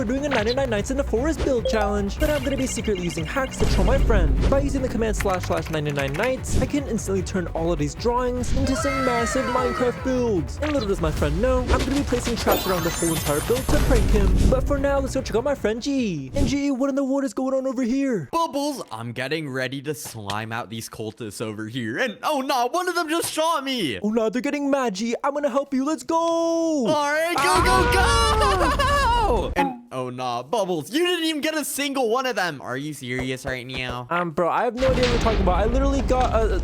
we're doing a 99 nights in the forest build challenge, but I'm going to be secretly using hacks to troll my friend. By using the command //99 nights, I can instantly turn all of these drawings into some massive Minecraft builds. And little does my friend know, I'm going to be placing traps around the whole entire build to prank him. But for now, let's go check out my friend G. And G, what in the world is going on over here? Bubbles, I'm getting ready to slime out these cultists over here. And oh no, one of them just shot me. Oh no, they're getting mad, G. I'm going to help you. Let's go. All right, go. And oh nah, Bubbles, you didn't even get a single one of them. Are you serious right now? Bro, I have no idea what you're talking about. I literally got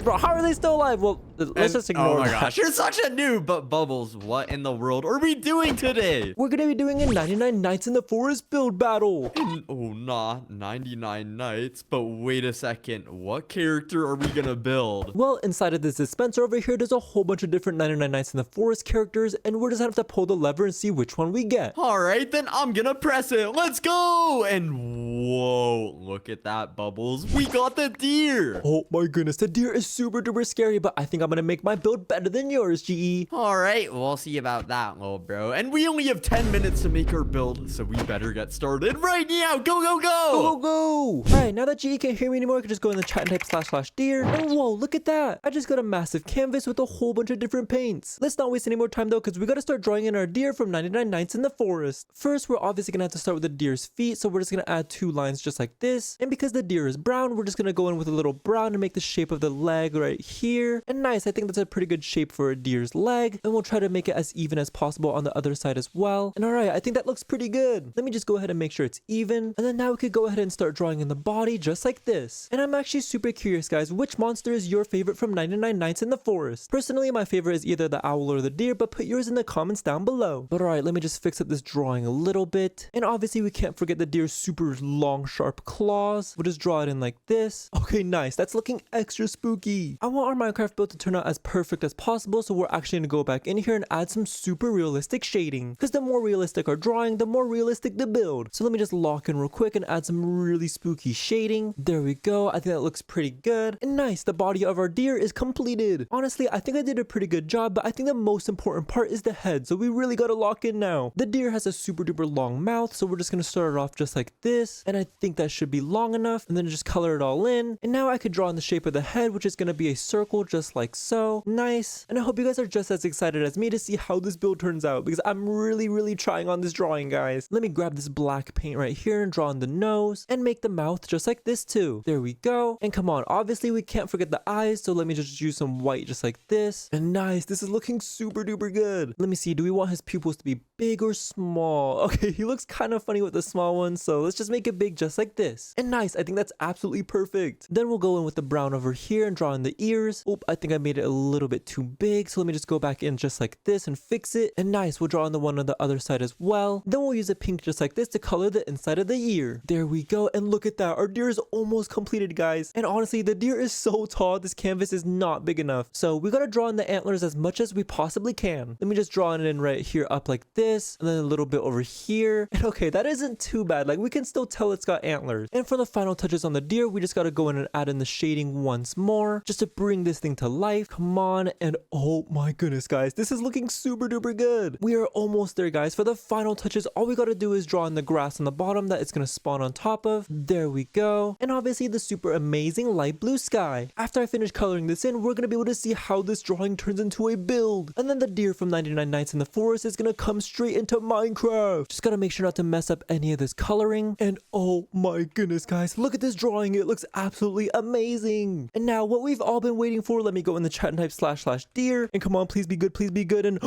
bro, how are they still alive? Well, let's just ignore that. Oh my gosh, you're such a noob. But Bubbles, what in the world are we doing today? We're gonna be doing a 99 nights in the forest build battle. Oh nah, 99 nights. But wait a second, what character are we gonna build? Well, inside of this dispenser over here, there's a whole bunch of different 99 nights in the forest characters, and we're just gonna have to pull the lever and see which one we get. All right, then I'm gonna press it. Let's go. And whoa, look at that, Bubbles. We got the deer. Oh my goodness, the deer is super duper scary, but I think I'm gonna make my build better than yours, GE. All right, we'll see about that, little bro. And we only have 10 minutes to make our build, so we better get started right now. Go, go, go. Go, go, go. All right, now that GE can't hear me anymore, I can just go in the chat and type //deer. And whoa, look at that. I just got a massive canvas with a whole bunch of different paints. Let's not waste any more time though, because we gotta start drawing in our deer from 99 nights in the forest. First, we're obviously gonna have to start with the deer's feet, so we're just gonna add 2 lines just like this. And because the deer is brown, we're just gonna go in with a little brown to make the shape of the leg right here. And nice, I think that's a pretty good shape for a deer's leg. And we'll try to make it as even as possible on the other side as well. And all right, I think that looks pretty good. Let me just go ahead and make sure it's even. And then now we could go ahead and start drawing in the body just like this. And I'm actually super curious, guys, which monster is your favorite from 99 nights in the forest? Personally, my favorite is either the owl or the deer, but put yours in the comments down below. But all right, let me just fix up this drawing a little bit. And obviously we can't forget the deer's super long sharp claws. We'll just draw it in like this. Okay, nice, that's looking extra spooky. I want our Minecraft build to turn out as perfect as possible, so we're actually gonna go back in here and add some super realistic shading, because the more realistic our drawing, the more realistic the build. So let me just lock in real quick and add some really spooky shading. There we go. I think that looks pretty good. And nice, the body of our deer is completed. Honestly, I think I did a pretty good job, but I think the most important part is the head, so we really gotta lock in now. The deer has a super duper long mouth, so we're just gonna start it off just like this, and I think that should be long enough, and then just color it all in. And now I could draw in the shape of the head, which is gonna be a circle just like so. Nice. And I hope you guys are just as excited as me to see how this build turns out, because I'm really trying on this drawing, guys. Let me grab this black paint right here and draw in the nose and make the mouth just like this too. There we go. And come on, obviously we can't forget the eyes, so let me just use some white just like this. And nice, this is looking super duper good. Let me see, do we want his pupils to be big or small? Okay, he looks kind of funny with the small one, so let's just make it big just like this. And nice, I think that's absolutely perfect. Then we'll go in with the brown over here and draw in the ears. Oop, I think I made it a little bit too big, so let me just go back in just like this and fix it. And nice, we'll draw in the one on the other side as well. Then we'll use a pink just like this to color the inside of the ear. There we go, and look at that, our deer is almost completed, guys. And honestly, the deer is so tall, this canvas is not big enough, so we gotta draw in the antlers as much as we possibly can. Let me just draw it in right here up like this, and then a little bit over here. And okay, that isn't too bad, like we can still tell it's got antlers. And for the final touches on the deer, we just gotta go in and add in the shading once more just to bring this thing to life. Come on. And oh my goodness, guys, this is looking super duper good. We are almost there, guys. For the final touches, all we gotta do is draw in the grass on the bottom that it's gonna spawn on top of. There we go. And obviously the super amazing light blue sky. After I finish coloring this in, we're gonna be able to see how this drawing turns into a build. And then the deer from 99 nights in the forest is gonna come straight into Minecraft. Just gotta make sure not to mess up any of this coloring. And oh my goodness, guys, look at this drawing. It looks absolutely amazing. And now what we've all been waiting for, let me go in the chat and type //deer. And come on, please be good, and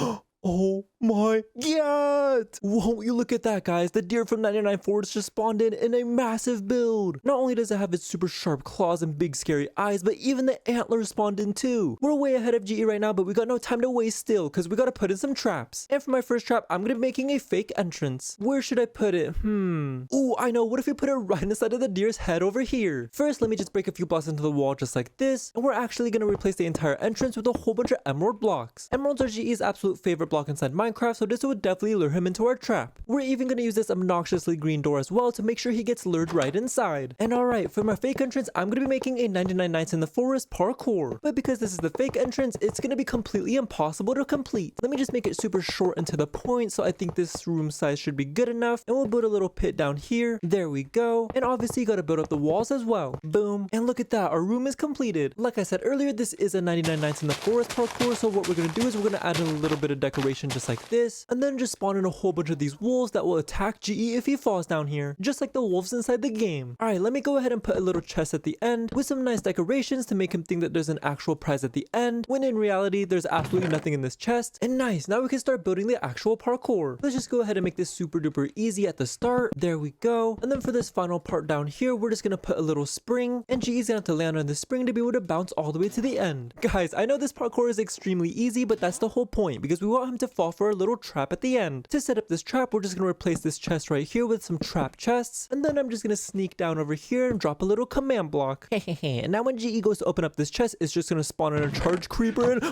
oh my god! Won't you look at that, guys? The deer from 99 Forest just spawned in a massive build. Not only does it have its super sharp claws and big scary eyes, but even the antlers spawned in too. We're way ahead of GE right now, but we got no time to waste still, because we gotta put in some traps. And for my first trap, I'm gonna be making a fake entrance. Where should I put it? Ooh, I know. What if we put it right inside of the deer's head over here? First, let me just break a few blocks into the wall just like this, and we're actually gonna replace the entire entrance with a whole bunch of emerald blocks. Emeralds are GE's absolute favorite block inside Minecraft, so this would definitely lure him into our trap. We're even gonna use this obnoxiously green door as well to make sure he gets lured right inside. And alright, for my fake entrance, I'm gonna be making a 99 Nights in the Forest parkour. But because this is the fake entrance, it's gonna be completely impossible to complete. Let me just make it super short and to the point, so I think this room size should be good enough. And we'll build a little pit down here. There we go. And obviously you gotta build up the walls as well. Boom. And look at that, our room is completed. Like I said earlier, this is a 99 Nights in the Forest parkour, so what we're gonna do is we're gonna add in a little bit of decoration just like this, and then just spawn in a whole bunch of these wolves that will attack GE if he falls down here, just like the wolves inside the game. Alright, let me go ahead and put a little chest at the end with some nice decorations to make him think that there's an actual prize at the end, when in reality there's absolutely nothing in this chest. And nice, now we can start building the actual parkour. Let's just go ahead and make this super duper easy at the start. There we go. And then for this final part down here, we're just gonna put a little spring, and GE's gonna have to land on the spring to be able to bounce all the way to the end. Guys, I know this parkour is extremely easy, but that's the whole point, because we want him to fall for a little trap at the end. To set up this trap, we're just gonna replace this chest right here with some trap chests, and then I'm just gonna sneak down over here and drop a little command block. And now when GE goes to open up this chest, it's just gonna spawn in a charge creeper and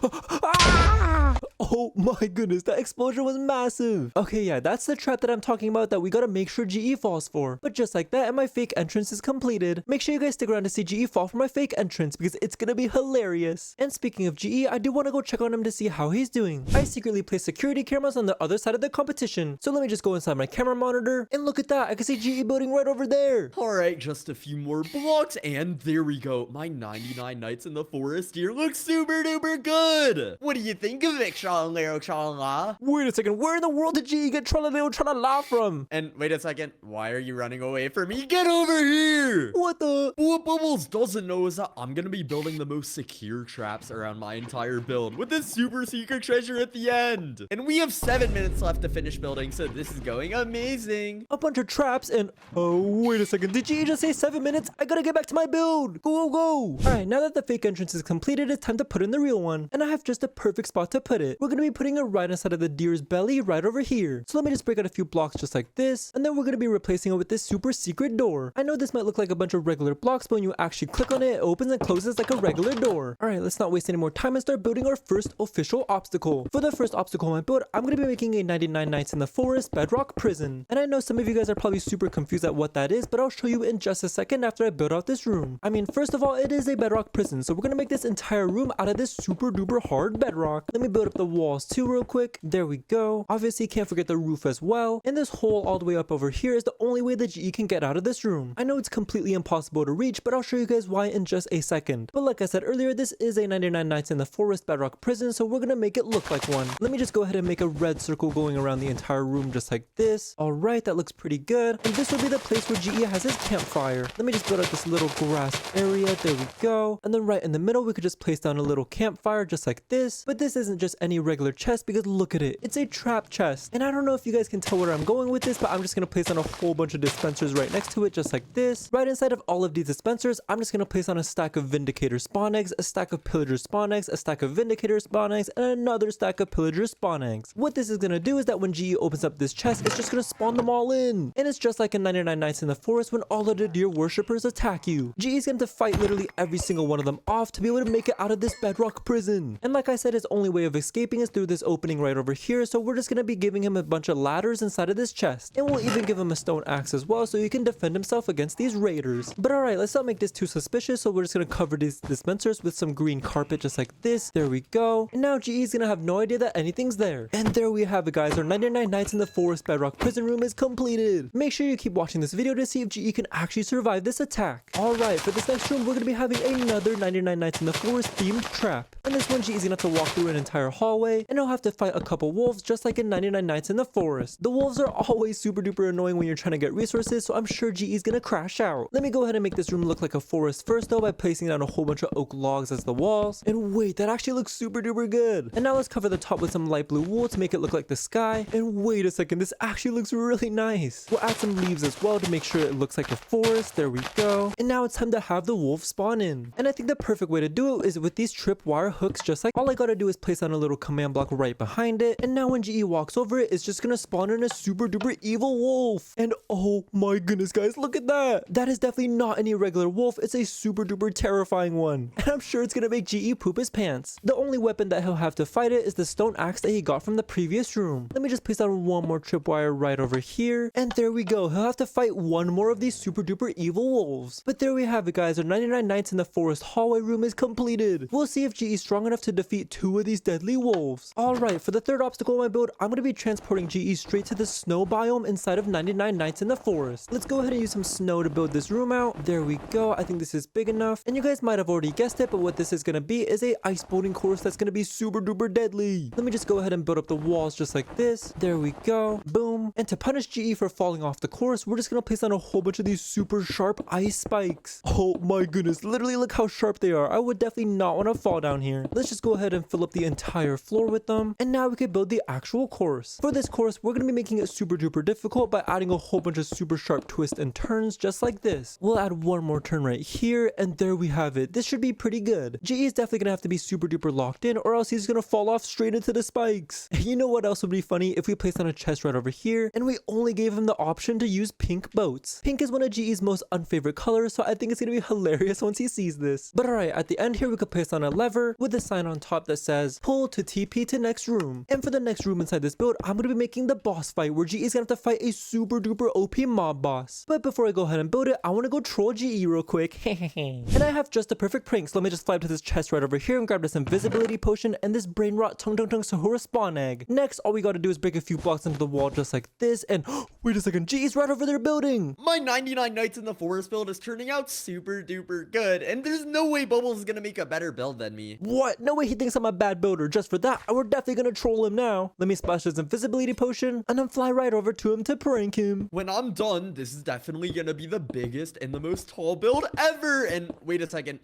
oh my goodness, that explosion was massive. Okay, yeah, that's the trap that I'm talking about that we gotta make sure GE falls for. But just like that, and my fake entrance is completed. Make sure you guys stick around to see GE fall for my fake entrance, because it's gonna be hilarious. And speaking of GE, I do want to go check on him to see how he's doing. I secretly placed security cameras on the other side of the competition, so let me just go inside my camera monitor, and look at that, I can see GE building right over there. Alright, just a few more blocks, and there we go. My 99 Nights in the Forest here looks super duper good. What do you think of it, Tralala? Wait a second, where in the world did GE get Tralala from? And wait a second, why are you running away from me? Get over here! What the? What Bubbles doesn't know is that I'm gonna be building the most secure traps around my entire build with this super secret treasure at the end. And we have 7 minutes left to finish building, so this is going amazing. A bunch of traps and... Oh, wait a second. Did GE just say 7 minutes? I gotta get back to my build. Go, go, go. Alright, now that the fake entrance is completed, it's time to put in the real one. And I have just a perfect spot to put it. We're gonna be putting it right inside of the deer's belly, right over here. So let me just break out a few blocks just like this. And then we're gonna be replacing it with this super secret door. I know this might look like a bunch of regular blocks, but when you actually click on it, it opens and closes like a regular door. Alright, let's not waste any more time and start building our first official obstacle. For the first obstacle in my build, I'm gonna be making a 99 Nights in the Forest bedrock prison. And I know some of you guys are probably super confused at what that is, but I'll show you in just a second after I build out this room. I mean, first of all, it is a bedrock prison, so we're gonna make this entire room out of this super duper hard bedrock. Let me build up the walls too real quick. There we go. Obviously, can't forget the roof as well. And this hole all the way up over here is the only way that GE can get out of this room. I know it's completely impossible to reach, but I'll show you guys why in just a second. But like I said earlier, this is a 99 Nights in the Forest bedrock prison, so we're gonna make it look like one. Let me just go ahead and make a red circle going around the entire room just like this. Alright, that looks pretty good. And this will be the place where GE has his campfire. Let me just build out this little grass area. There we go. And then right in the middle, we could just place down a little campfire just like this. But this isn't just any regular chest, because look at it. It's a trap chest. And I don't know if you guys can tell where I'm going with this, but I'm just gonna place on a whole bunch of dispensers right next to it just like this. Right inside of all of these dispensers, I'm just gonna place on a stack of Vindicator spawn eggs, a stack of Pillager spawn eggs, a stack of Vindicator spawn eggs, and another stack of Pillager spawn eggs. What this is gonna do is that when GE opens up this chest, it's just gonna spawn them all in. And it's just like in 99 Nights in the Forest when all of the deer worshippers attack you. GE's going to fight literally every single one of them off to be able to make it out of this bedrock prison. And like I said, his only way of escaping is through this opening right over here, so we're just gonna be giving him a bunch of ladders inside of this chest. And we'll even give him a stone axe as well, so he can defend himself against these raiders. But alright, let's not make this too suspicious, so we're just gonna cover these dispensers with some green carpet just like this. There we go. And now GE's gonna have no idea that anything's there. And there we have it, guys. Our 99 Nights in the Forest bedrock prison room is completed. Make sure you keep watching this video to see if GE can actually survive this attack. Alright, for this next room, we're gonna be having another 99 Nights in the Forest themed trap. And this one, GE's gonna have to walk through an entire hallway, and he'll have to fight a couple wolves just like in 99 Nights in the Forest. The wolves are always super duper annoying when you're trying to get resources, so I'm sure GE's gonna crash out. Let me go ahead and make this room look like a forest first though by placing down a whole bunch of oak logs as the walls. And wait, that actually looks super duper good. And now let's cover the top with some light blue wool to make it look like the sky. And wait a second, this actually looks really nice. We'll add some leaves as well to make sure it looks like a forest. There we go. And now it's time to have the wolf spawn in. And I think the perfect way to do it is with these tripwire hooks, just like all I gotta do is place down a little command block right behind it. And now when GE walks over it, it's just gonna spawn in a super duper evil wolf. And oh my goodness, guys, look at that. That is definitely not any regular wolf. It's a super duper terrifying one. And I'm sure it's gonna make GE poop his pants. The only weapon that he'll have to fight it is the stone axe axe that he got from the previous room. Let me just place down one more tripwire right over here. And there we go. He'll have to fight one more of these super duper evil wolves. But there we have it, guys. Our 99 nights in the forest hallway room is completed. We'll see if GE is strong enough to defeat 2 of these deadly wolves. Alright, for the third obstacle in my build, I'm going to be transporting GE straight to the snow biome inside of 99 nights in the forest. Let's go ahead and use some snow to build this room out. There we go. I think this is big enough. And you guys might have already guessed it, but what this is going to be is a ice boating course that's going to be super duper deadly. Let me just go ahead and build up the walls just like this. There we go. Boom. And to punish GE for falling off the course, we're just going to place on a whole bunch of these super sharp ice spikes. Oh my goodness. Literally look how sharp they are. I would definitely not want to fall down here. Let's just go ahead and fill up the entire floor with them. And now we can build the actual course. For this course, we're going to be making it super duper difficult by adding a whole bunch of super sharp twists and turns just like this. We'll add one more turn right here, and there we have it. This should be pretty good. GE is definitely going to have to be super duper locked in, or else he's going to fall off straight into the spikes. You know what else would be funny? If we placed on a chest right over here, and we only gave him the option to use pink boats. Pink is one of GE's most unfavorite colors, so I think it's going to be hilarious once he sees this. But alright, at the end here, we could place on a lever with a sign on top that says, pull to TP to next room. And for the next room inside this build, I'm going to be making the boss fight, where GE is going to have to fight a super duper OP mob boss. But before I go ahead and build it, I want to go troll GE real quick. And I have just the perfect prank, so let me just fly up to this chest right over here and grab this invisibility potion and this brain rot tung Sahura spawn egg. Next, all we gotta do is break a few blocks into the wall just like this, and wait a second, GE's right over there building. My 99 nights in the forest build is turning out super duper good, and there's no way Bubbles is gonna make a better build than me. What? No way he thinks I'm a bad builder. Just for that, we're definitely gonna troll him now. Let me splash this invisibility potion and then fly right over to him to prank him. When I'm done, this is definitely gonna be the biggest and the most tall build ever. And wait a second.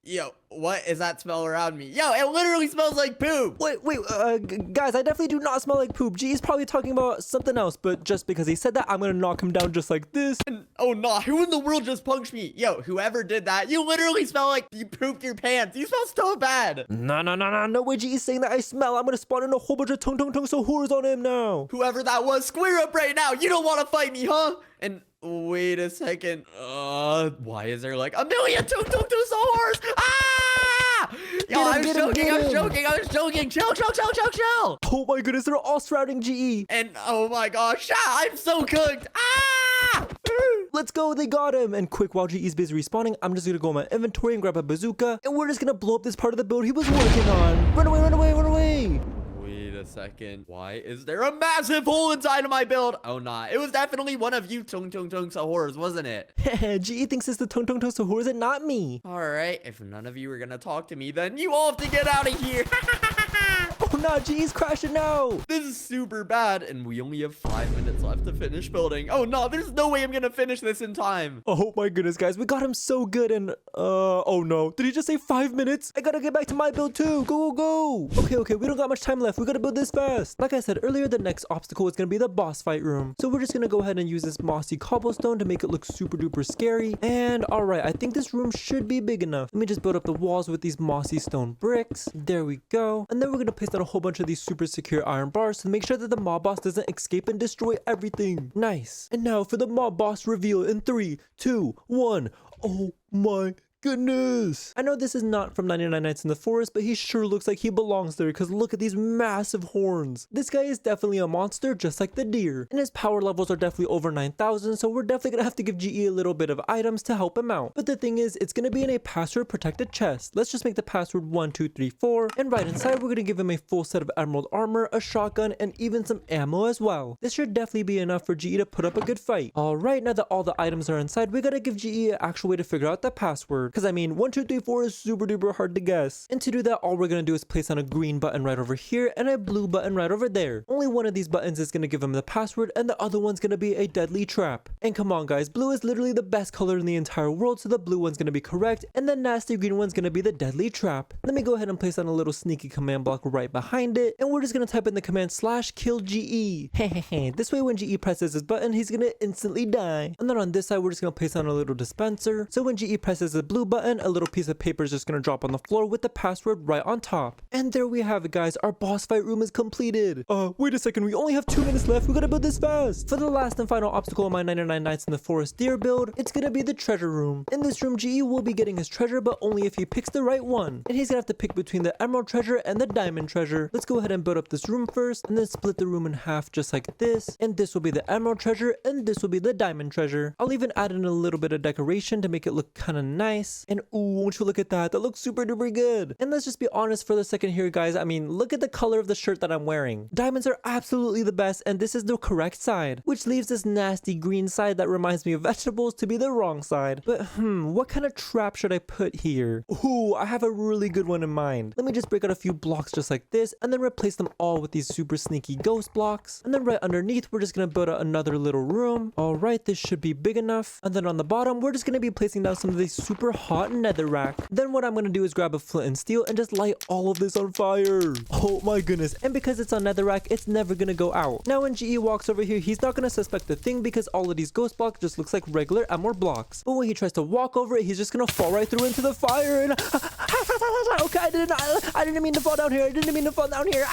Yo, what is that smell around me? Yo, it literally smells like poop. Wait, guys, I definitely do not smell like poop. G's probably talking about something else, but just because he said that, I'm gonna knock him down just like this. And, oh nah, who in the world just punched me? Yo, whoever did that, you literally smell like you pooped your pants. You smell so bad. No way G is saying that I smell. I'm gonna spawn in a whole bunch of tung Sahurs on him now. Whoever that was, square up right now. You don't want to fight me, huh? And wait a second. Why is there like a million tung Sahurs? Ah! Yo, I was joking. Chill. Oh my goodness, they're all surrounding GE. And oh my gosh, I'm so cooked. Ah! Let's go, they got him. And quick, while GE's busy respawning, I'm just gonna go in my inventory and grab a bazooka, and we're just gonna blow up this part of the build he was working on. Run away. Wait a second. Why is there a massive hole inside of my build? Oh, nah. It was definitely one of you tung Sahurs, wasn't it? GE thinks it's the tung Sahurs and not me. All right. If none of you are gonna talk to me, then you all have to get out of here. Oh no, GE's crashing now. This is super bad, and we only have 5 minutes left to finish building. Oh no, there's no way I'm gonna finish this in time. Oh my goodness, guys, we got him so good, and oh no, did he just say 5 minutes? I gotta get back to my build too. Go. Okay, we don't got much time left. We gotta build this fast. Like I said earlier, the next obstacle is gonna be the boss fight room. So we're just gonna go ahead and use this mossy cobblestone to make it look super duper scary. And all right, I think this room should be big enough. Let me just build up the walls with these mossy stone bricks. There we go. And then we're gonna place down a whole bunch of these super secure iron bars to make sure that the mob boss doesn't escape and destroy everything. Nice. And now for the mob boss reveal in 3, 2, 1. Oh my goodness. I know this is not from 99 Nights in the Forest, but he sure looks like he belongs there because look at these massive horns. This guy is definitely a monster just like the deer. And his power levels are definitely over 9,000, so we're definitely gonna have to give GE a little bit of items to help him out. But the thing is, it's gonna be in a password protected chest. Let's just make the password 1234, and right inside we're gonna give him a full set of emerald armor, a shotgun, and even some ammo as well. This should definitely be enough for GE to put up a good fight. Alright, now that all the items are inside, we gotta give GE an actual way to figure out the password. Because I mean, 1234 is super duper hard to guess. And to do that, all we're gonna do is place on a green button right over here and a blue button right over there. Only one of these buttons is gonna give him the password, and the other one's gonna be a deadly trap. And come on guys, blue is literally the best color in the entire world, so the blue one's gonna be correct, and the nasty green one's gonna be the deadly trap. Let me go ahead and place on a little sneaky command block right behind it, and we're just gonna type in the command /kill GE. This way when GE presses this button, he's gonna instantly die. And then on this side, we're just gonna place on a little dispenser, so when GE presses the blue blue button, a little piece of paper is just gonna drop on the floor with the password right on top. And there we have it, guys. Our boss fight room is completed. Wait a second, we only have 2 minutes left. We gotta build this fast. For the last and final obstacle of my 99 nights in the forest deer build, it's gonna be the treasure room. In this room, GE will be getting his treasure, but only if he picks the right one. And he's gonna have to pick between the emerald treasure and the diamond treasure. Let's go ahead and build up this room first, and then split the room in half just like this. And this will be the emerald treasure, and this will be the diamond treasure. I'll even add in a little bit of decoration to make it look kind of nice. And ooh, won't you look at that? That looks super duper good. And let's just be honest for the second here, guys. I mean, look at the color of the shirt that I'm wearing. Diamonds are absolutely the best, and this is the correct side, which leaves this nasty green side that reminds me of vegetables to be the wrong side. But what kind of trap should I put here? Ooh, I have a really good one in mind. Let me just break out a few blocks just like this, and then replace them all with these super sneaky ghost blocks. And then right underneath, we're just gonna build out another little room. All right, this should be big enough. And then on the bottom, we're just gonna be placing down some of these super hot netherrack. Then what I'm gonna do is grab a flint and steel and just light all of this on fire. Oh my goodness. And because it's on netherrack, it's never gonna go out. Now when GE walks over here, he's not gonna suspect a thing because all of these ghost blocks just looks like regular emerald blocks. But when he tries to walk over it, he's just gonna fall right through into the fire. And okay, I didn't mean to fall down here. I didn't mean to fall down here.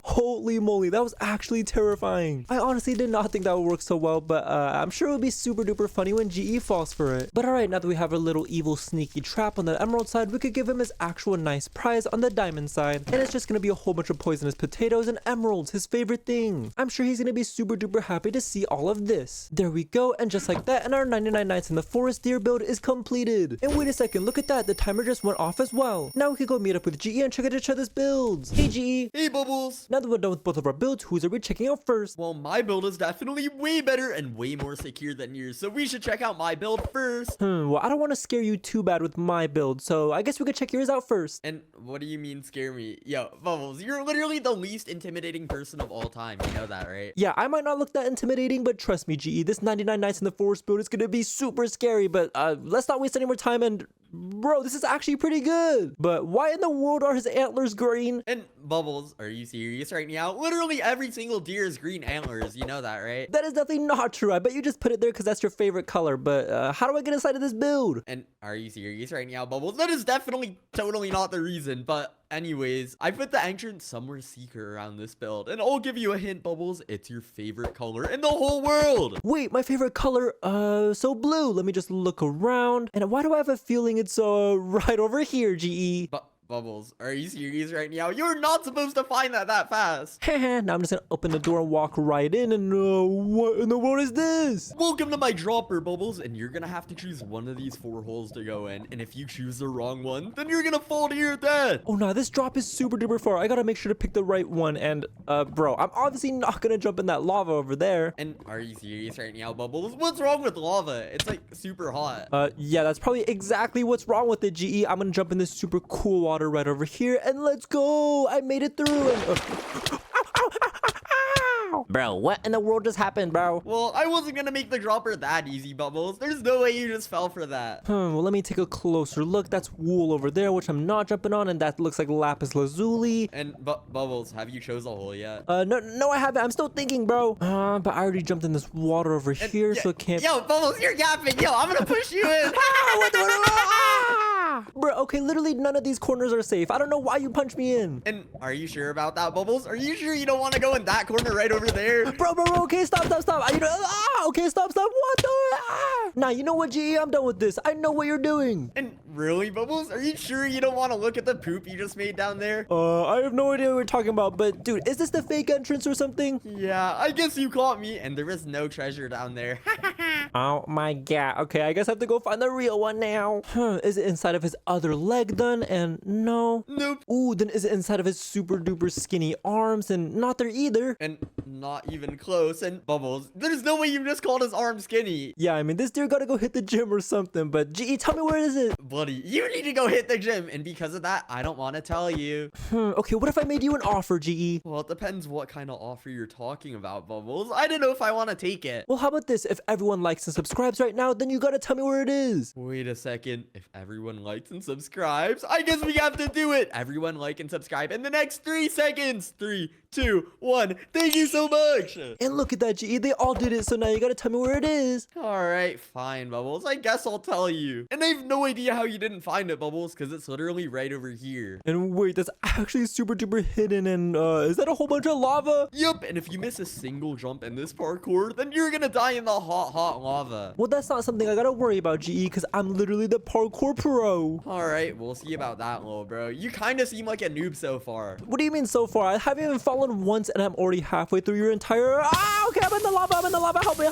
Holy moly, that was actually terrifying. I honestly did not think that would work so well, but I'm sure it would be super duper funny when GE falls for it. But alright, now that we have a little evil sneaky trap on the emerald side, we could give him his actual nice prize on the diamond side. And it's just gonna be a whole bunch of poisonous potatoes and emeralds, his favorite thing. I'm sure he's gonna be super duper happy to see all of this. There we go, and just like that, and our 99 nights in the forest deer build is completed. And wait a second, look at that, the timer just went off as well. Now we can go meet up with GE and check out each other's builds. Hey GE. Hey Bubbles. Now that we're done with both of our builds, whose are we checking out first? Well, my build is definitely way better and way more secure than yours, so we should check out my build first. Well, I don't want to scare you too bad with my build, so I guess we could check yours out first. And what do you mean scare me? Yo, Bubbles, you're literally the least intimidating person of all time. You know that, right? Yeah, I might not look that intimidating, but trust me, GE, this 99 nights in the forest build is gonna be super scary, but let's not waste any more time. And bro, this is actually pretty good. But why in the world are his antlers green? And Bubbles, are you serious right now? Literally every single deer is green antlers. You know that, right? That is definitely not true. I bet you just put it there because that's your favorite color. But how do I get inside of this build? And are you serious right now, Bubbles? That is definitely totally not the reason. But anyways, I put the entrance somewhere secret around this build. And I'll give you a hint, Bubbles. It's your favorite color in the whole world. Wait, my favorite color? So blue. Let me just look around. And why do I have a feeling it's right over here, GE? But Bubbles, are you serious right now? You're not supposed to find that fast. Now I'm just gonna open the door and walk right in, and what in the world is this? Welcome to my dropper, Bubbles, and you're gonna have to choose one of these 4 holes to go in, and if you choose the wrong one, then you're gonna fall to your death. Oh no, this drop is super duper far. I gotta make sure to pick the right one, and bro, I'm obviously not gonna jump in that lava over there. And are you serious right now, Bubbles? What's wrong with lava? It's like super hot. Yeah, that's probably exactly what's wrong with it, GE. I'm gonna jump in this super cool water right over here, and let's go. I made it through. And bro, what in the world just happened, bro? Well, I wasn't gonna make the dropper that easy, Bubbles. There's no way you just fell for that. Well, let me take a closer look. That's wool over there, which I'm not jumping on, and that looks like lapis lazuli. And Bubbles, have you chose a hole yet? No, I haven't. I'm still thinking, bro. But I already jumped in this water over here, so it can't. Yo, Bubbles, you're yapping. Yo, I'm gonna push you in. Bro, okay, literally none of these corners are safe. I don't know why you punched me in. And are you sure about that, Bubbles? Are you sure you don't want to go in that corner right over there? Bro, okay, stop. Okay, stop. What the? Nah, you know what, GE? I'm done with this. I know what you're doing. And really, Bubbles? Are you sure you don't want to look at the poop you just made down there? I have no idea what we're talking about, but dude, is this the fake entrance or something? Yeah, I guess you caught me, and there is no treasure down there. Oh my god. Okay, I guess I have to go find the real one now. Is it inside of his other leg then? And no. Nope. Ooh, then is it inside of his super duper skinny arms? And not there either. And not even close. And Bubbles, there's no way you just called his arm skinny. Yeah, I mean, this deer gotta go hit the gym or something. But GE, tell me, where is it? Buddy, you need to go hit the gym. And because of that, I don't want to tell you. Okay, what if I made you an offer, GE? Well, it depends what kind of offer you're talking about, Bubbles. I don't know if I want to take it. Well, how about this? If everyone likes and subscribes right now, then you gotta tell me where it is. Wait a second. If everyone likes and subscribes, I guess we have to do it. Everyone like and subscribe in the next 3 seconds. 3, 2, 1. Thank you so much. And look at that, GE. They all did it, so now you gotta tell me where it is. All right, fine, Bubbles. I guess I'll tell you. And I have no idea how you didn't find it, Bubbles, because it's literally right over here. And wait, that's actually super duper hidden. And is that a whole bunch of lava? Yep, and if you miss a single jump in this parkour, then you're gonna die in the hot lava. Well, that's not something I gotta worry about, GE, because I'm literally the parkour pro. All right, we'll see about that, little bro. You kind of seem like a noob so far. What do you mean so far? I haven't even fallen once, and I'm already halfway through your entire... Ah, okay, I'm in the lava. Help me.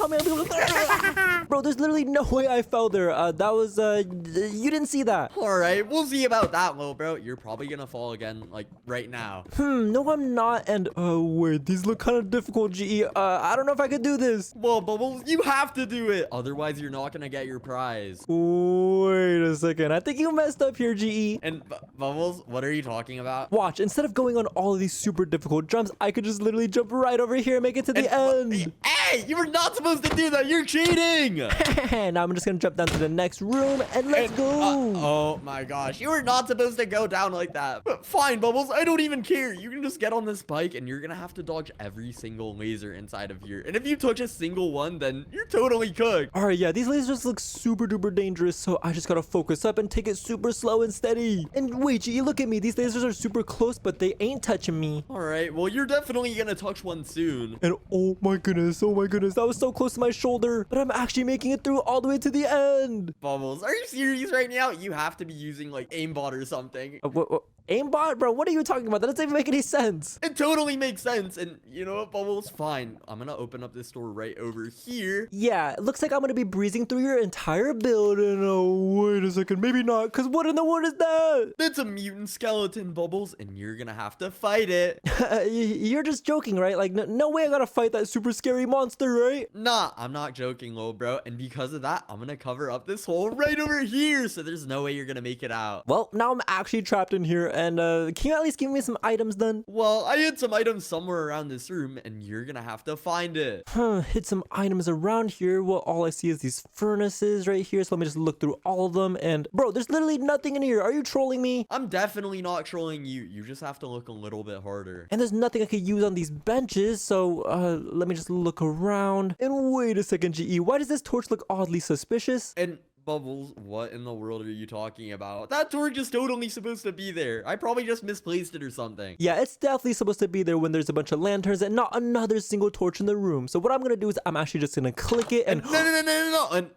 Bro, there's literally no way I fell there. That was, you didn't see that. All right, we'll see about that, little bro. You're probably gonna fall again, like, right now. No, I'm not. And, wait, these look kind of difficult, GE. I don't know if I could do this. Well, Bubbles, you have to do it. Otherwise, you're not gonna get your prize. Wait a second. I think you messed up here, GE. And, Bubbles, what are you talking about? Watch, instead of going on all of these super difficult jumps, I could just literally jump right over here and make it to the end. Hey, you were not supposed to do that. You're cheating. Now I'm just gonna jump down to the next room and let's go. Oh my gosh, you were not supposed to go down like that. But fine, Bubbles, I don't even care. You can just get on this bike and you're gonna have to dodge every single laser inside of here. And if you touch a single one, then you're totally cooked. All right, yeah, these lasers look super duper dangerous, so I just gotta focus up and take it super slow and steady. And wait, GE, look at me. These lasers are super close, but they ain't touching me. All right, well, you're definitely gonna touch one soon. And oh my goodness, that was so close to my shoulder, but I'm actually making it through all the way to the end. Bubbles, are you serious right now? You have to be using like aimbot or something. What? Aimbot? Bro, what are you talking about? That doesn't even make any sense. It totally makes sense. And you know what, Bubbles? Fine. I'm gonna open up this door right over here. Yeah, it looks like I'm gonna be breezing through your entire building. Oh, wait a second. Maybe not, because what in the world is that? That's a mutant skeleton, Bubbles, and you're gonna have to fight it. You're just joking, right? Like, no way I gotta fight that super scary monster, right? Nah, I'm not joking, little bro. And because of that, I'm gonna cover up this hole right over here, so there's no way you're gonna make it out. Well, now I'm actually trapped in here, and can you at least give me some items then? Well, I hid some items somewhere around this room, and you're gonna have to find it. Hid some items around here. Well, all I see is these furnaces right here, so let me just look through all of them. And bro, there's literally nothing in here. Are you trolling me? I'm definitely not trolling you. You just have to look a little bit harder. And there's nothing I could use on these benches, so let me just look around. And wait a second, GE, why does this torch look oddly suspicious? And Bubbles, what in the world are you talking about? That torch is totally supposed to be there. I probably just misplaced it or something. Yeah, it's definitely supposed to be there when there's a bunch of lanterns and not another single torch in the room. So what I'm gonna do is I'm actually just gonna click it and no. And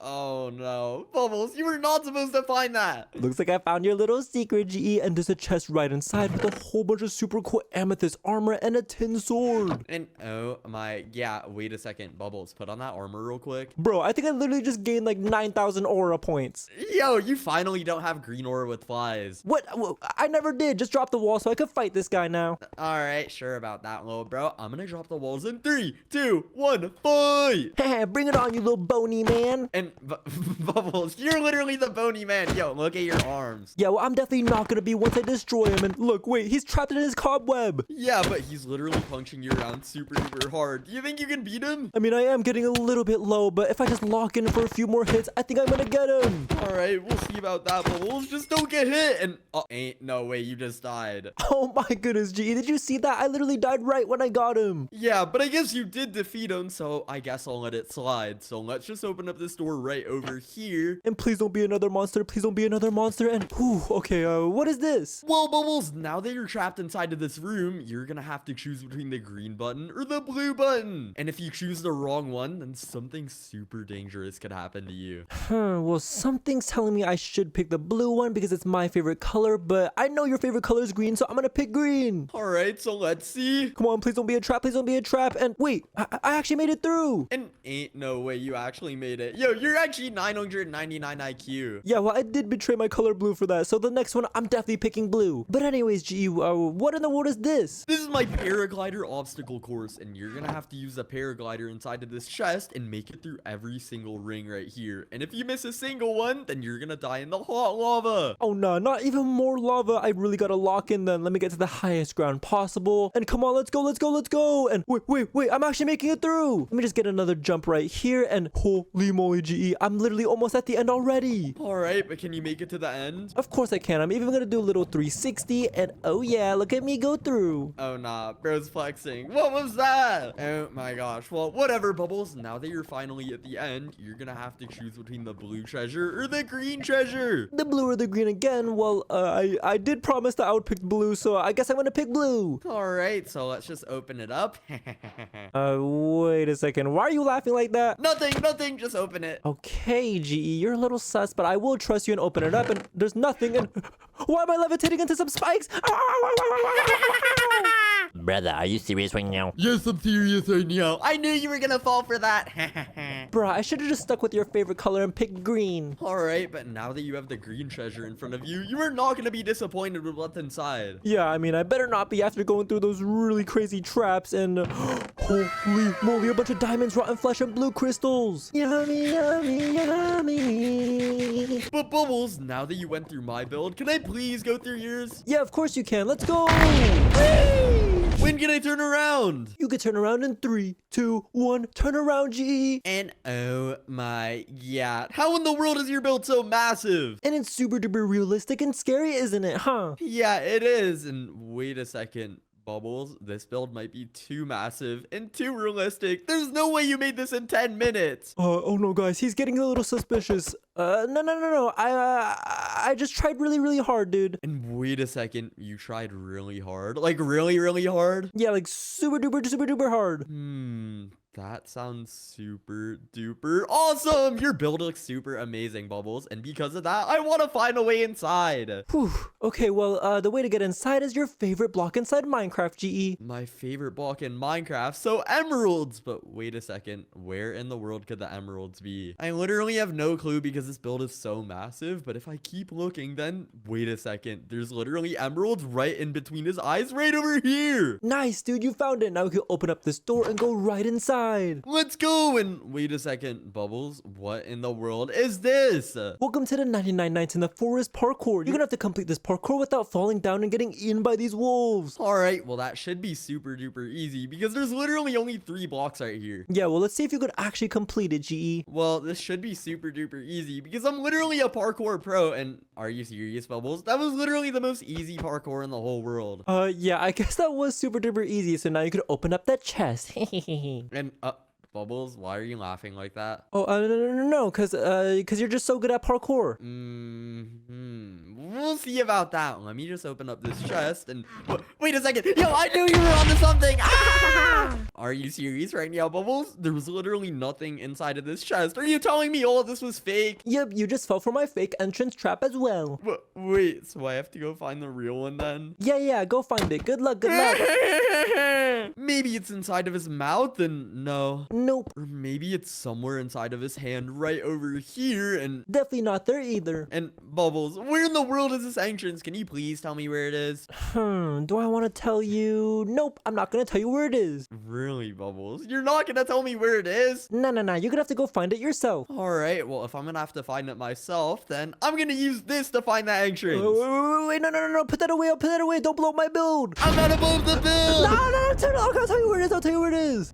oh no, Bubbles, you were not supposed to find that. Looks like I found your little secret, GE, and there's a chest right inside with a whole bunch of super cool amethyst armor and a tin sword. And oh my, yeah, wait a second, Bubbles, put on that armor real quick. Bro, I think I literally just gained like 9,000 aura points. Yo, you finally don't have green aura with flies. What? I never did. Just drop the wall so I could fight this guy now. All right, sure about that, little bro. I'm gonna drop the walls in 3, 2, 1, fight! Bring it on, you little bony man. And Bubbles, you're literally the bony man. Yo, look at your arms. Yeah, well, I'm definitely not gonna be once I destroy him. And look, wait, he's trapped in his cobweb. Yeah, but he's literally punching you around super duper hard. Do you think you can beat him? I mean, I am getting a little bit low, but if I just lock in for a few more hits, I think I'm gonna get him. All right, we'll see about that, Bubbles. Just don't get hit. And ain't no way you just died. Oh my goodness, GE, did you see that? I literally died right when I got him. Yeah, but I guess you did defeat him, so I guess I'll let it slide. So let's just open up this door right over here. And please don't be another monster. Please don't be another monster. And whew, okay, what is this? Well, Bubbles, now that you're trapped inside of this room, you're gonna have to choose between the green button or the blue button. And if you choose the wrong one, then something super dangerous could happen to you. Well, something's telling me I should pick the blue one because it's my favorite color, but I know your favorite color is green, so I'm gonna pick green. All right, so let's see. Come on, please don't be a trap. Please don't be a trap. And wait, I actually made it through. And ain't no way you actually made it. Yo, you're actually 999 IQ. Yeah, well, I did betray my color blue for that, so the next one, I'm definitely picking blue. But anyways, GE, what in the world is this? This is my paraglider obstacle course, and you're gonna have to use a paraglider inside of this chest and make it through every single ring right here. And if you miss a single one, then you're gonna die in the hot lava. Oh no, not even more lava. I really gotta lock in then. Let me get to the highest ground possible. And come on, let's go. And wait, I'm actually making it through. Let me just get another jump right here, and holy moly. moly, GE. I'm literally almost at the end already. All right, but can you make it to the end? Of course I can. I'm even gonna do a little 360 and oh yeah, look at me go through. Oh nah, bro's flexing. What was that? Oh my gosh. Well, whatever, Bubbles. Now that you're finally at the end, you're gonna have to choose between the blue treasure or the green treasure. The blue or the green again? Well, I did promise that I would pick blue, so I guess I'm gonna pick blue. All right, so let's just open it up. Wait a second. Why are you laughing like that? Nothing. Just open it. Okay, GE, you're a little sus, but I will trust you and open it up, and there's nothing, and why am I levitating into some spikes? Brother, are you serious right now? Yes, I'm serious right now. I knew you were gonna fall for that. Bruh, I should have just stuck with your favorite color and picked green. All right, but now that you have the green treasure in front of you, you are not gonna be disappointed with what's inside. Yeah, I mean, I better not be after going through those really crazy traps and holy moly, a bunch of diamonds, rotten flesh, and blue crystals. Yummy, yummy, yummy. But Bubbles, now that you went through my build, can I please go through yours? Yeah, of course you can. Let's go. When can I turn around? You can turn around in 3, 2, 1. Turn around, GE. And oh my god, how in the world is your build so massive? And it's super duper realistic and scary, isn't it, huh? Yeah, it is. And wait a second. Bubbles, this build might be too massive and too realistic. There's no way you made this in 10 minutes. Oh no, guys, he's getting a little suspicious. No. I just tried really hard, dude. And wait a second, you tried really hard? Like really hard? Yeah, like super duper hard. That sounds super duper awesome. Your build looks super amazing, Bubbles. And because of that, I want to find a way inside. Whew. Okay, well, the way to get inside is your favorite block inside Minecraft, GE. My favorite block in Minecraft, so emeralds. But wait a second, where in the world could the emeralds be? I literally have no clue because this build is so massive. But if I keep looking, then wait a second, there's literally emeralds right in between his eyes right over here. Nice, dude, you found it. Now we can open up this door and go right inside. Let's go. And wait a second, Bubbles, what in the world is this? Welcome to the 99 Nights in the Forest parkour. You're gonna have to complete this parkour without falling down and getting eaten by these wolves. All right, well, that should be super duper easy because there's literally only 3 blocks right here. Yeah, well, let's see if you could actually complete it, GE. Well, this should be super duper easy because I'm literally a parkour pro. And are you serious, Bubbles? That was literally the most easy parkour in the whole world. Yeah, I guess that was super duper easy. So now you could open up that chest. And Bubbles, why are you laughing like that? Oh, no, cause you're just so good at parkour. We'll see about that. Let me just open up this chest and wait a second. Yo, I knew you were onto something. Ah! Are you serious right now, Bubbles? There was literally nothing inside of this chest. Are you telling me all of this was fake? Yep, you just fell for my fake entrance trap as well. Wait, so I have to go find the real one then? Yeah, go find it. Good luck. Maybe it's inside of his mouth and no. Nope. Or maybe it's somewhere inside of his hand right over here and... Definitely not there either. And Bubbles, where in the world is this entrance? Can you please tell me where it is? Do I want to tell you? Nope, I'm not going to tell you where it is. Really, Bubbles? You're not going to tell me where it is? No, you're going to have to go find it yourself. Alright, well, if I'm going to have to find it myself, then I'm going to use this to find that entrance. Wait, no, put that away, Don't blow up my build. I'm not above the build. No, I'll tell you where it is.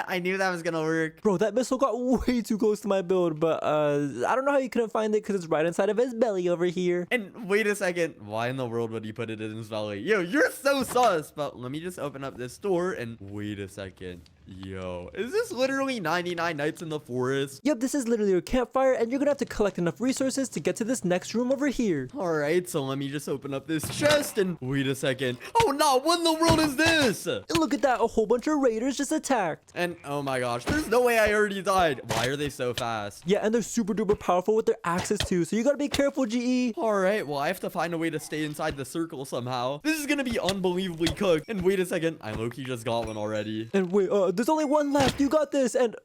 I knew that was gonna work. Bro, that missile got way too close to my build, but I don't know how you couldn't find it because it's right inside of his belly over here. And wait a second, why in the world would he put it in his belly? Yo, you're so sus. But let me just open up this door and wait a second. Yo, is this literally 99 Nights in the Forest? Yep, this is literally your campfire, and you're gonna have to collect enough resources to get to this next room over here. Alright, so let me just open up this chest and wait a second. Oh no, what in the world is this? And look at that, a whole bunch of raiders just attacked. And oh my gosh, there's no way I already died. Why are they so fast? Yeah, and they're super duper powerful with their axes too, so you gotta be careful, GE. Alright, well, I have to find a way to stay inside the circle somehow. This is gonna be unbelievably cooked. And wait a second, I low-key just got one already. And wait, there's only one left. You got this. And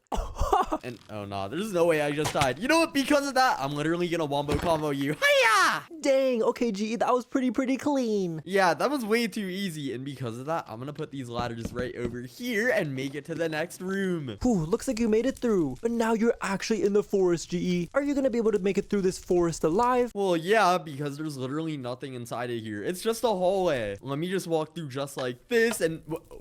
and oh no, there's no way I just died. You know what? Because of that, I'm literally gonna wombo combo you. Hiya! Dang. Okay, GE, that was pretty clean. Yeah, that was way too easy. And because of that, I'm gonna put these ladders right over here and make it to the next room. Whew, looks like you made it through. But now you're actually in the forest, GE. Are you gonna be able to make it through this forest alive? Well, yeah, because there's literally nothing inside of here. It's just a hallway. Let me just walk through just like this and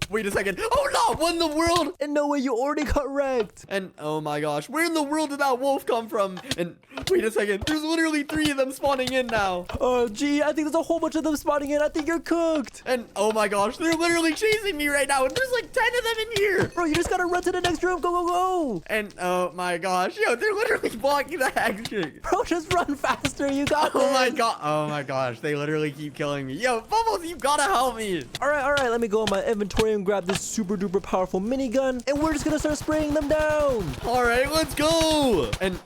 wait a second. Oh no, what in the world? And no way, you already got wrecked. And oh my gosh, where in the world did that wolf come from? And wait a second, there's literally 3 of them spawning in now. Oh, gee, I think there's a whole bunch of them spawning in. I think you're cooked. And oh my gosh, they're literally chasing me right now. And there's like 10 of them in here. Bro, you just gotta run to the next room. Go, go, go. And oh my gosh, yo, they're literally blocking the exit. Bro, just run faster. You got Oh my this. god, oh my gosh, they literally keep killing me. Yo, Bubbles, you gotta help me. All right, let me go in my inventory and grab this super duper powerful minigun, and we're just gonna start spraying them down. All right, let's go. And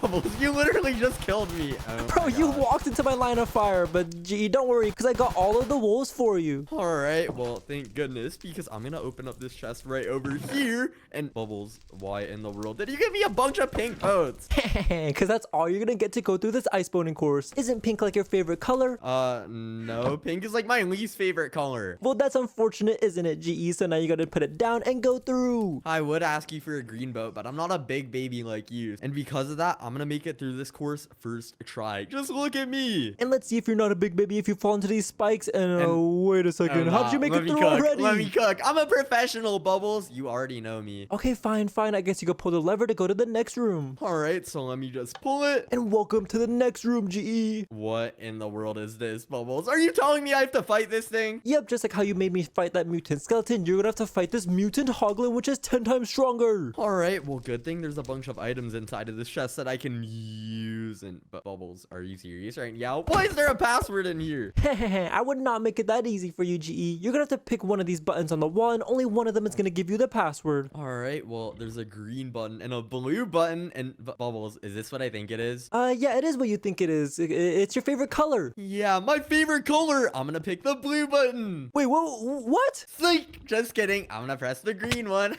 Bubbles, you literally just killed me. Oh Bro, my you gosh. walked into my line of fire, but gee, don't worry, because I got all of the wolves for you. All right, well, thank goodness, because I'm gonna open up this chest right over here. And Bubbles, why in the world did you give me a bunch of pink coats? Because that's all you're gonna get to go through this ice boning course. Isn't pink like your favorite color? No, pink is like my least favorite color. Well, that's unfortunate, isn't it, GE? So now you gotta put it down and go through. I would ask you for a green boat, but I'm not a big baby like you. And because of that, I'm gonna make it through this course first try. Just look at me. And let's see if you're not a big baby if you fall into these spikes. And wait a second, how did you make Let it me through cook. already? Let me cook. I'm a professional, Bubbles. You already know me. Okay, fine. I guess you could pull the lever to go to the next room. All right, so let me just pull it. And welcome to the next room, GE. What in the world is this, Bubbles? Are you telling me I have to fight this thing? Yep, just like how you made me fight that mutant skeleton, you're gonna have to fight this mutant hoglin, which is 10 times stronger. All right, well, good thing there's a bunch of items inside of this chest that I can use. And but Bubbles, are you serious right now? Why is there a password in here? I would not make it that easy for you, GE. You're gonna have to pick one of these buttons on the wall, and only one of them is gonna give you the password. All right, well, there's a green button and a blue button. And Bubbles, is this what I think it is? Yeah, it is what you think it is. It's your favorite color. Yeah, my favorite color. I'm gonna pick the blue button. Wait, what? Psych! Just kidding. I'm gonna press the green one.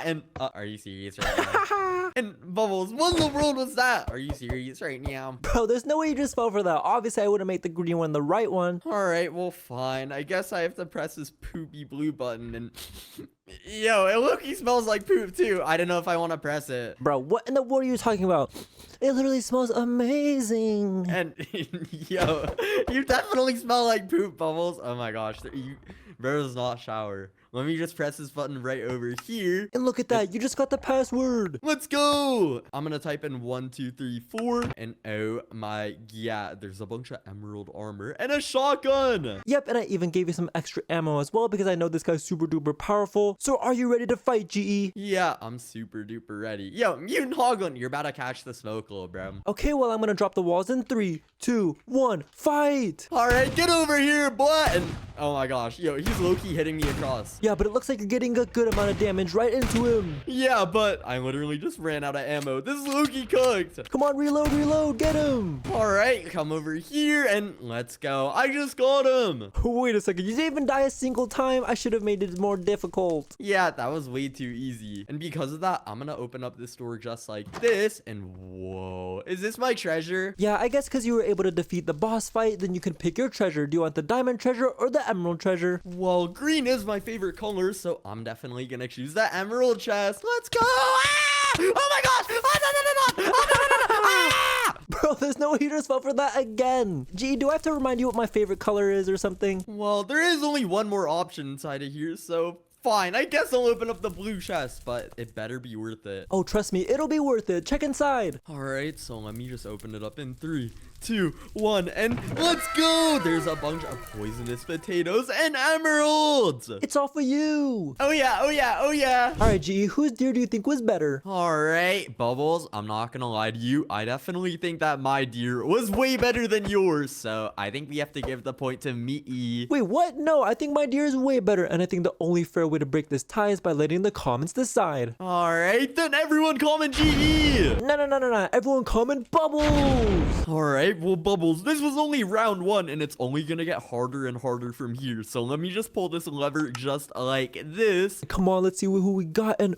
And are you serious right now? And Bubbles, what in the world was that? Are you serious right now? Bro, there's no way you just fell for that. Obviously, I would have made the green one the right one. All right, well, fine. I guess I have to press this poopy blue button. And yo, it look, he smells like poop too. I don't know if I want to press it. Bro, what in the world are you talking about? It literally smells amazing. And yo, you definitely smell like poop, Bubbles. Oh my gosh, bro does not shower. Let me just press this button right over here. And look at that, you just got the password. Let's go. I'm gonna type in 1, 2, 3, 4. And oh my, yeah, there's a bunch of emerald armor and a shotgun. Yep, and I even gave you some extra ammo as well because I know this guy's super duper powerful. So are you ready to fight, GE? Yeah, I'm super duper ready. Yo, mutant hoglin, you're about to catch the smoke, little bro. Okay, well, I'm gonna drop the walls in 3, 2, 1, fight. All right, get over here, boy. And oh my gosh, yo, he's low-key hitting me across. Yeah, but it looks like you're getting a good amount of damage right into him. Yeah, but I literally just ran out of ammo. This is low-key cooked. Come on, reload, get him. All right, come over here and let's go. I just got him. Wait a second, you didn't even die a single time. I should have made it more difficult. Yeah, that was way too easy. And because of that, I'm gonna open up this door just like this. And whoa, is this my treasure? Yeah, I guess because you were able to defeat the boss fight, then you can pick your treasure. Do you want the diamond treasure or the emerald treasure? Well, green is my favorite color, so I'm definitely gonna choose the emerald chest. Let's go! Ah! Oh my gosh! Ah, no, no, no, no! Ah, no, no, no, no! Ah! Bro, there's no way you just fell for that again. Gee, do I have to remind you what my favorite color is or something? Well, there is only one more option inside of here, so fine. I guess I'll open up the blue chest, but it better be worth it. Oh, trust me, it'll be worth it. Check inside. All right, so let me just open it up in 3, 2, 1, and let's go! There's a bunch of poisonous potatoes and emeralds! It's all for you. Oh yeah, oh yeah, oh yeah! All right, G, whose deer do you think was better? All right, Bubbles, I'm not gonna lie to you. I definitely think that my deer was way better than yours, so I think we have to give the point to me. Wait, what? No, I think my deer is way better, and I think the only fair way to break this tie is by letting the comments decide. All right, then everyone comment GE! No. Everyone comment Bubbles. All right, well, Bubbles, this was only round 1, and it's only gonna get harder and harder from here. So let me just pull this lever just like this. Come on, let's see who we got. And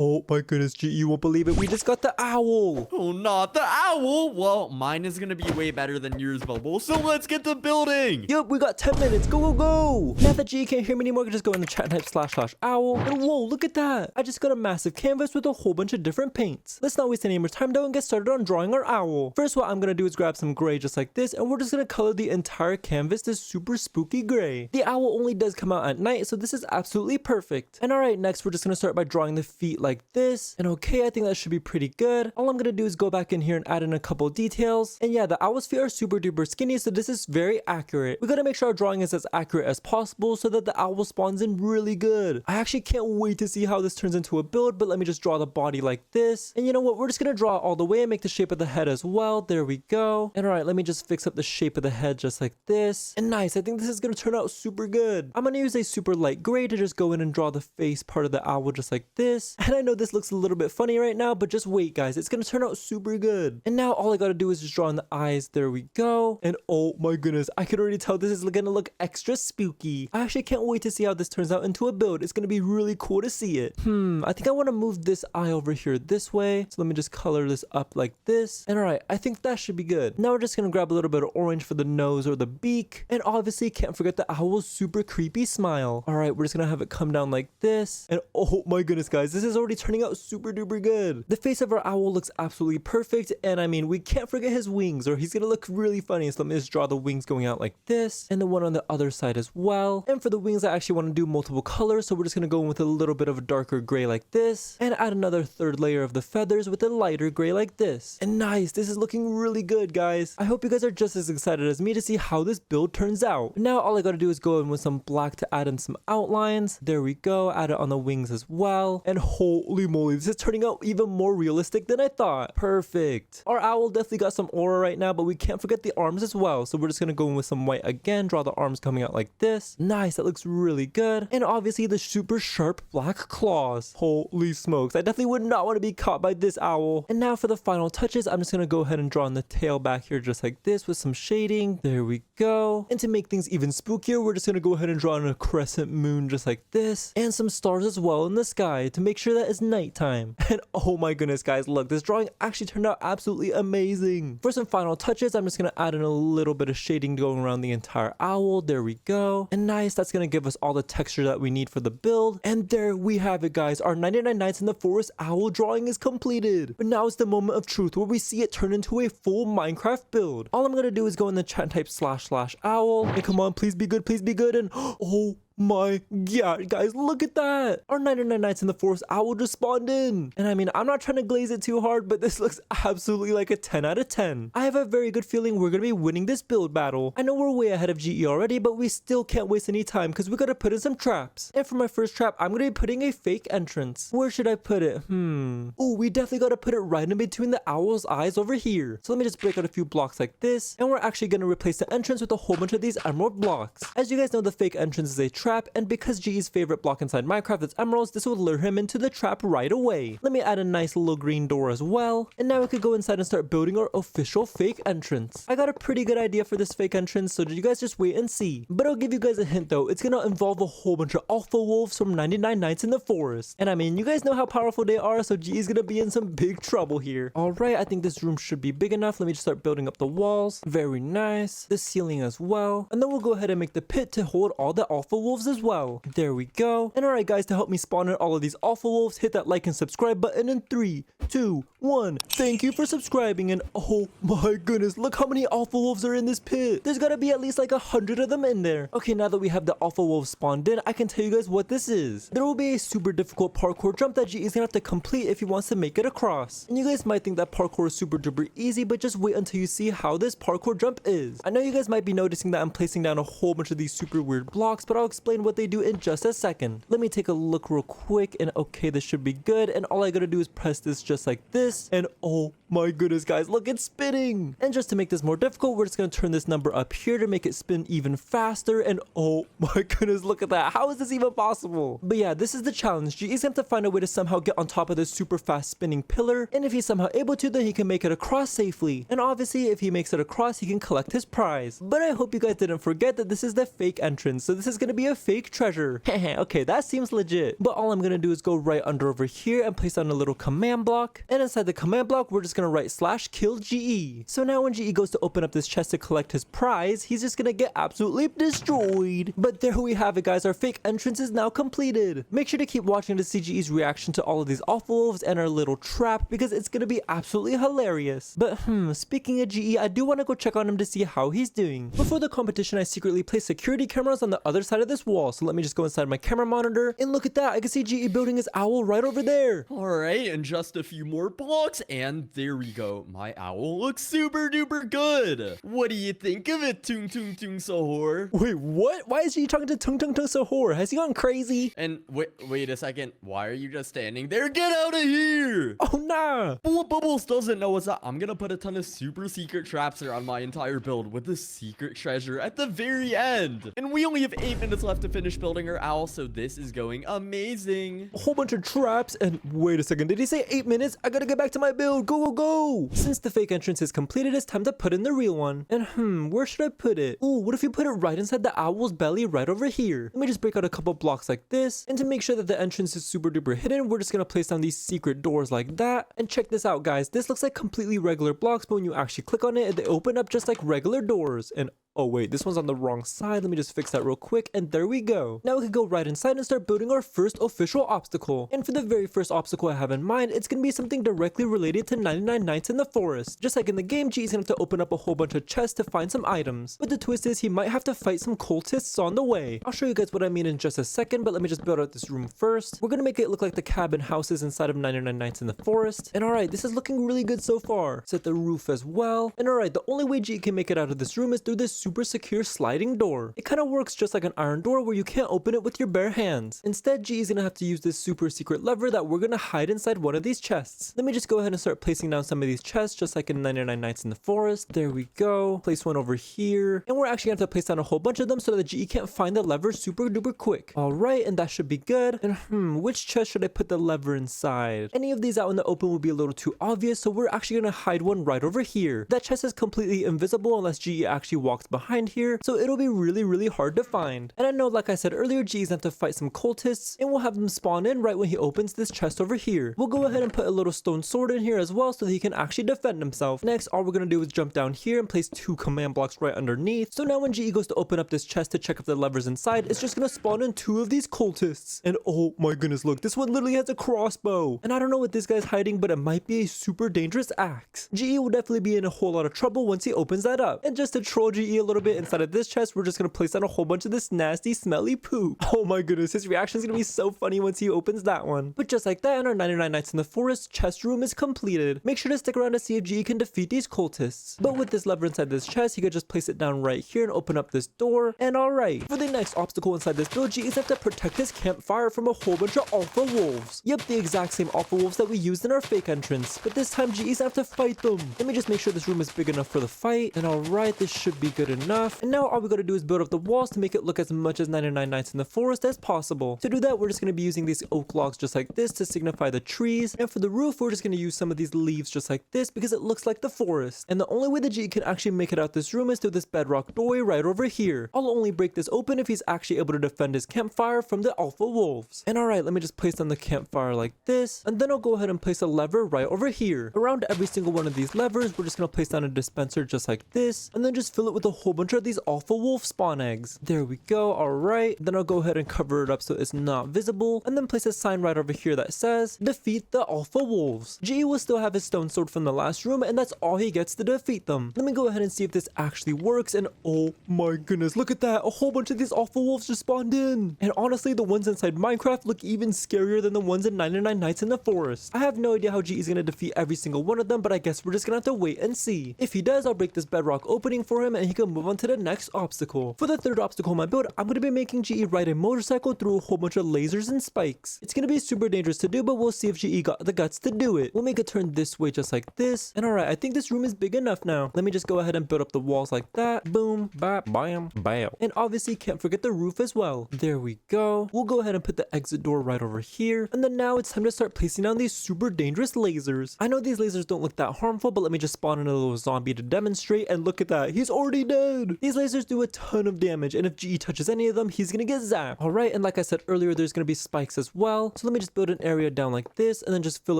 oh my goodness, G, you won't believe it. We just got the owl. Oh, not the owl. Well, mine is gonna be way better than yours, Bubbles. So let's get to building. Yep, we got 10 minutes. Go. Now that G can't hear me anymore, I can just go in the chat and type //owl. And whoa, look at that. I just got a massive canvas with a whole bunch of different paints. Let's not waste any more time though and get started on drawing our owl. First, what I'm gonna do is grab some gray just like this, and we're just gonna color the entire canvas this super spooky gray. The owl only does come out at night, so this is absolutely perfect. And all right, next we're just gonna start by drawing the feet like like this. And okay, I think that should be pretty good. All I'm gonna do is go back in here and add in a couple details. And yeah, the owl's feet are super duper skinny, so this is very accurate. We gotta make sure our drawing is as accurate as possible so that the owl spawns in really good. I actually can't wait to see how this turns into a build, but let me just draw the body like this. And you know what? We're just gonna draw it all the way and make the shape of the head as well. There we go. And alright, let me just fix up the shape of the head just like this. And nice, I think this is gonna turn out super good. I'm gonna use a super light gray to just go in and draw the face part of the owl just like this. And I know this looks a little bit funny right now, but just wait guys, it's gonna turn out super good. And now all I gotta do is just draw in the eyes. There we go. And oh my goodness, I can already tell this is gonna look extra spooky. I actually can't wait to see how this turns out into a build. It's gonna be really cool to see it. I think I want to move this eye over here this way. So let me just color this up like this. And alright, I think that should be good. Now we're just gonna grab a little bit of orange for the nose or the beak. And obviously can't forget the owl's super creepy smile. Alright, we're just gonna have it come down like this. And oh my goodness guys, this is already turning out super duper good. The face of our owl looks absolutely perfect. And I mean, we can't forget his wings or he's gonna look really funny. So let me just draw the wings going out like this. And the one on the other side as well. And for the wings, I actually want to do multiple colors. So we're just gonna go in with a little bit of a darker gray like this. And add another third layer of the feathers with a lighter gray like this. And nice, this is looking really good guys. I hope you guys are just as excited as me to see how this build turns out. Now all I gotta do is go in with some black to add in some outlines. There we go, add it on the wings as well. And holy moly, this is turning out even more realistic than I thought. Perfect. Our owl definitely got some aura right now, but we can't forget the arms as well. So we're just gonna go in with some white again, draw the arms coming out like this. Nice, that looks really good. And obviously the super sharp black claws. Holy smokes, I definitely would not want to be caught by this owl. And now for the final touches, I'm just gonna go ahead and draw in the tail back here just like this with some shading. There we go. And to make things even spookier, we're just gonna go ahead and draw in a crescent moon just like this. And some stars as well in the sky to make sure that it's nighttime. And oh my goodness guys, look, this drawing actually turned out absolutely amazing. For some final touches, I'm just gonna add in a little bit of shading going around the entire owl. There we go. And nice, that's gonna give us all the texture that we need for the build. And there we have it guys, our 99 Nights in the Forest owl drawing is completed. But now it's the moment of truth where we see it turn into a full Minecraft build. All I'm gonna do is go in the chat and type //owl. And come on, please be good. And oh my god guys, look at that, our 99 Nights in the Forest owl just spawned in. And I mean, I'm not trying to glaze it too hard, but this looks absolutely like a 10 out of 10. I have a very good feeling we're gonna be winning this build battle. I know we're way ahead of GE already, but we still can't waste any time because we gotta put in some traps. And for my first trap, I'm gonna be putting a fake entrance. Where should I put it? Oh, we definitely gotta put it right in between the owl's eyes over here. So let me just break out a few blocks like this, and we're actually gonna replace the entrance with a whole bunch of these emerald blocks. As you guys know, the fake entrance is a trap, and because GE's favorite block inside Minecraft is emeralds, this will lure him into the trap right away. Let me add a nice little green door as well, and now we could go inside and start building our official fake entrance. I got a pretty good idea for this fake entrance, so you guys just wait and see. But I'll give you guys a hint though, it's gonna involve a whole bunch of alpha wolves from 99 Nights in the Forest. And I mean, you guys know how powerful they are, so GE's gonna be in some big trouble here. Alright, I think this room should be big enough. Let me just start building up the walls. Very nice. The ceiling as well. And then we'll go ahead and make the pit to hold all the alpha wolves as well. There we go. And alright guys, to help me spawn in all of these alpha wolves, hit that like and subscribe button in 3, 2, 1. Thank you for subscribing. And oh my goodness, look how many alpha wolves are in this pit. There's gotta be at least like 100 of them in there. Okay, now that we have the alpha wolves spawned in, I can tell you guys what this is. There will be a super difficult parkour jump that GE is gonna have to complete if he wants to make it across. And you guys might think that parkour is super duper easy, but just wait until you see how this parkour jump is. I know you guys might be noticing that I'm placing down a whole bunch of these super weird blocks, but I'll explain what they do in just a second. Let me take a look real quick, and okay, this should be good. And all I gotta do is press this just like this, and oh my goodness guys, look, it's spinning. And just to make this more difficult, we're just gonna turn this number up here to make it spin even faster. And oh my goodness, look at that. How is this even possible? But yeah, this is the challenge. GE's gonna have to find a way to somehow get on top of this super fast spinning pillar, and if he's somehow able to, then he can make it across safely. And obviously if he makes it across, he can collect his prize. But I hope you guys didn't forget that this is the fake entrance, so this is gonna be a fake treasure. Okay, that seems legit. But all I'm gonna do is go right under over here and place down a little command block, and inside the command block we're just gonna write /kill GE. So now when GE goes to open up this chest to collect his prize, he's just gonna get absolutely destroyed. But there we have it, guys. Our fake entrance is now completed. Make sure to keep watching to see GE's reaction to all of these awful wolves and our little trap, because it's gonna be absolutely hilarious. But speaking of GE, I do want to go check on him to see how he's doing. Before the competition, I secretly placed security cameras on the other side of this wall. So let me just go inside my camera monitor, and look at that. I can see GE building his owl right over there. All right, and just a few more blocks, and there we go. My owl looks super duper good. What do you think of it, Tung Tung Tung Sahur? Wait, what? Why is GE talking to Tung Tung Tung Sahur? Has he gone crazy? And wait a second. Why are you just standing there? Get out of here! Oh, nah. But what Bubbles doesn't know is that I'm gonna put a ton of super secret traps around my entire build with the secret treasure at the very end. And we only have 8 minutes left to finish building our owl, so this is going amazing. A whole bunch of traps, and wait a second, did he say 8 minutes? I gotta get back to my build. Go, go, go. Since the fake entrance is completed, it's time to put in the real one. And where should I put it? Ooh, what if you put it right inside the owl's belly right over here? Let me just break out a couple blocks like this, and to make sure that the entrance is super duper hidden, we're just gonna place down these secret doors like that. And check this out, guys. This looks like completely regular blocks, but when you actually click on it, they open up just like regular doors. And oh wait, this one's on the wrong side. Let me just fix that real quick, and there we go. Now we can go right inside and start building our first official obstacle. And for the very first obstacle I have in mind, it's gonna be something directly related to 99 Nights in the Forest. Just like in the game, G's gonna have to open up a whole bunch of chests to find some items. But the twist is he might have to fight some cultists on the way. I'll show you guys what I mean in just a second, but let me just build out this room first. We're gonna make it look like the cabin houses inside of 99 Nights in the Forest. And alright, this is looking really good so far. Set the roof as well. And alright, the only way G can make it out of this room is through this super secure sliding door. It kind of works just like an iron door where you can't open it with your bare hands. Instead, G is gonna have to use this super secret lever that we're gonna hide inside one of these chests. Let me just go ahead and start placing down some of these chests just like in 99 Nights in the Forest. There we go. Place one over here. And we're actually gonna have to place down a whole bunch of them so that GE can't find the lever super duper quick. Alright, and that should be good. And which chest should I put the lever inside? Any of these out in the open would be a little too obvious, so we're actually gonna hide one right over here. That chest is completely invisible unless GE actually walks behind here, so it'll be really hard to find. And I know, like I said earlier, G's have to fight some cultists, and we'll have them spawn in right when he opens this chest over here. We'll go ahead and put a little stone sword in here as well so that he can actually defend himself. Next, all we're gonna do is jump down here and place 2 command blocks right underneath. So now when GE goes to open up this chest to check if the lever's inside, it's just gonna spawn in 2 of these cultists. And oh my goodness, look, this one literally has a crossbow. And I don't know what this guy's hiding, but it might be a super dangerous axe. GE will definitely be in a whole lot of trouble once he opens that up. And just to troll GE a little bit, inside of this chest, we're just gonna place down a whole bunch of this nasty, smelly poop. Oh my goodness, his reaction is gonna be so funny once he opens that one. But just like that, our 99 Nights in the Forest chest room is completed. Make sure to stick around to see if GE can defeat these cultists. But with this lever inside this chest, he could just place it down right here and open up this door. And alright, for the next obstacle inside this build, GE have to protect his campfire from a whole bunch of alpha wolves. Yep, the exact same alpha wolves that we used in our fake entrance. But this time, GE's have to fight them. Let me just make sure this room is big enough for the fight. And alright, this should be good enough. And now all we gotta do is build up the walls to make it look as much as 99 Nights in the Forest as possible. To do that, we're just gonna be using these oak logs just like this to signify the trees. And for the roof, we're just gonna use some of these leaves just like this because it looks like the forest. And the only way that GE can actually make it out this room is through this bedrock doorway right over here. I'll only break this open if he's actually able to defend his campfire from the alpha wolves. And alright, let me just place down the campfire like this. And then I'll go ahead and place a lever right over here. Around every single one of these levers, we're just gonna place down a dispenser just like this. And then just fill it with a whole bunch of these alpha wolf spawn eggs. There we go. Alright. Then I'll go ahead and cover it up so it's not visible. And then place a sign right over here that says, defeat the alpha wolves. GE will still have his stone sword from the last room, and that's all he gets to defeat them. Let me go ahead and see if this actually works. And oh my goodness, look at that. A whole bunch of these alpha wolves just spawned in. And honestly, the ones inside Minecraft look even scarier than the ones in 99 Nights in the Forest. I have no idea how GE is gonna defeat every single one of them, but I guess we're just gonna have to wait and see. If he does, I'll break this bedrock opening for him and he can move on to the next obstacle. For the third obstacle in my build, I'm gonna be making GE ride a motorcycle through a whole bunch of lasers and spikes. It's gonna be super dangerous to do, but we'll see if GE got the guts to do it. We'll make a turn this way just like this. And alright, I think this room is big enough now. Let me just go ahead and build up the walls like that. Boom, bap, bam, bam. And obviously can't forget the roof as well. There we go. We'll go ahead and put the exit door right over here. And then now it's time to start placing down these super dangerous lasers. I know these lasers don't look that harmful, but let me just spawn in a little zombie to demonstrate. And look at that, he's already dead. dead. These lasers do a ton of damage, and if GE touches any of them, he's gonna get zapped. Alright, and like I said earlier, there's gonna be spikes as well. So let me just build an area down like this, and then just fill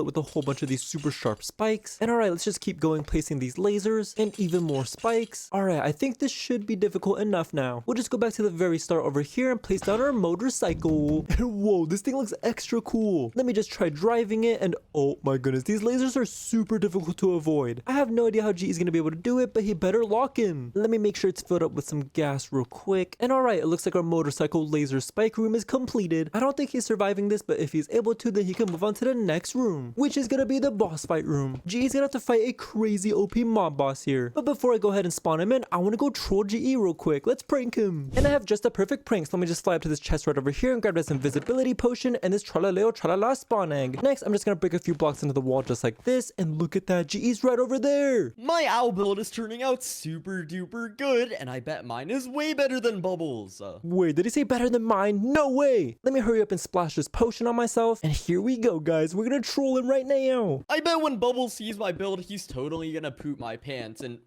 it with a whole bunch of these super sharp spikes. And alright, let's just keep going, placing these lasers, and even more spikes. Alright, I think this should be difficult enough now. We'll just go back to the very start over here and place down our motorcycle. And whoa, this thing looks extra cool. Let me just try driving it, and oh my goodness, these lasers are super difficult to avoid. I have no idea how GE is gonna be able to do it, but he better lock in. Let me make sure it's filled up with some gas real quick. And alright, it looks like our motorcycle laser spike room is completed. I don't think he's surviving this, but if he's able to, then he can move on to the next room, which is gonna be the boss fight room. GE's gonna have to fight a crazy OP mob boss here. But before I go ahead and spawn him in, I wanna go troll GE real quick. Let's prank him. And I have just a perfect prank, so let me just fly up to this chest right over here and grab this invisibility potion and this tralaleo tralala spawn egg. Next, I'm just gonna break a few blocks into the wall just like this, and look at that, GE's right over there. My owl build is turning out super duper good, and I bet mine is way better than Bubbles. Wait, did he say better than mine? No way. Let me hurry up and splash this potion on myself, and here we go, guys. We're gonna troll him right now. I bet when Bubbles sees my build, he's totally gonna poop my pants. And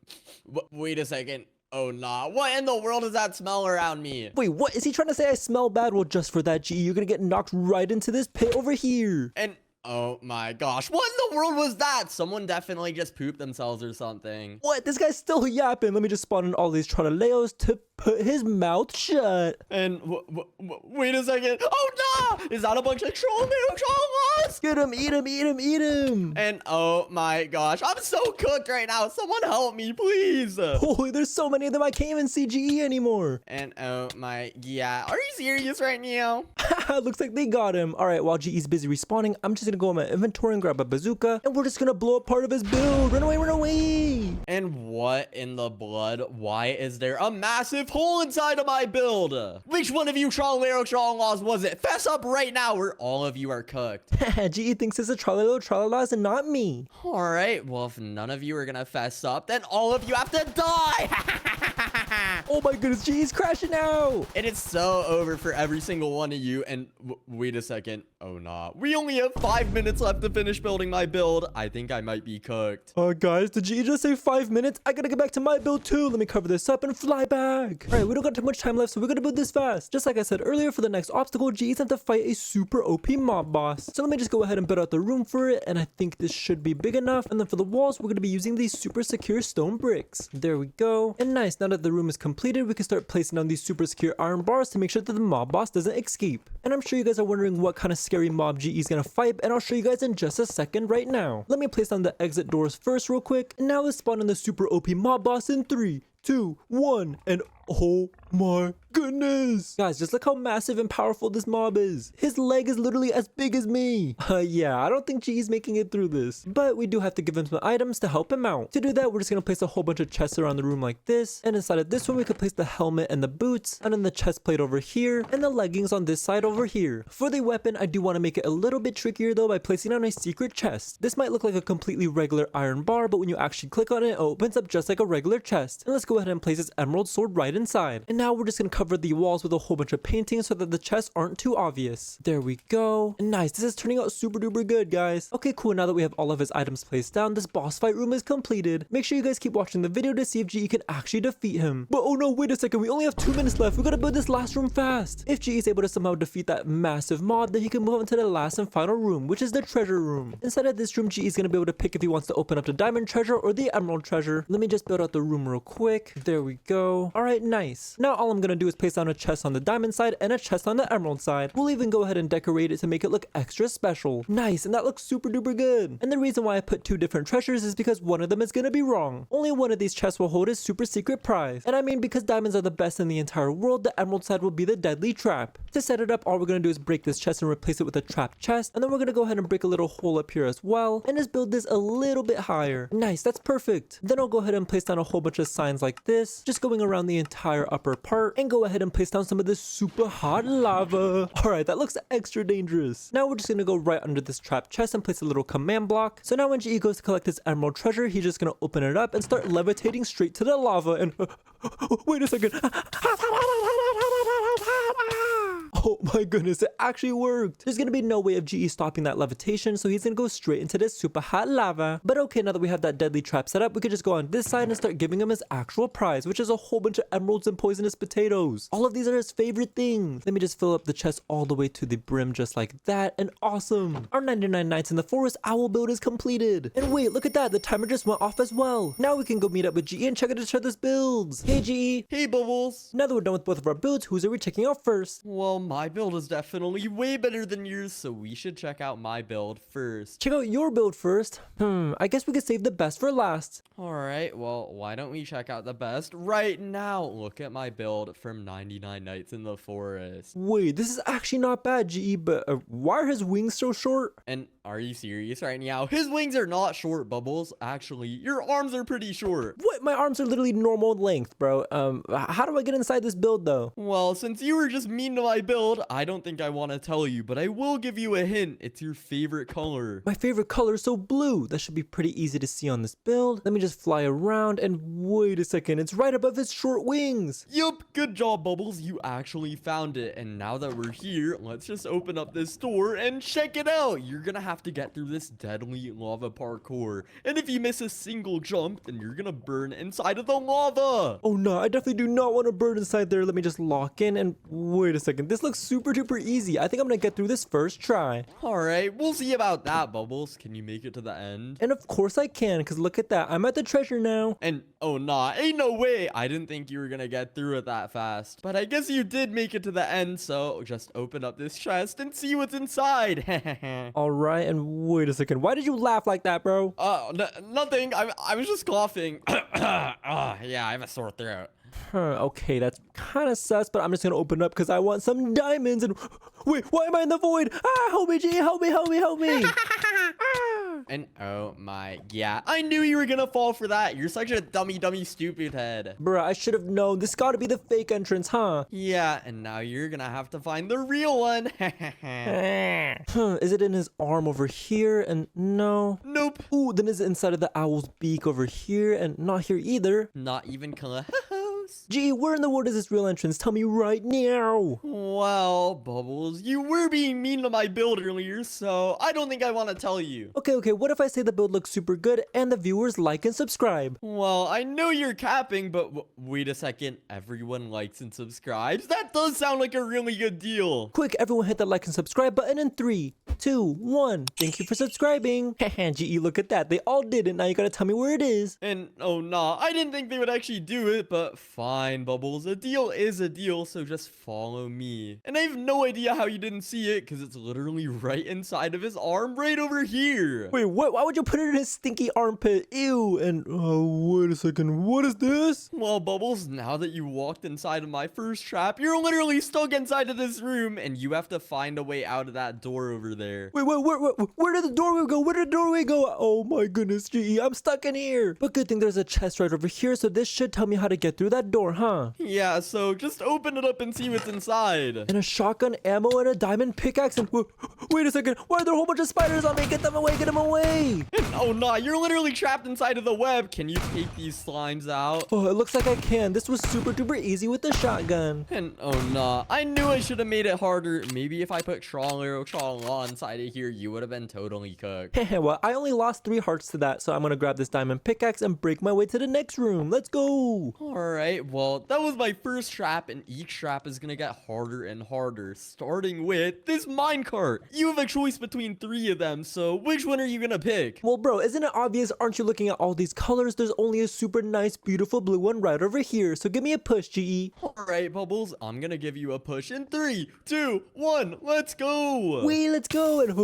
wait a second. Oh nah, what in the world does that smell around me? Wait, what? Is he trying to say I smell bad? Well, just for that, GE, you're gonna get knocked right into this pit over here. And oh my gosh, what in the world was that? Someone definitely just pooped themselves or something. What? This guy's still yapping. Let me just spawn in all these trolaleos to put his mouth shut. And wait a second. Oh no! Is that a bunch of trolls? Get him, eat him, eat him, eat him. And oh my gosh, I'm so cooked right now. Someone help me, please. Holy, there's so many of them. I can't even see GE anymore. And oh my, yeah. Are you serious right now? Looks like they got him. All right, while GE's busy respawning, I'm just gonna go in my inventory and grab a bazooka, and we're just gonna blow up part of his build. Run away, run away. And what in the blood? Why is there a massive hole inside of my build? Which one of you trollalero was it? Fess up right now, or all of you are cooked. GE thinks it's a tralalas and not me. All right, well, if none of you are gonna fess up, then all of you have to die. Oh my goodness, GE's crashing out. And it's so over for every single one of you. And wait a second. Oh, nah. We only have 5 minutes left to finish building my build. I think I might be cooked. Guys, did GE just say 5 minutes? I gotta get back to my build too. Let me cover this up and fly back. All right, we don't got too much time left, so we're gonna build this fast. Just like I said earlier, for the next obstacle, GE's have to fight a super OP mob boss. So let me just go ahead and build out the room for it, and I think this should be big enough. And then for the walls, we're gonna be using these super secure stone bricks. There we go. And nice, now that the room is completed, we can start placing down these super secure iron bars to make sure that the mob boss doesn't escape. And I'm sure you guys are wondering what kind of scary mob GE's gonna fight, and I'll show you guys in just a second right now. Let me place down the exit doors first real quick, and now let's spawn in the super OP mob boss in 3, 2, 1, and oh my goodness. Guys, just look how massive and powerful this mob is. His leg is literally as big as me. Yeah, I don't think GE's making it through this. But we do have to give him some items to help him out. To do that, we're just going to place a whole bunch of chests around the room like this. And inside of this one, we could place the helmet and the boots. And then the chest plate over here. And the leggings on this side over here. For the weapon, I do want to make it a little bit trickier though by placing on a secret chest. This might look like a completely regular iron bar, but when you actually click on it, it opens up just like a regular chest. And let's go ahead and place this emerald sword right inside. And now we're just going to cover the walls with a whole bunch of paintings so that the chests aren't too obvious. There we go. Nice. This is turning out super duper good, guys. Okay, cool. Now that we have all of his items placed down, this boss fight room is completed. Make sure you guys keep watching the video to see if GE can actually defeat him. But oh no, wait a second. We only have 2 minutes left. We gotta build this last room fast. If GE is able to somehow defeat that massive mob, then he can move on to the last and final room, which is the treasure room. Inside of this room, GE is gonna be able to pick if he wants to open up the diamond treasure or the emerald treasure. Let me just build out the room real quick. There we go. All right, nice. Now all I'm gonna do is place down a chest on the diamond side and a chest on the emerald side. We'll even go ahead and decorate it to make it look extra special. Nice, and that looks super duper good. And the reason why I put 2 different treasures is because one of them is gonna be wrong. Only one of these chests will hold his super secret prize. And I mean, because diamonds are the best in the entire world, the emerald side will be the deadly trap. To set it up, all we're gonna do is break this chest and replace it with a trap chest. And then we're gonna go ahead and break a little hole up here as well. And just build this a little bit higher. Nice, that's perfect. Then I'll go ahead and place down a whole bunch of signs like this, just going around the entire upper part, and go ahead and place down some of this super hot lava. Alright, that looks extra dangerous. Now we're just gonna go right under this trap chest and place a little command block. So now when GE goes to collect his emerald treasure, he's just gonna open it up and start levitating straight to the lava. And wait a second. Oh my goodness, it actually worked. There's gonna be no way of GE stopping that levitation, so he's gonna go straight into this super hot lava. But okay, now that we have that deadly trap set up, we could just go on this side and start giving him his actual prize, which is a whole bunch of emeralds and poisonous potatoes. All of these are his favorite things. Let me just fill up the chest all the way to the brim just like that, and awesome. Our 99 nights in the forest owl build is completed. And wait, look at that, the timer just went off as well. Now we can go meet up with GE and check out each other's builds. Hey GE. Hey, Bubbles. Now that we're done with both of our builds, whose are we checking out first? Well, my build is definitely way better than yours, so we should check out my build first. Check out your build first. I guess we could save the best for last. Alright, well, why don't we check out the best right now? Look at my build from 99 Nights in the Forest. Wait, this is actually not bad, GE, but why are his wings so short? And are you serious right now? His wings are not short, Bubbles. Actually, your arms are pretty short. What? My arms are literally normal length, bro. How do I get inside this build, though? Well, since you were just mean to my build, I don't think I want to tell you, but I will give you a hint. It's your favorite color. My favorite color is so blue. That should be pretty easy to see on this build. Let me just fly around, and wait a second. It's right above his short wings. Yup, good job, Bubbles. You actually found it. And now that we're here, let's just open up this door and check it out. You're gonna have to get through this deadly lava parkour. And if you miss a single jump, then you're gonna burn inside of the lava. Oh no, I definitely do not want to burn inside there. Let me just lock in, and wait a second. This looks super duper easy. I think I'm gonna get through this first try. Alright, we'll see about that, Bubbles. Can you make it to the end? And of course I can, because look at that. I'm at the treasure now. And oh nah, ain't no way. I didn't think you were gonna get through it that fast. But I guess you did make it to the end, so just open up this chest and see what's inside. All right, and wait a second. Why did you laugh like that, bro? Nothing. I was just coughing. Yeah, I have a sore throat. Okay, that's kind of sus, but I'm just gonna open up because I want some diamonds. And wait, why am I in the void? Ah, help me, G, help me, help me, help me. And oh my, yeah, I knew you were gonna fall for that. You're such a dummy, stupid head. Bruh, I should have known. This gotta be the fake entrance, huh? Yeah, and now you're gonna have to find the real one. Is it in his arm over here? And no. Nope. Ooh, then is it inside of the owl's beak over here? And not here either. Not even close. Gee, where in the world is this real entrance? Tell me right now. Well, Bubbles, you were being mean to my build earlier, so I don't think I want to tell you. Okay, what if I say the build looks super good and the viewers like and subscribe? Well, I know you're capping, but wait a second. Everyone likes and subscribes? That does sound like a really good deal. Quick, everyone hit that like and subscribe button in 3, 2, 1. Thank you for subscribing. GE, look at that. They all did it. Now you gotta tell me where it is. And oh nah, I didn't think they would actually do it, but fine, Bubbles. A deal is a deal, so just follow me. And I have no idea how you didn't see it, because it's literally right inside of his arm, right over here. Wait, what? Why would you put it in his stinky armpit? Ew. And wait a second. What is this? Well, Bubbles, now that you walked inside of my first trap, you're literally stuck inside of this room, and you have to find a way out of that door over there. Wait, where did the doorway go? Where did the doorway go? Oh my goodness, GE, I'm stuck in here. But good thing there's a chest right over here, so this should tell me how to get through that door, huh? Yeah, so just open it up and see what's inside. And a shotgun ammo and a diamond pickaxe and wait a second, why are there a whole bunch of spiders on me? Get them away, get them away. And oh nah, you're literally trapped inside of the web. Can you take these slimes out? Oh, it looks like I can. This was super duper easy with the shotgun. And oh nah, I knew I should have made it harder. Maybe if I put Trollo inside of here, you would have been totally cooked. Well, I only lost 3 hearts to that, so I'm gonna grab this diamond pickaxe and break my way to the next room. Let's go. Alright, well, that was my first trap, and each trap is gonna get harder and harder, starting with this minecart. You have a choice between 3 of them, so which one are you gonna pick? Well, bro, isn't it obvious? Aren't you looking at all these colors? There's only a super nice, beautiful blue one right over here, so give me a push, GE. Alright, Bubbles, I'm gonna give you a push in 3, 2, 1, let's go! Wait, let's go, and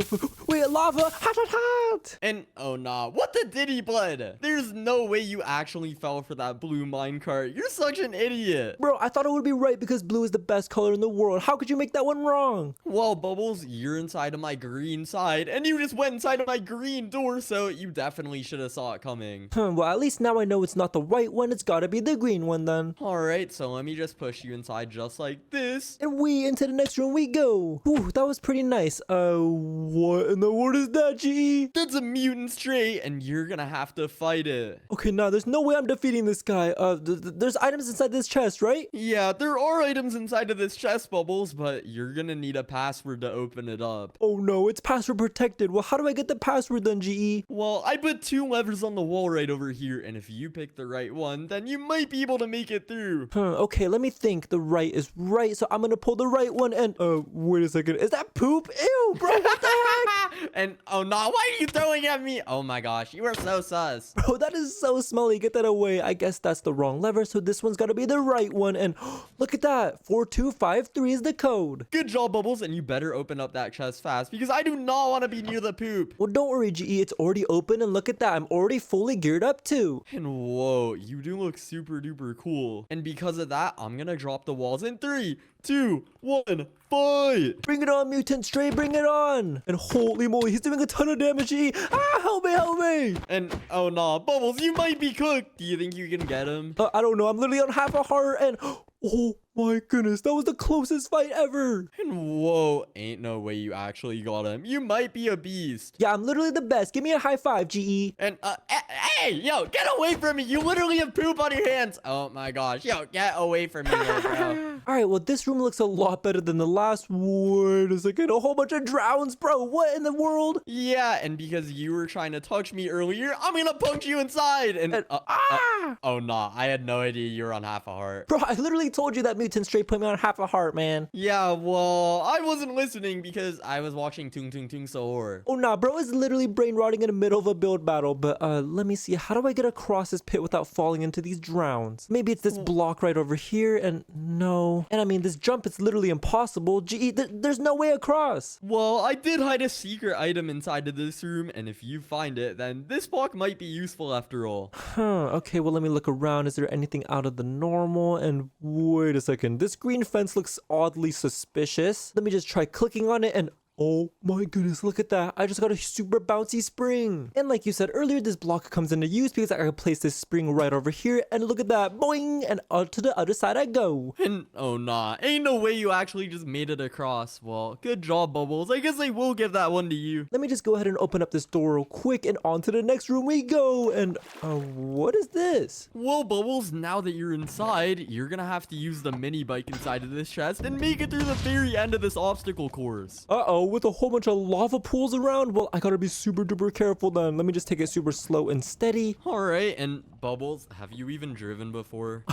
wait, lava, hot. And oh nah, what the diddy blood? There's no way you actually fell for that blue minecart. You're such an idiot. Bro, I thought it would be right because blue is the best color in the world. How could you make that one wrong? Well, Bubbles, you're inside of my green side, and you just went inside of my green door, so you definitely should have saw it coming. Well, at least now I know it's not the white one. It's gotta be the green one then. Alright, so let me just push you inside just like this. And into the next room we go. Ooh, that was pretty nice. What in the world is that, GE? That's a mutant trait, and you're gonna have to fight it. Okay, now there's no way I'm defeating this guy. I items inside this chest, right? Yeah, there are items inside of this chest, Bubbles, but you're gonna need a password to open it up. Oh no, it's password protected. Well, how do I get the password then, GE? Well, I put 2 levers on the wall right over here, and if you pick the right one, then you might be able to make it through. Okay, let me think. The right is right, so I'm gonna pull the right one and, wait a second. Is that poop? Ew, bro, what the heck? And, oh no, why are you throwing at me? Oh my gosh, you are so sus. Bro, that is so smelly. Get that away. I guess that's the wrong lever, so this one's gotta be the right one. And look at that. 4253 is the code. Good job, Bubbles, and you better open up that chest fast, because I do not want to be near the poop. Well, don't worry, GE. It's already open, and look at that. I'm already fully geared up, too. And whoa, you do look super duper cool. And because of that, I'm gonna drop the walls in 3, 2, 1, fight! Bring it on, Mutant Stray. Bring it on. And holy moly, he's doing a ton of damage, GE. Ah, help me, help me. And oh no, Bubbles, you might be cooked. Do you think you can get him? I don't know. I'm literally on half a heart, and oh my goodness, that was the closest fight ever. And whoa, ain't no way you actually got him. You might be a beast. Yeah, I'm literally the best. Give me a high five, GE. And hey, yo, get away from me. You literally have poop on your hands. Oh my gosh, yo, get away from me, little bro. All right, well, this room looks a lot better than the last. Wait a second, a whole bunch of drowns, bro. What in the world? Yeah, and because you were trying to touch me earlier, I'm gonna punch you inside. And oh nah, I had no idea you were on half a heart. Bro, I literally told you that Mutant Stray put me on half a heart, man. Yeah, well, I wasn't listening because I was watching Tung Tung Tung Sohor. Oh, nah, bro is literally brain rotting in the middle of a build battle. But let me see. How do I get across this pit without falling into these drowns? Maybe it's this block right over here. And no. And I mean, this jump is literally impossible. GE, there's no way across. Well, I did hide a secret item inside of this room, and if you find it, then this block might be useful after all. Okay, well, let me look around. Is there anything out of the normal? And wait a second. This green fence looks oddly suspicious. Let me just try clicking on it, and oh my goodness, look at that. I just got a super bouncy spring. And like you said earlier, this block comes into use because I can place this spring right over here. And look at that, boing, and out to the other side I go. And oh nah, ain't no way you actually just made it across. Well, good job, Bubbles. I guess I will give that one to you. Let me just go ahead and open up this door real quick, and on to the next room we go. And what is this? Well, Bubbles, now that you're inside, you're gonna have to use the mini bike inside of this chest and make it through the very end of this obstacle course. Uh-oh. With a whole bunch of lava pools around? Well, I gotta be super duper careful then. Let me just take it super slow and steady. All right, and Bubbles, have you even driven before?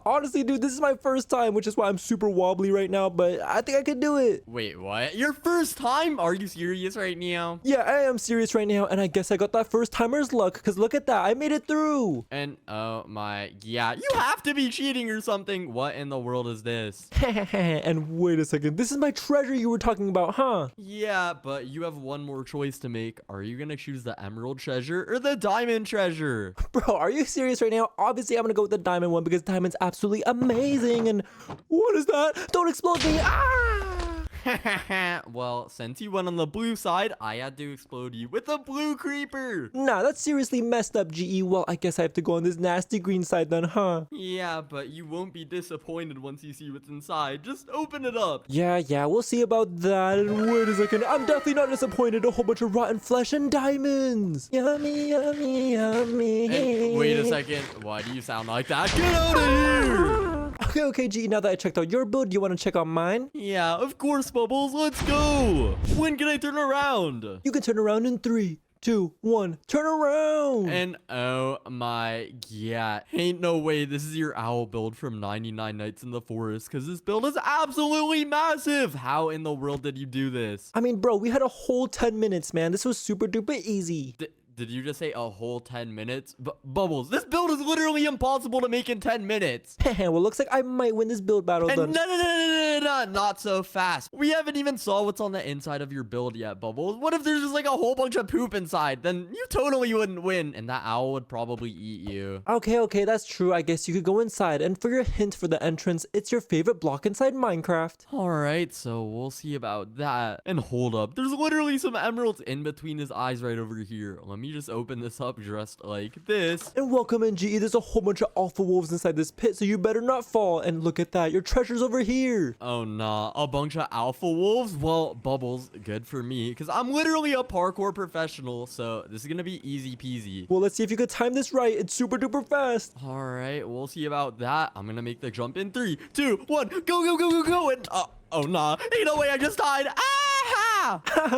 Honestly, dude, this is my first time, which is why I'm super wobbly right now, but I think I can do it. Wait, what? Your first time? Are you serious right now? Yeah, I am serious right now, and I guess I got that first timer's luck, because look at that, I made it through. And oh my, yeah, you have to be cheating or something. What in the world is this? And wait a second, this is my treasure you were talking about, huh? Yeah, but you have one more choice to make. Are you gonna choose the emerald treasure or the diamond treasure? Bro, are you serious right now? Obviously, I'm gonna go with the diamond one because diamond's absolutely amazing. And what is that? Don't explode me! Ah! Well, since you went on the blue side, I had to explode you with a blue creeper. Nah, that's seriously messed up, GE. Well, I guess I have to go on this nasty green side then, huh? Yeah, but you won't be disappointed once you see what's inside. Just open it up. Yeah, we'll see about that. And wait a second, I'm definitely not disappointed. A whole bunch of rotten flesh and diamonds. Yummy, yummy, yummy. And wait a second. Why do you sound like that? Get out of here! Okay, GE, now that I checked out your build, do you want to check out mine? Yeah, of course, Bubbles. Let's go. When can I turn around? You can turn around in 3, 2, 1, turn around! And oh my, yeah, ain't no way this is your owl build from 99 Nights in the Forest, because this build is absolutely massive. How in the world did you do this? I mean, bro, we had a whole 10 minutes, man. This was super duper easy. Did you just say a whole 10 minutes? Bubbles, this build is literally impossible to make in 10 minutes. Well, looks like I might win this build battle then. No, not so fast. We haven't even saw what's on the inside of your build yet, Bubbles. What if there's just like a whole bunch of poop inside? Then you totally wouldn't win, and that owl would probably eat you. Okay, that's true. I guess you could go inside. And for your hint for the entrance, it's your favorite block inside Minecraft. All right, so we'll see about that. And hold up, there's literally some emeralds in between his eyes right over here. Let me me just open this up just like this. And welcome in, GE. There's a whole bunch of alpha wolves inside this pit, so you better not fall. And look at that. Your treasure's over here. Oh, nah. A bunch of alpha wolves? Well, Bubbles, good for me, because I'm literally a parkour professional, so this is gonna be easy peasy. Well, let's see if you could time this right. It's super duper fast. All right, we'll see about that. I'm gonna make the jump in 3, 2, 1. Go, go, go, go, go. And, oh, nah. Ain't no way I just died. Ah!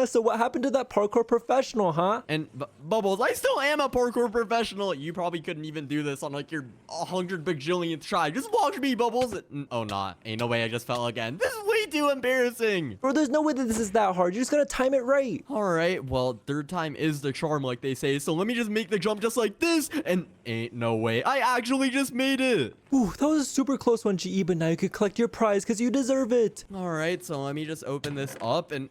So what happened to that parkour professional, huh? And Bubbles, I still am a parkour professional. You probably couldn't even do this on like your 100 bajillionth try. Just watch me, Bubbles. Oh, nah. Ain't no way I just fell again. This is way too embarrassing. Bro, there's no way that this is that hard. You just gotta time it right. All right, well, third time is the charm, like they say. So let me just make the jump just like this. And ain't no way. I actually just made it. Ooh, that was a super close one, GE, but now you could collect your prize because you deserve it. All right, so let me just open this up and...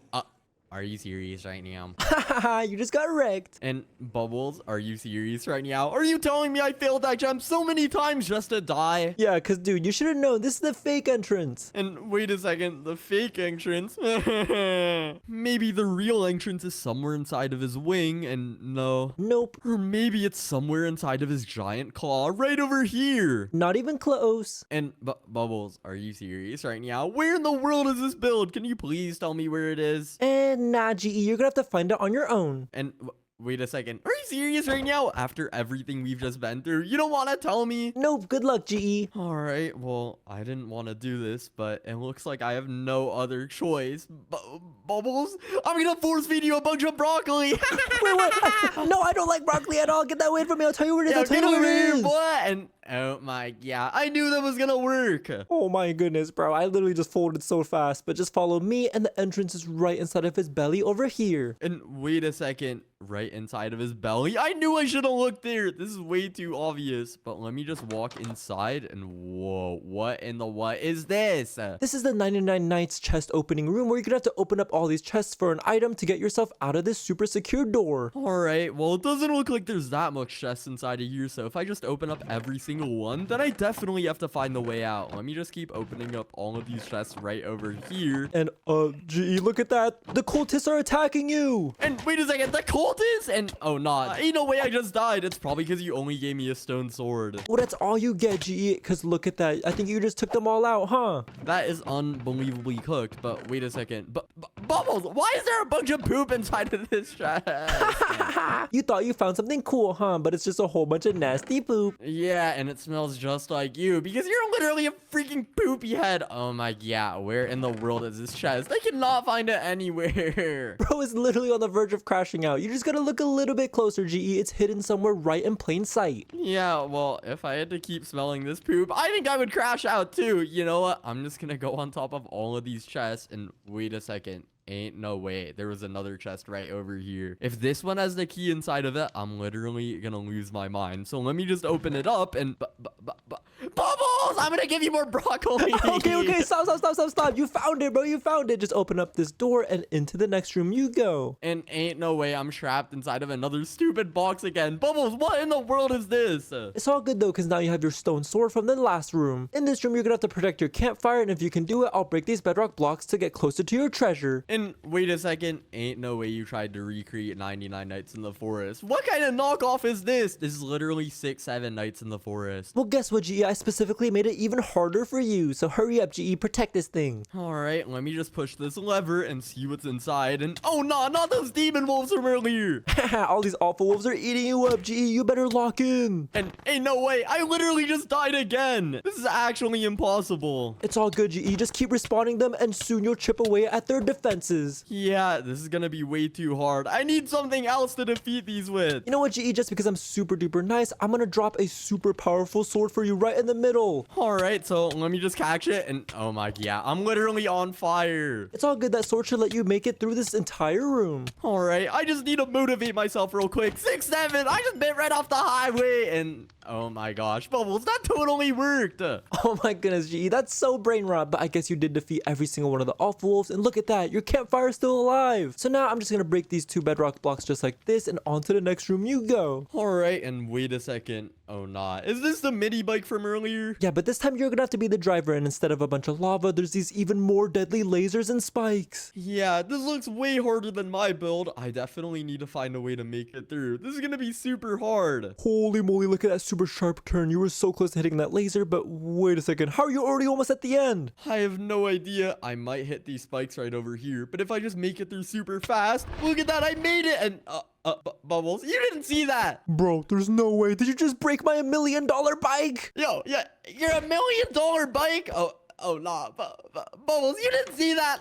Are you serious right now? Haha, you just got wrecked. And Bubbles, are you serious right now? Are you telling me I failed that jump so many times just to die? Yeah, because, dude, you should have known. This is the fake entrance. And wait a second, the fake entrance? Maybe the real entrance is somewhere inside of his wing, and no. Nope. Or maybe it's somewhere inside of his giant claw, right over here. Not even close. And Bubbles, are you serious right now? Where in the world is this build? Can you please tell me where it is? And nah, GE, you're gonna have to find it on your own. And wait a second. Are you serious right now? After everything we've just been through, you don't want to tell me? Nope, good luck, GE. All right, well, I didn't want to do this, but it looks like I have no other choice. Bubbles, I'm gonna force feed you a bunch of broccoli. Wait, what? No, I don't like broccoli at all. Get that away from me. I'll tell you where it is. I'll tell Get you over where it here, is. boy. And oh my, yeah, I knew that was gonna work. Oh my goodness, bro. I literally just folded so fast. But just follow me, and the entrance is right inside of his belly over here. And wait a second, right inside of his belly? I knew I should have looked there. This is way too obvious. But let me just walk inside and whoa, what in the what is this? This is the 99 Nights chest opening room where you're gonna have to open up all these chests for an item to get yourself out of this super secure door. All right, well, it doesn't look like there's that much chests inside of here. So if I just open up every single one, then I definitely have to find the way out. Let me just keep opening up all of these chests right over here. And GE, look at that. The cultists are attacking you. And wait a second, the cultists? And oh, nah, ain't no way I just died. It's probably because you only gave me a stone sword. Well, that's all you get, GE, because look at that. I think you just took them all out, huh? That is unbelievably cooked. But wait a second. Bubbles, why is there a bunch of poop inside of this chest? You thought you found something cool, huh? But it's just a whole bunch of nasty poop. Yeah, and it smells just like you because you're literally a freaking poopy head. Oh my, yeah, where in the world is this chest? I cannot find it anywhere. Bro is literally on the verge of crashing out. You just gotta look a little bit closer, GE. It's hidden somewhere right in plain sight. Yeah, well, if I had to keep smelling this poop, I think I would crash out too. You know what? I'm just gonna go on top of all of these chests and wait a second. Ain't no way. There was another chest right over here. If this one has the key inside of it, I'm literally gonna lose my mind. So let me just open it up and... Bubbles! I'm gonna give you more broccoli! Okay, stop. You found it, bro. You found it. Just open up this door and into the next room you go. And ain't no way I'm trapped inside of another stupid box again. Bubbles, what in the world is this? It's all good though, because now you have your stone sword from the last room. In this room, you're gonna have to protect your campfire, and if you can do it, I'll break these bedrock blocks to get closer to your treasure. And wait a second, ain't no way you tried to recreate 99 Nights in the Forest. What kind of knockoff is this? This is literally 6-7 Nights in the Forest. Well, guess what, GE? I specifically made it even harder for you, so hurry up, GE. Protect this thing. All right, let me just push this lever and see what's inside. And oh no, not those demon wolves from earlier. All these awful wolves are eating you up, GE. You better lock in. And ain't no way, I literally just died again. This is actually impossible. It's all good, GE. Just keep respawning them, and soon you'll chip away at their defenses. Yeah, this is gonna be way too hard. I need something else to defeat these with. You know what, GE? Just because I'm super duper nice, I'm gonna drop a super powerful sword for you right in the middle. All right, so let me just catch it. And oh my, yeah, I'm literally on fire. It's all good. That sword should let you make it through this entire room. All right, I just need to motivate myself real quick. 6-7, I just bit right off the highway. And oh my gosh, Bubbles, that totally worked. Oh my goodness, GE, that's so brain rot. But I guess you did defeat every single one of the awful wolves. And look at that, your campfire is still alive. So now I'm just gonna break these 2 bedrock blocks just like this, and on to the next room you go. All right, and wait a second. Oh, nah. Is this the mini bike from earlier? earlier. Yeah, but this time you're gonna have to be the driver, and instead of a bunch of lava, there's these even more deadly lasers and spikes. Yeah, this looks way harder than my build. I definitely need to find a way to make it through. This is gonna be super hard. Holy moly, look at that super sharp turn. You were so close to hitting that laser, but wait a second. How are you already almost at the end? I have no idea. I might hit these spikes right over here, but if I just make it through super fast, look at that, I made it. And Bubbles, you didn't see that. Bro, there's no way. Did you just break my $1 million bike? Yo, yeah, you're $1 million bike. Oh, nah, Bubbles, you didn't see that.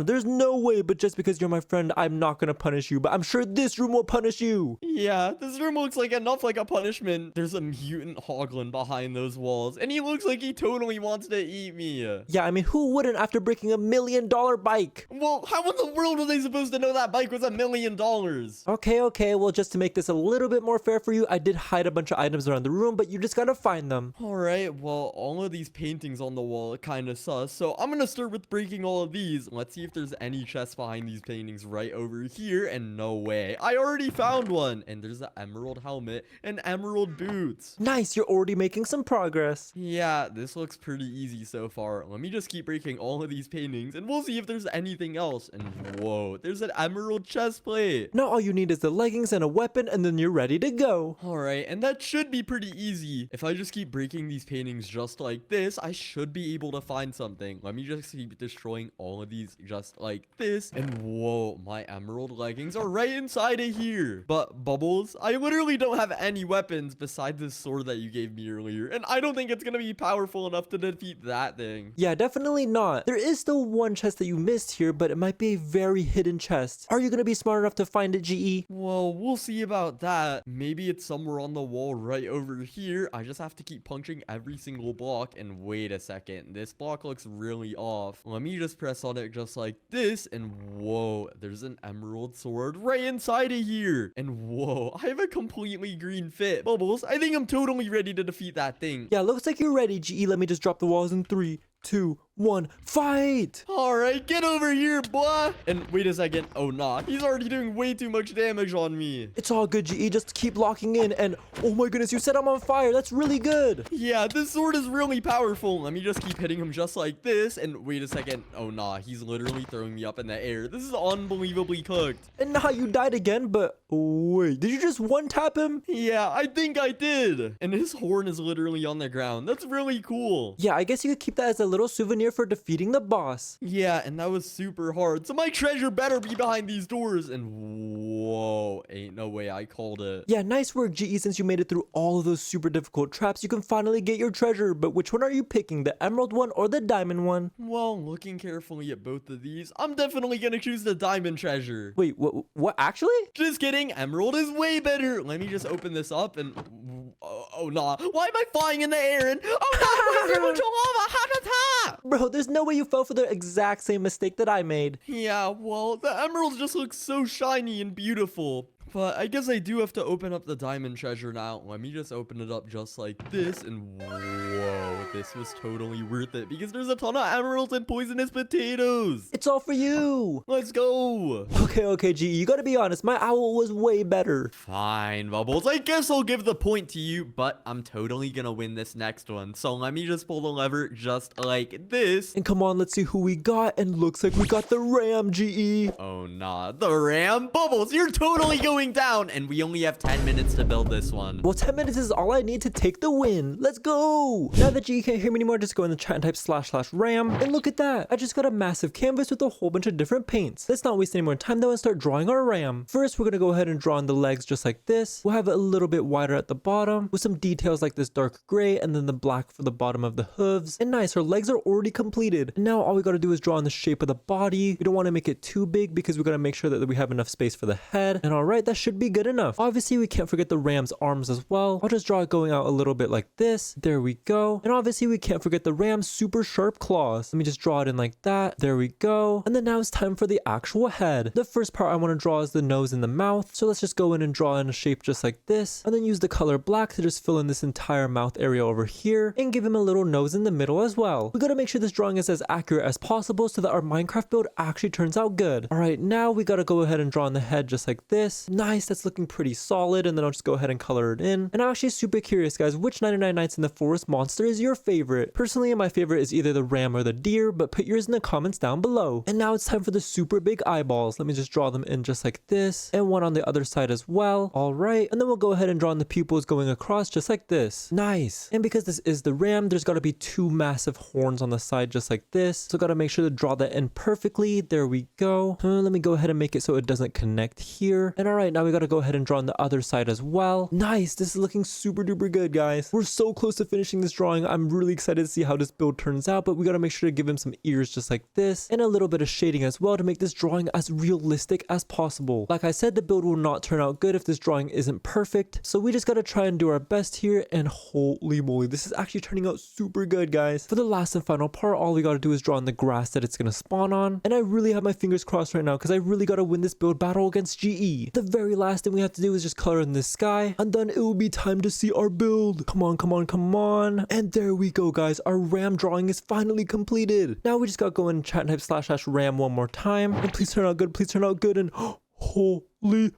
There's no way, but just because you're my friend, I'm not gonna punish you, but I'm sure this room will punish you. Yeah, this room looks like enough like a punishment. There's a mutant hoglin behind those walls, and he looks like he totally wants to eat me. Yeah, I mean, who wouldn't after breaking $1 million bike? Well, how in the world are they supposed to know that bike was $1 million? Okay, well, just to make this a little bit more fair for you, I did hide a bunch of items around the room, but you just gotta find them. Alright, well, all of these paintings on the wall are kind of sus, so I'm gonna start with breaking all of these. Let's see if there's any chests behind these paintings right over here, and no way. I already found one, and there's an emerald helmet and emerald boots. Nice, you're already making some progress. Yeah, this looks pretty easy so far. Let me just keep breaking all of these paintings, and we'll see if there's anything else. And whoa, there's an emerald chest plate. Now all you need is the leggings and a weapon, and then you're ready to go. Alright, and that should be pretty easy. If I just keep breaking these paintings just like this, I should be able to find something. Let me just keep destroying all of these just like this. And whoa, my emerald leggings are right inside of here. But Bubbles, I literally don't have any weapons besides this sword that you gave me earlier. And I don't think it's gonna be powerful enough to defeat that thing. Yeah, definitely not. There is still one chest that you missed here, but it might be a very hidden chest. Are you gonna be smart enough to find it, GE? Well, we'll see about that. Maybe it's somewhere on the wall right over here. I just have to keep punching every single block. And wait a second, this block looks really off. Let me just press on it just like this, and whoa, there's an emerald sword right inside of here. And whoa, I have a completely green fit. Bubbles, I think I'm totally ready to defeat that thing. Yeah, looks like you're ready, GE. Let me just drop the walls in 3, 2, 1, fight! Alright, get over here, boy! And wait a second. Oh, nah. He's already doing way too much damage on me. It's all good, GE. Just keep locking in. And oh my goodness, you said I'm on fire. That's really good. Yeah, this sword is really powerful. Let me just keep hitting him just like this. And wait a second. Oh, nah. He's literally throwing me up in the air. This is unbelievably cooked. And now you died again, but wait, did you just one-tap him? Yeah, I think I did. And his horn is literally on the ground. That's really cool. Yeah, I guess you could keep that as a little souvenir for defeating the boss. Yeah, and that was super hard. So my treasure better be behind these doors. And whoa, ain't no way I called it. Yeah, nice work, GE. Since you made it through all of those super difficult traps, you can finally get your treasure. But which one are you picking, the emerald one or the diamond one? Well, looking carefully at both of these, I'm definitely gonna choose the diamond treasure. Wait, what actually? Just kidding, emerald is way better. Let me just open this up and oh nah. Why am I flying in the air? And oh no, there's a bunch of lava. How did that? Bro, there's no way you fell for the exact same mistake that I made. Yeah, well, the emeralds just look so shiny and beautiful. But I guess I do have to open up the diamond treasure now. Let me just open it up just like this. And whoa, this was totally worth it because there's a ton of emeralds and poisonous potatoes. It's all for you. Let's go. Okay, GE, you gotta be honest. My owl was way better. Fine, Bubbles. I guess I'll give the point to you, but I'm totally gonna win this next one. So let me just pull the lever just like this. And come on, let's see who we got. And looks like we got the ram, GE. Oh, nah. The ram? Bubbles, you're totally going down, and we only have 10 minutes to build this one. Well, 10 minutes is all I need to take the win. Let's go. Now that you can't hear me anymore, just go in the chat and type //ram. And look at that. I just got a massive canvas with a whole bunch of different paints. Let's not waste any more time though and start drawing our ram. First, we're going to go ahead and draw on the legs just like this. We'll have it a little bit wider at the bottom with some details like this dark gray and then the black for the bottom of the hooves. And nice, our legs are already completed. And now all we got to do is draw on the shape of the body. We don't want to make it too big because we got to make sure that we have enough space for the head. And all right, that should be good enough. Obviously, we can't forget the ram's arms as well. I'll just draw it going out a little bit like this. There we go. And obviously, we can't forget the ram's super sharp claws. Let me just draw it in like that. There we go. And then now it's time for the actual head. The first part I want to draw is the nose and the mouth. So let's just go in and draw in a shape just like this. And then use the color black to just fill in this entire mouth area over here and give him a little nose in the middle as well. We got to make sure this drawing is as accurate as possible so that our Minecraft build actually turns out good. All right, now we got to go ahead and draw on the head just like this. Nice, that's looking pretty solid. And then I'll just go ahead and color it in. And I'm actually super curious, guys, which 99 Nights in the Forest monster is your favorite? Personally, my favorite is either the ram or the deer, but put yours in the comments down below. And now it's time for the super big eyeballs. Let me just draw them in just like this, and one on the other side as well. All right, and then we'll go ahead and draw in the pupils going across just like this. Nice. And because this is the ram, there's got to be two massive horns on the side just like this. So got to make sure to draw that in perfectly. There we go. Let me go ahead and make it so it doesn't connect here. And all right, now we got to go ahead and draw on the other side as well. Nice. This is looking super duper good, guys. We're so close to finishing this drawing. I'm really excited to see how this build turns out, but we got to make sure to give him some ears just like this and a little bit of shading as well to make this drawing as realistic as possible. Like I said, the build will not turn out good if this drawing isn't perfect. So we just got to try and do our best here, and holy moly, this is actually turning out super good, guys. For the last and final part, all we got to do is draw on the grass that it's going to spawn on. And I really have my fingers crossed right now because I really got to win this build battle against GE. The very last thing we have to do is just color in the sky, and then it will be time to see our build. Come on, come on, come on. And there we go, guys. Our ram drawing is finally completed. Now we just got to go in and chat type / ram one more time. And please turn out good. Please turn out good. And holy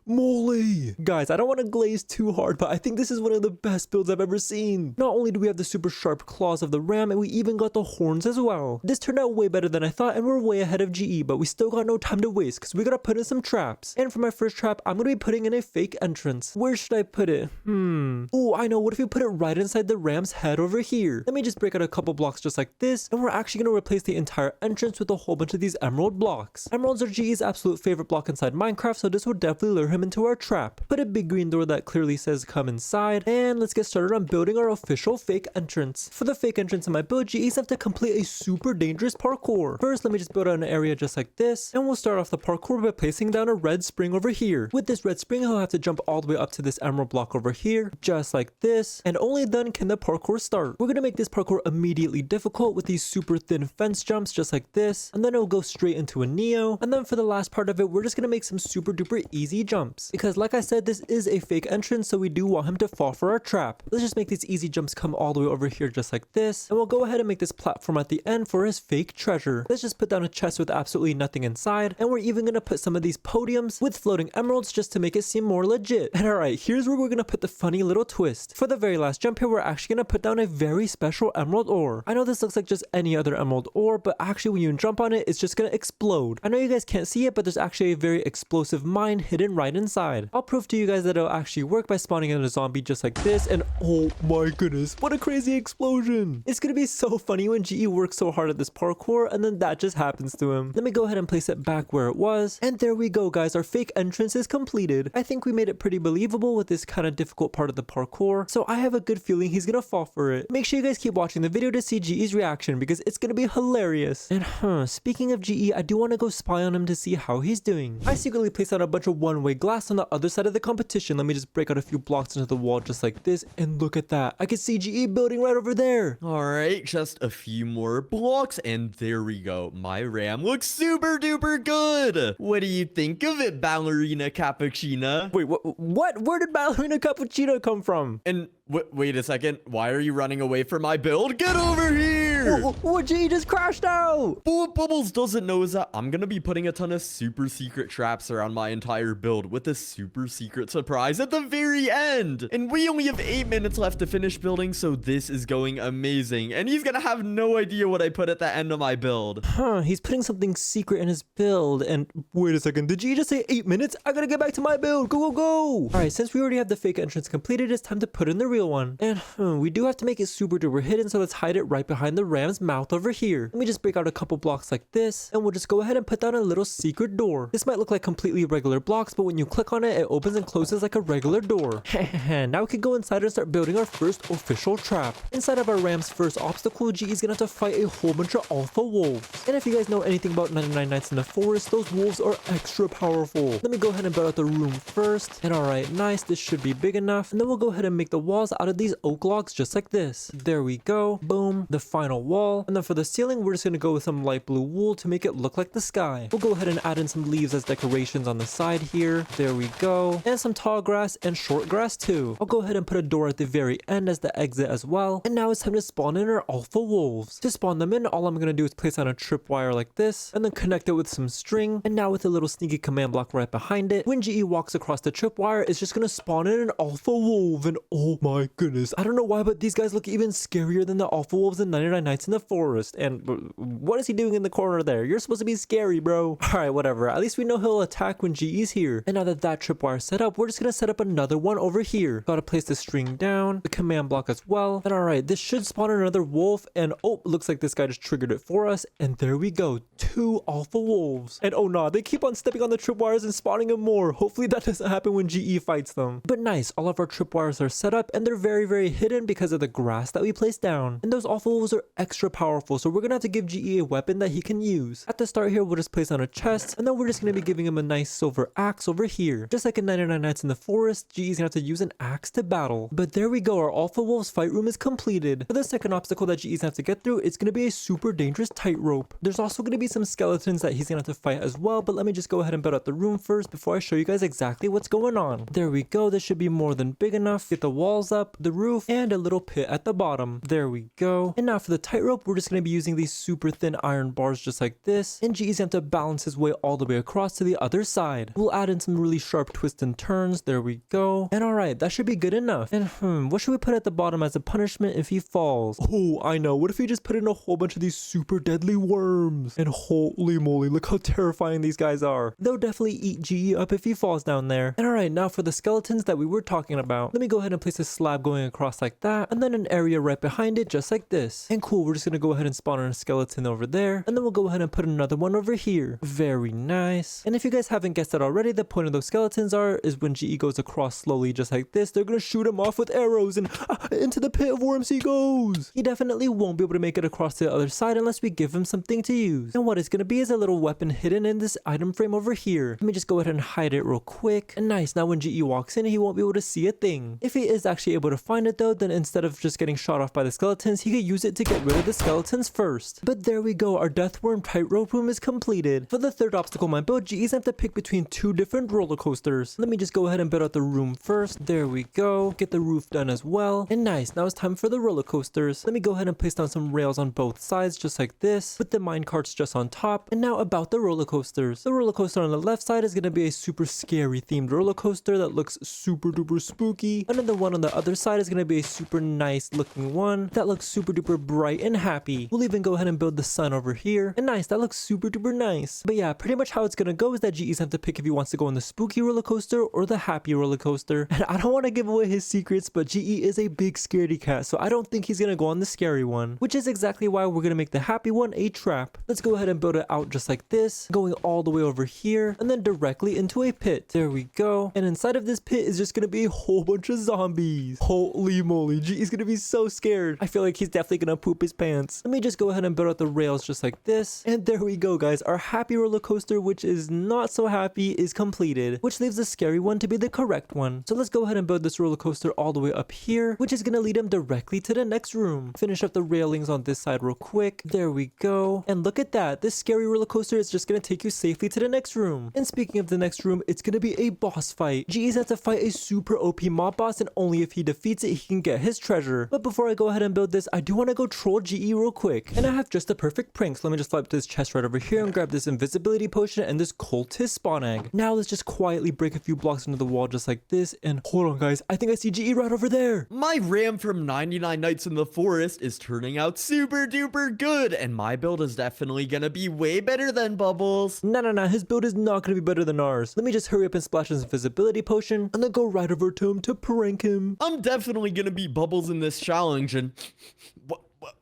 moly. Guys, I don't want to glaze too hard, but I think this is one of the best builds I've ever seen. Not only do we have the super sharp claws of the ram, and we even got the horns as well. This turned out way better than I thought, and we're way ahead of GE, but we still got no time to waste because we gotta put in some traps. And for my first trap, I'm gonna be putting in a fake entrance. Where should I put it? Oh, I know. What if we put it right inside the ram's head over here? Let me just break out a couple blocks just like this, and we're actually gonna replace the entire entrance with a whole bunch of these emerald blocks. Emeralds are GE's absolute favorite block inside Minecraft, so this will definitely lure him into our trap. Put a big green door that clearly says come inside, and let's get started on building our official fake entrance. For the fake entrance in my build, GEs have to complete a super dangerous parkour. First, let me just build out an area just like this, and we'll start off the parkour by placing down a red spring over here. With this red spring, he'll have to jump all the way up to this emerald block over here, just like this, and only then can the parkour start. We're gonna make this parkour immediately difficult with these super thin fence jumps just like this, and then it'll go straight into a Neo, and then for the last part of it, we're just gonna make some super duper easy jumps, because like I said, this is a fake entrance, so we do want him to fall for our trap. Let's just make these easy jumps come all the way over here just like this, and we'll go ahead and make this platform at the end for his fake treasure. Let's just put down a chest with absolutely nothing inside, and we're even gonna put some of these podiums with floating emeralds just to make it seem more legit. And alright, here's where we're gonna put the funny little twist. For the very last jump here, we're actually gonna put down a very special emerald ore. I know this looks like just any other emerald ore, but actually when you jump on it, it's just gonna explode. I know you guys can't see it, but there's actually a very explosive mine hidden right inside. I'll prove to you guys that it'll actually work by spawning in a zombie just like this, and oh my goodness, what a crazy explosion. It's gonna be so funny when GE works so hard at this parkour and then that just happens to him. Let me go ahead and place it back where it was, and there we go, guys. Our fake entrance is completed. I think we made it pretty believable with this kind of difficult part of the parkour, so I have a good feeling he's gonna fall for it. Make sure you guys keep watching the video to see GE's reaction because it's gonna be hilarious. And speaking of GE, I do want to go spy on him to see how he's doing. I secretly placed out a bunch of one-way glass on the other side of the competition. Let me just break out a few blocks into the wall just like this, and look at that. I can see GE building right over there. All right, just a few more blocks, and there we go. My ram looks super duper good. What do you think of it, ballerina cappuccina? Wait, what? Where did ballerina cappuccino come from? And wait a second. Why are you running away from my build? Get over here! What? GE just crashed out. But what Bubbles doesn't know is that I'm gonna be putting a ton of super secret traps around my entire build with a super secret surprise at the very end. And we only have 8 minutes left to finish building, so this is going amazing. And he's gonna have no idea what I put at the end of my build. He's putting something secret in his build. And wait a second, did GE just say 8 minutes? I gotta get back to my build. Go, go, go. All right, since we already have the fake entrance completed, it's time to put in the real one. And we do have to make it super duper hidden, so let's hide it right behind the ram's mouth over here. Let me just break out a couple blocks like this, and we'll just go ahead and put down a little secret door. This might look like completely regular blocks, but when you click on it, it opens and closes like a regular door. Now we can go inside and start building our first official trap. Inside of our ram's first obstacle, GE is gonna have to fight a whole bunch of alpha wolves. And if you guys know anything about 99 Nights in the Forest, those wolves are extra powerful. Let me go ahead and build out the room first. And alright, nice, this should be big enough. And then we'll go ahead and make the walls out of these oak logs just like this. There we go. Boom. The final small wall. And then for the ceiling, we're just going to go with some light blue wool to make it look like the sky. We'll go ahead and add in some leaves as decorations on the side here. There we go. And some tall grass and short grass too. I'll go ahead and put a door at the very end as the exit as well. And now it's time to spawn in our alpha wolves. To spawn them in, all I'm going to do is place on a tripwire like this and then connect it with some string. And now with a little sneaky command block right behind it, when GE walks across the tripwire, it's just going to spawn in an alpha wolf. And oh my goodness, I don't know why, but these guys look even scarier than the alpha wolves in 99 Nights in the Forest. And what is he doing in the corner there? You're supposed to be scary, bro. Alright, whatever. At least we know he'll attack when GE's here. And now that that tripwire is set up, we're just going to set up another one over here. Gotta place the string down, the command block as well. And alright, this should spawn another wolf. And oh, looks like this guy just triggered it for us. And there we go. 2 alpha wolves. And oh nah, they keep on stepping on the tripwires and spawning them more. Hopefully that doesn't happen when GE fights them. But nice, all of our tripwires are set up and they're very hidden because of the grass that we placed down. And those alpha wolves are extra powerful, so we're gonna have to give GE a weapon that he can use. At the start here, we'll just place on a chest, and then we're just gonna be giving him a nice silver axe over here. Just like in 99 Nights in the Forest, GE's gonna have to use an axe to battle. But there we go, our alpha wolves fight room is completed. For the second obstacle that GE's gonna have to get through, it's gonna be a super dangerous tightrope. There's also gonna be some skeletons that he's gonna have to fight as well, but let me just go ahead and build out the room first before I show you guys exactly what's going on. There we go, this should be more than big enough. Get the walls up, the roof, and a little pit at the bottom. There we go. And now for the tightrope, we're just gonna be using these super thin iron bars just like this, and GE's gonna have to balance his way all the way across to the other side. We'll add in some really sharp twists and turns. There we go. And alright, that should be good enough. And what should we put at the bottom as a punishment if he falls? Oh, I know. What if we just put in a whole bunch of these super deadly worms? And holy moly, look how terrifying these guys are. They'll definitely eat GE up if he falls down there. And alright, now for the skeletons that we were talking about. Let me go ahead and place a slab going across like that, and then an area right behind it just like this. And cool, we're just gonna go ahead and spawn on a skeleton over there, and then we'll go ahead and put another one over here. Very nice. And if you guys haven't guessed it already, the point of those skeletons is when GE goes across slowly just like this, they're gonna shoot him off with arrows, and into the pit of worms he goes. He definitely won't be able to make it across to the other side unless we give him something to use. And what it's gonna be is a little weapon hidden in this item frame over here. Let me just go ahead and hide it real quick. And nice, now when GE walks in, he won't be able to see a thing. If he is actually able to find it though, then instead of just getting shot off by the skeletons, he could use it to get rid of the skeletons first. But there we go, our death worm tightrope room is completed. For the third obstacle in my build, GE's have to pick between 2 different roller coasters. Let me just go ahead and build out the room first. There we go. Get the roof done as well. And nice, now it's time for the roller coasters. Let me go ahead and place down some rails on both sides just like this, with the minecarts just on top. And now about the roller coasters. The roller coaster on the left side is going to be a super scary themed roller coaster that looks super duper spooky. And then the one on the other side is going to be a super nice looking one that looks super duper bright and happy. We'll even go ahead and build the sun over here. And nice, that looks super duper nice. But yeah, pretty much how it's going to go is that GE's have to pick if he wants to go on the spooky roller coaster or the happy roller coaster. And I don't want to give away his secrets, but GE is a big scaredy cat, so I don't think he's going to go on the scary one, which is exactly why we're going to make the happy one a trap. Let's go ahead and build it out just like this, going all the way over here, and then directly into a pit. There we go. And inside of this pit is just going to be a whole bunch of zombies. Holy moly, GE's going to be so scared. I feel like he's definitely going to poop his pants. Let me just go ahead and build out the rails just like this. And there we go, guys. Our happy roller coaster, which is not so happy, is completed, which leaves the scary one to be the correct one. So let's go ahead and build this roller coaster all the way up here, which is going to lead him directly to the next room. Finish up the railings on this side real quick. There we go. And look at that. This scary roller coaster is just going to take you safely to the next room. And speaking of the next room, it's going to be a boss fight. GE's has to fight a super OP mob boss, and only if he defeats it, he can get his treasure. But before I go ahead and build this, I do want to go troll GE real quick. And I have just the perfect prank. So let me just flip this chest right over here and grab this invisibility potion and this cultist spawn egg. Now let's just quietly break a few blocks into the wall just like this. And hold on, guys. I think I see GE right over there. My ram from 99 Nights in the Forest is turning out super duper good, and my build is definitely gonna be way better than Bubbles. No. His build is not gonna be better than ours. Let me just hurry up and splash his invisibility potion and then go right over to him to prank him. I'm definitely gonna beat Bubbles in this challenge, and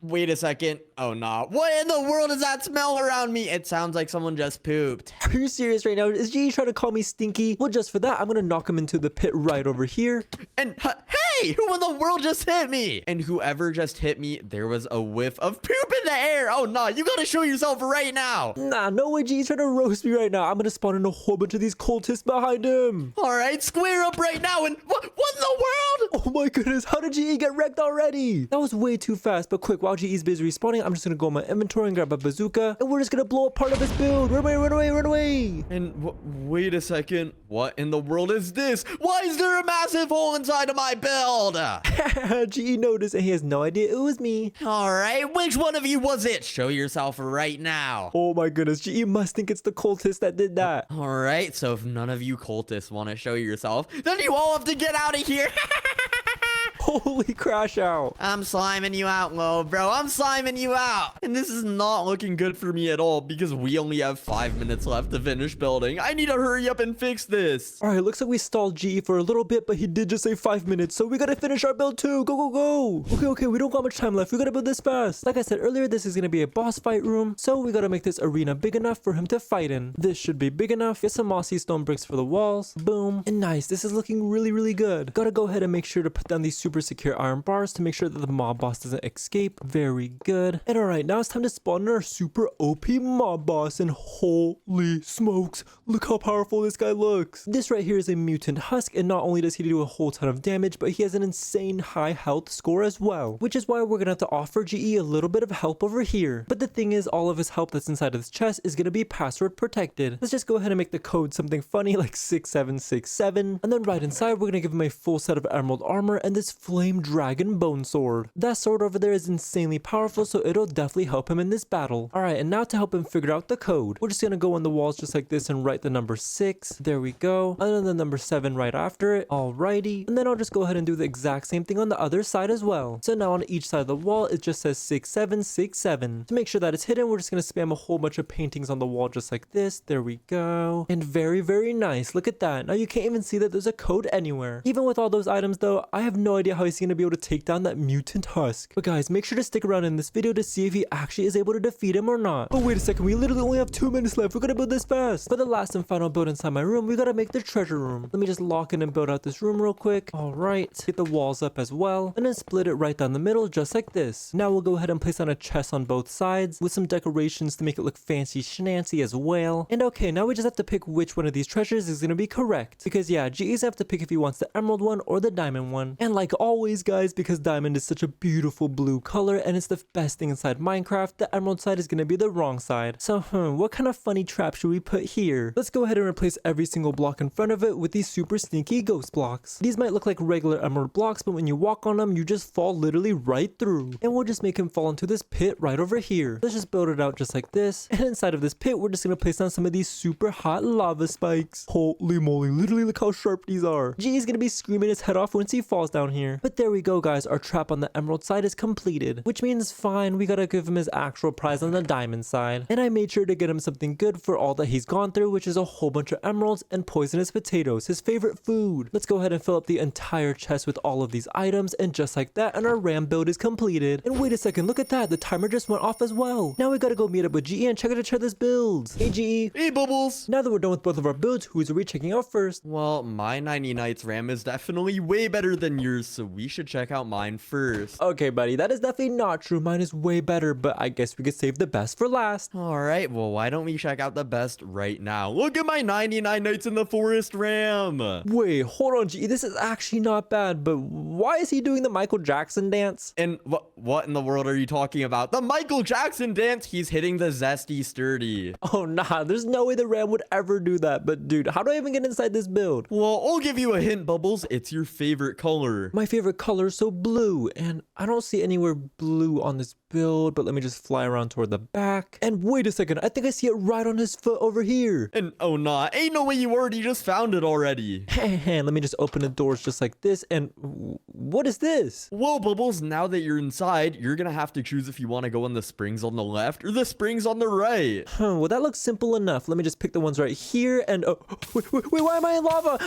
wait a second. Oh, nah. What in the world is that smell around me? It sounds like someone just pooped. Are you serious right now? Is GE trying to call me stinky? Well, just for that, I'm gonna knock him into the pit right over here. And hey, who in the world just hit me? And whoever just hit me, there was a whiff of poop in the air. Oh, nah. You gotta show yourself right now. Nah, no way. GE's trying to roast me right now. I'm gonna spawn in a whole bunch of these cultists behind him. All right, square up right now. And what in the world? Oh my goodness, how did GE get wrecked already? That was way too fast, but quick, while GE's busy respawning, I'm just gonna go in my inventory and grab a bazooka, and we're just gonna blow up part of his build. Run away, run away, run away. And wait a second. What in the world is this? Why is there a massive hole inside of my build? GE noticed and he has no idea it was me. All right, which one of you was it? Show yourself right now. Oh my goodness, GE must think it's the cultist that did that. All right, so if none of you cultists want to show yourself, then you all have to get out of here. Holy crash out. I'm sliming you out, Lo, bro. I'm sliming you out. And this is not looking good for me at all because we only have 5 minutes left to finish building. I need to hurry up and fix this. All right, looks like we stalled GE for a little bit, but he did just say 5 minutes, so we gotta finish our build too. Go, go, go. Okay, we don't got much time left. We gotta build this fast. Like I said earlier, this is gonna be a boss fight room, so we gotta make this arena big enough for him to fight in. This should be big enough. Get some mossy stone bricks for the walls. Boom. And nice. This is looking really, really good. Gotta go ahead and make sure to put down these super secure iron bars to make sure that the mob boss doesn't escape. Very good. And all right, now it's time to spawn in our super OP mob boss, and holy smokes, look how powerful this guy looks. This right here is a mutant husk, and not only does he do a whole ton of damage, but he has an insane high health score as well, which is why we're gonna have to offer GE a little bit of help over here. But the thing is, all of his help that's inside of this chest is gonna be password protected. Let's just go ahead and make the code something funny like 6767, and then right inside we're gonna give him a full set of emerald armor and this flame dragon bone sword. That sword over there is insanely powerful, so it'll definitely help him in this battle. All right, and now to help him figure out the code, we're just gonna go on the walls just like this and write the number 6. There we go. And then the number 7 right after it. Alrighty. And then I'll just go ahead and do the exact same thing on the other side as well. So now on each side of the wall, it just says 6767. To make sure that it's hidden, we're just gonna spam a whole bunch of paintings on the wall just like this. There we go. And very, very nice. Look at that. Now you can't even see that there's a code anywhere. Even with all those items though, I have no idea how he's gonna be able to take down that mutant husk. But guys, make sure to stick around in this video to see if he actually is able to defeat him or not. But wait a second, we literally only have 2 minutes left. We're gonna build this fast. For the last and final build inside my room, we gotta make the treasure room. Let me just lock in and build out this room real quick. All right, get the walls up as well, and then split it right down the middle just like this. Now we'll go ahead and place on a chest on both sides with some decorations to make it look fancy schmancy as well. And okay, now we just have to pick which one of these treasures is gonna be correct, because yeah, GE's have to pick if he wants the emerald one or the diamond one. And like always guys, because diamond is such a beautiful blue color and it's the best thing inside Minecraft, the emerald side is gonna be the wrong side. So what kind of funny trap should we put here? Let's go ahead and replace every single block in front of it with these super sneaky ghost blocks. These might look like regular emerald blocks, but when you walk on them, you just fall literally right through. And we'll just make him fall into this pit right over here. Let's just build it out just like this. And inside of this pit, we're just gonna place down some of these super hot lava spikes. Holy moly, literally look how sharp these are. G's gonna be screaming his head off once he falls down here. But there we go guys, our trap on the emerald side is completed, which means fine, we gotta give him his actual prize on the diamond side. And I made sure to get him something good for all that he's gone through, which is a whole bunch of emeralds and poisonous potatoes, his favorite food. Let's go ahead and fill up the entire chest with all of these items, and just like that, and our ram build is completed. And wait a second, look at that, the timer just went off as well. Now we gotta go meet up with GE and check out each other's builds. Hey GE. Hey Bubbles. Now that we're done with both of our builds, whose are we checking out first? Well, my 90 Nights RAM is definitely way better than yours, so we should check out mine first. Okay buddy, that is definitely not true. Mine is way better, but I guess we could save the best for last. Alright, well why don't we check out the best right now? Look at my 99 Nights in the Forest RAM. Wait, hold on GE, this is actually not bad, but why is he doing the Michael Jackson dance? And what in the world are you talking about? The Michael Jackson dance? He's hitting the zesty sturdy. Oh nah, there's no way the RAM would ever do that. But dude, how do I even get inside this build? Well, I'll give you a hint, Bubbles. It's your favorite color. My favorite color is so blue, and I don't see anywhere blue on this build, but let me just fly around toward the back. And wait a second, I think I see it right on his foot over here. And oh nah, ain't no way you already just found it already. Let me just open the doors just like this, and what is this? Well, Bubbles, now that you're inside, you're gonna have to choose if you want to go on the springs on the left or the springs on the right. Well, that looks simple enough. Let me just pick the ones right here, and wait, why am I in lava?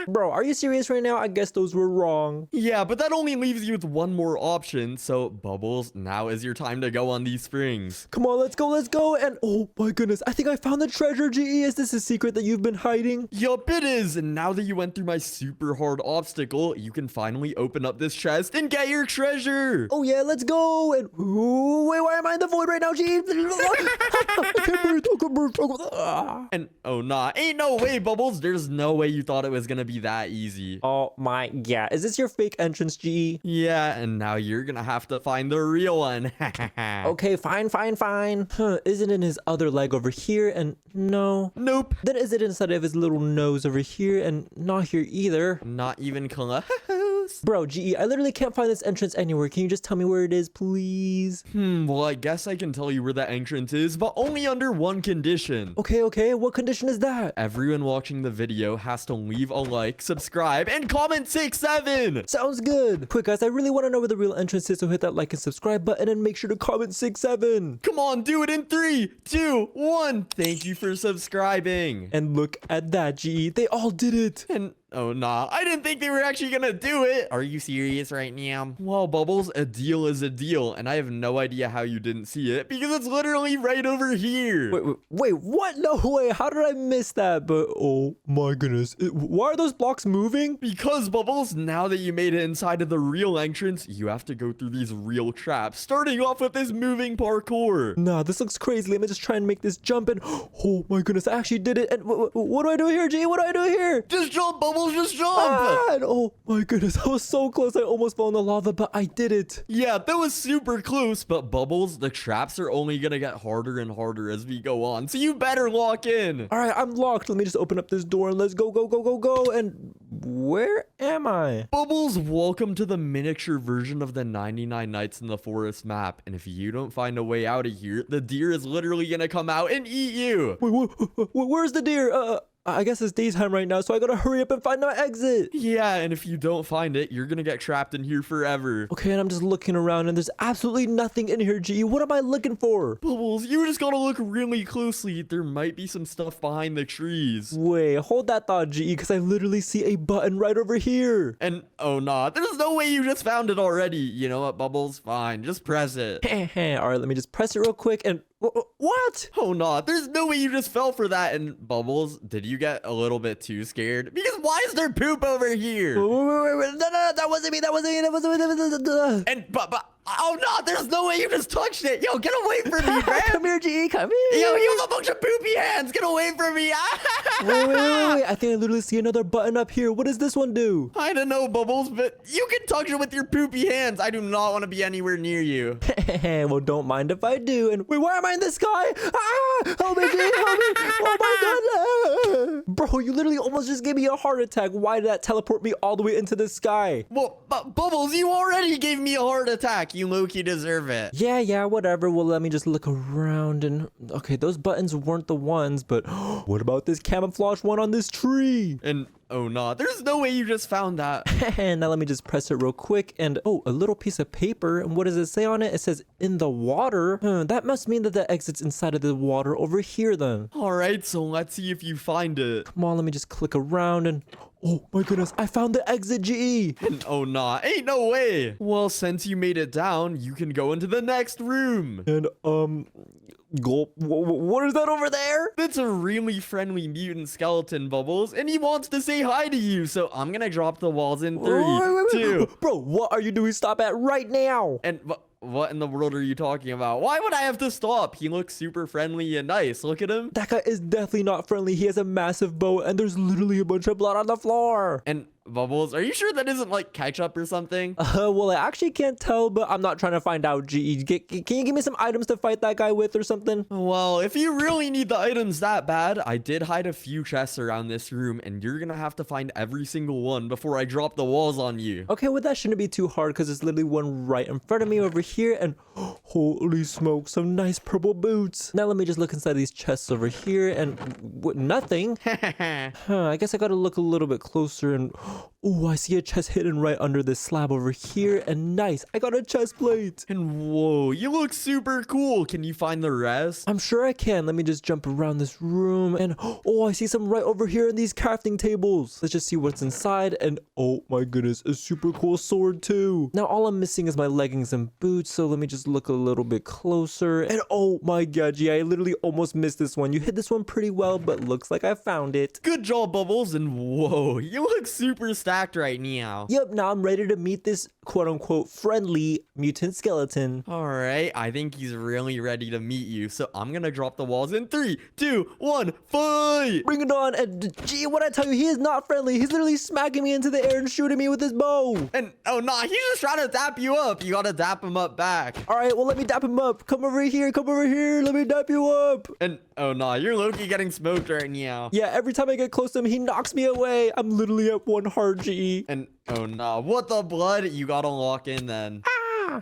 Bro, are you serious right now? I guess those were wrong. Yeah, but that only leaves you with one more option. So, Bubbles, now is your time to go on these springs. Come on, let's go. And oh my goodness, I think I found the treasure, GE. Is this a secret that you've been hiding? Yup, it is. And now that you went through my super hard obstacle, you can finally open up this chest and get your treasure. Oh yeah, let's go. And wait, why am I in the void right now, GE? I can't breathe. And oh nah, ain't no way, Bubbles. There's no way you thought it was gonna be be that easy. Oh my god. Is this your fake entrance, GE? Yeah, and now you're gonna have to find the real one. Okay, fine. Huh, is it in his other leg over here? And no. Nope. Then is it inside of his little nose over here? And not here either. Not even close. Bro, GE, I literally can't find this entrance anywhere. Can you just tell me where it is, please? Well, I guess I can tell you where the entrance is, but only under one condition. Okay. What condition is that? Everyone watching the video has to leave a like, subscribe, and comment 6-7. Sounds good. Quick, guys, I really want to know where the real entrance is, so hit that like and subscribe button and make sure to comment 6-7. Come on, do it in 3, 2, 1. Thank you for subscribing. And look at that, GE. They all did it. And oh nah, I didn't think they were actually gonna do it. Are you serious right now? Well, Bubbles, a deal is a deal, and I have no idea how you didn't see it because it's literally right over here. Wait, what? No way. How did I miss that? But oh my goodness. Why are those blocks moving? Because, Bubbles, now that you made it inside of the real entrance, you have to go through these real traps, starting off with this moving parkour. Nah, this looks crazy. Let me just try and make this jump, and oh my goodness, I actually did it. And what do I do here, GE? What do I do here? Just jump, Bubbles. Just jump! And oh my goodness, I was so close. I almost fell in the lava, but I did it. Yeah, that was super close, but Bubbles, the traps are only gonna get harder and harder as we go on, so you better lock in. All right, I'm locked. Let me just open up this door and let's go. And where am I? Bubbles, welcome to the miniature version of the 99 Nights in the Forest map, and if you don't find a way out of here, the deer is literally gonna come out and eat you. Wait, where's the deer? I guess it's daytime right now, so I gotta hurry up and find my exit. Yeah, and if you don't find it, you're gonna get trapped in here forever. Okay, and I'm just looking around, and there's absolutely nothing in here, GE. What am I looking for? Bubbles, you just gotta look really closely. There might be some stuff behind the trees. Wait, hold that thought, GE, because I literally see a button right over here. And, oh nah, there's no way you just found it already. You know what, Bubbles? Fine, just press it. All right, let me just press it real quick, and what? Oh no, there's no way you just fell for that. And Bubbles, did you get a little bit too scared? Because why is there poop over here? Wait, no, that wasn't me. And but oh no, there's no way you just touched it. Yo, get away from me, man. Come here, GE, come here. Yo, you have a bunch of poopy hands. Get away from me. Wait. I think I literally see another button up here. What does this one do? I don't know, Bubbles, but you can touch it with your poopy hands. I do not want to be anywhere near you. Well, don't mind if I do. And wait, why am I in the sky? Help me, GE, help me. Oh my god. Bro, you literally almost just gave me a heart attack. Why did that teleport me all the way into the sky? Well, but Bubbles, you already gave me a heart attack. You low-key deserve it. Yeah, whatever. Well, let me just look around and... Okay, those buttons weren't the ones, but what about this camouflage one on this tree? And oh no, there's no way you just found that. Now let me just press it real quick and oh, a little piece of paper. And what does it say on it? It says in the water. That must mean that the exit's inside of the water over here then. All right, so let's see if you find it. Come on, let me just click around and... Oh my goodness, I found the exit, GE. And oh nah, ain't no way. Well, since you made it down, you can go into the next room. And what is that over there? That's a really friendly mutant skeleton, Bubbles, and he wants to say hi to you. So I'm gonna drop the walls in 3, Wait. 2. Bro, what are you doing? Stop at right now. And what in the world are you talking about? Why would I have to stop? He looks super friendly and nice. Look at him. That guy is definitely not friendly. He has a massive bow and there's literally a bunch of blood on the floor. And Bubbles, are you sure that isn't like ketchup or something? Well, I actually can't tell, but I'm not trying to find out, GE. Can you give me some items to fight that guy with or something? Well, if you really need the items that bad, I did hide a few chests around this room, and you're gonna have to find every single one before I drop the walls on you. Okay, well, that shouldn't be too hard because there's literally one right in front of me over here, and holy smoke, some nice purple boots. Now let me just look inside these chests over here, and nothing. I guess I gotta look a little bit closer, and oh, I see a chest hidden right under this slab over here, and nice, I got a chest plate. And whoa, you look super cool. Can you find the rest? I'm sure I can. Let me just jump around this room, and oh, I see some right over here in these crafting tables. Let's just see what's inside, and oh my goodness, a super cool sword too. Now all I'm missing is my leggings and boots, so let me just look a little bit closer, and oh my god, G, I literally almost missed this one. You hit this one pretty well, but looks like I found it. Good job, Bubbles, and whoa, you look super stacked right now. Yep, now I'm ready to meet this quote-unquote friendly mutant skeleton. All right, I think he's really ready to meet you. So I'm gonna drop the walls in 3, 2, 1, fight! Bring it on. And gee, what I tell you, he is not friendly. He's literally smacking me into the air and shooting me with his bow. And oh nah, he's just trying to dap you up. You gotta dap him up back. All right, well, let me dap him up. Come over here. Let me dap you up. And oh nah, you're low-key getting smoked right now. Yeah, every time I get close to him, he knocks me away. I'm literally at 1 heart, GE. And oh nah, what the blood? You gotta lock in then.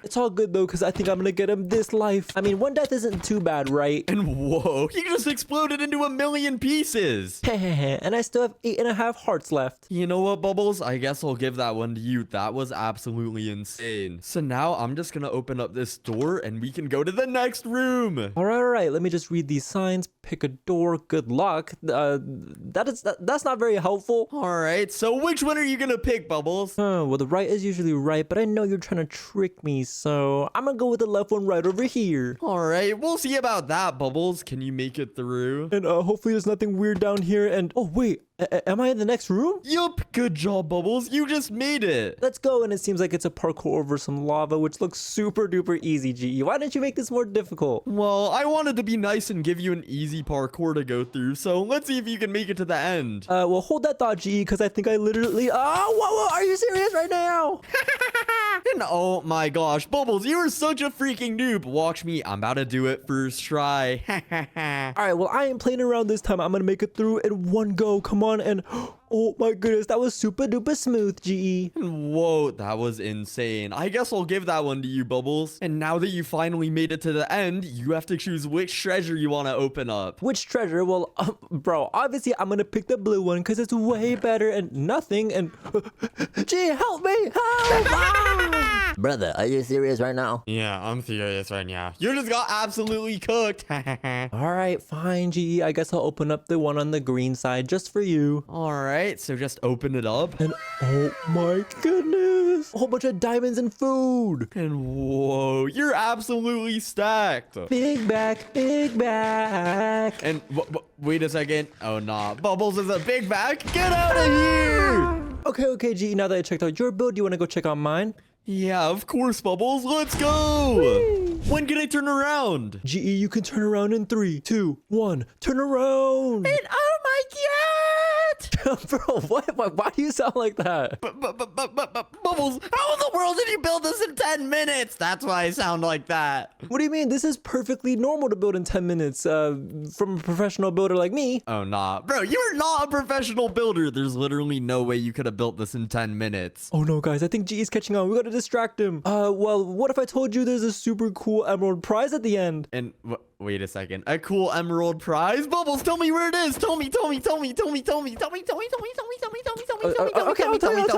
It's all good though, because I think I'm gonna get him this life. I mean, 1 death isn't too bad, right? And whoa, he just exploded into 1,000,000 pieces. And I still have 8.5 hearts left. You know what, Bubbles? I guess I'll give that one to you. That was absolutely insane. So now I'm just gonna open up this door and we can go to the next room. All right. Let me just read these signs. Pick a door. Good luck. That's not very helpful. All right, so which one are you gonna pick, Bubbles? Well, the right is usually right, but I know you're trying to trick me, so I'm gonna go with the left one right over here. All right, we'll see about that, Bubbles. Can you make it through? And hopefully there's nothing weird down here. And oh wait, am I in the next room? Yup, good job, Bubbles. You just made it. Let's go. And it seems like it's a parkour over some lava, which looks super duper easy, GE. Why didn't you make this more difficult? Well, I wanted to be nice and give you an easy parkour to go through, so let's see if you can make it to the end. Well, hold that thought, GE, because I think I literally... Oh, whoa, are you serious right now? And oh my gosh, Bubbles, you are such a freaking noob. Watch me, I'm about to do it first try. All right, well, I ain't playing around this time. I'm gonna make it through in 1 go. Come on, and oh my goodness, that was super duper smooth, GE. Whoa, that was insane. I guess I'll give that one to you, Bubbles. And now that you finally made it to the end, you have to choose which treasure you want to open up. Which treasure? Well, bro, obviously I'm gonna pick the blue one because it's way better and nothing. And gee, help me, help! Brother, are you serious right now? Yeah, I'm serious right now. You just got absolutely cooked. All right, fine, GE. I guess I'll open up the one on the green side just for you. All right, so just open it up. And oh my goodness, a whole bunch of diamonds and food. And whoa, you're absolutely stacked. Big back, big back. And wait a second. Oh, nah. Bubbles is a big back. Get out of here. Okay, GE. Now that I checked out your build, do you want to go check out mine? Yeah, of course, Bubbles. Let's go. Whee! When can I turn around? GE, you can turn around in 3, 2, 1. Turn around. And oh my god! Bro, what? Why do you sound like that? Bubbles, how in the world did you build this in 10 minutes? That's why I sound like that. What do you mean? This is perfectly normal to build in 10 minutes from a professional builder like me. Oh, nah. Bro, you are not a professional builder. There's literally no way you could have built this in 10 minutes. Oh, no, guys. I think GE's catching on. We gotta distract him. Well, what if I told you there's a super cool emerald prize at the end? And wait a second. A cool emerald prize? Bubbles, tell me where it is. Tell me. Okay, I'll tell you.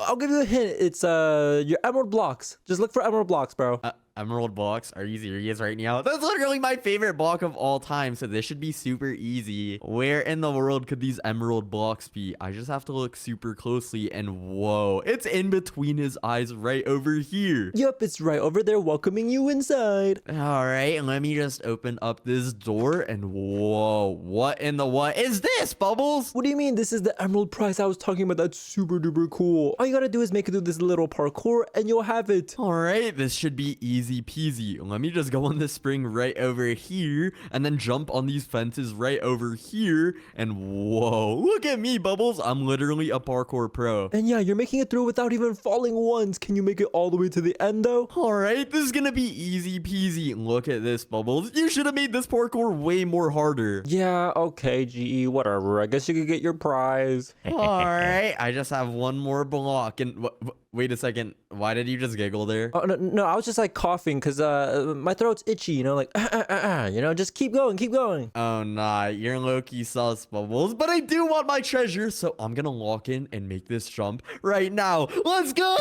I'll give you a hint. It's your emerald blocks. Just look for emerald blocks, bro. Emerald blocks? Are you serious right now? That's literally my favorite block of all time, so this should be super easy. Where in the world could these emerald blocks be? I just have to look super closely, and whoa, it's in between his eyes right over here. Yep, it's right over there welcoming you inside. All right, let me just open up this door, and whoa, what in the what is this, Bubbles? What do you mean? This is the emerald prize I was talking about. That's super duper cool. All you gotta do is make it through this little parkour, and you'll have it. All right, this should be easy peasy. Let me just go on this spring right over here and then jump on these fences right over here. And whoa, look at me, Bubbles. I'm literally a parkour pro. And yeah, you're making it through without even falling once. Can you make it all the way to the end though? All right, this is gonna be easy peasy. Look at this, Bubbles. You should have made this parkour way more harder. Yeah, okay, GE, whatever. I guess you could get your prize. All right, I just have one more block. And wait a second. Why did you just giggle there? Oh, no, I was just like coughing because my throat's itchy, you know, like, you know, just keep going, keep going. Oh, nah, you're low-key sus, Bubbles, but I do want my treasure, so I'm gonna lock in and make this jump right now. Let's go!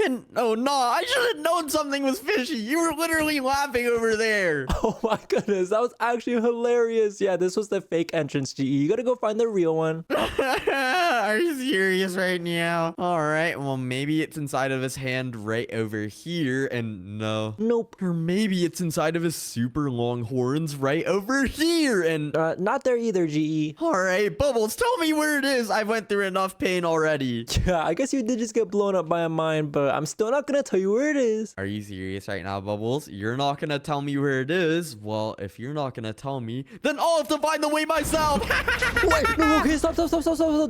And oh no, I should have known something was fishy. You were literally laughing over there. Oh my goodness, that was actually hilarious. Yeah, this was the fake entrance, GE. You gotta go find the real one. Are you serious right now? All right, well, maybe it's inside of his hand right over here. And no. Nope. Or maybe it's inside of his super long horns right over here. And Not there either, GE. all right, Bubbles, tell me where it is. I went through enough pain already. Yeah, I guess you did just get blown up by a mine, but I'm still not gonna tell you where it is. Are you serious right now, Bubbles? You're not gonna tell me where it is? Well, if you're not gonna tell me, then I'll have to find the way myself. Wait, no, okay, stop.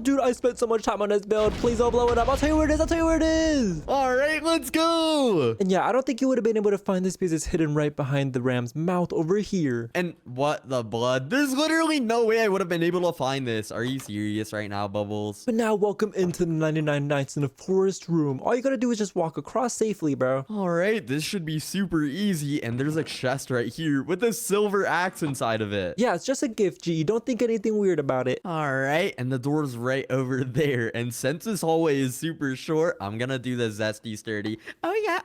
Dude, I spent so much time on this build. Please don't blow it up. I'll tell you where it is. All right, let's go. And yeah, I don't think you would have been able to find this because it's hidden right behind the ram's mouth over here. And what the blood? There's literally no way I would have been able to find this. Are you serious right now, Bubbles? But now, welcome into the 99 Nights in the Forest room. All you gotta do is just walk across safely, bro. All right, this should be super easy. And there's a chest right here with a silver axe inside of it. Yeah, it's just a gift, G. Don't think anything weird about it. All right, and the door's right over there. And since this hallway is super short, I'm gonna do the zesty sturdy. Oh yeah.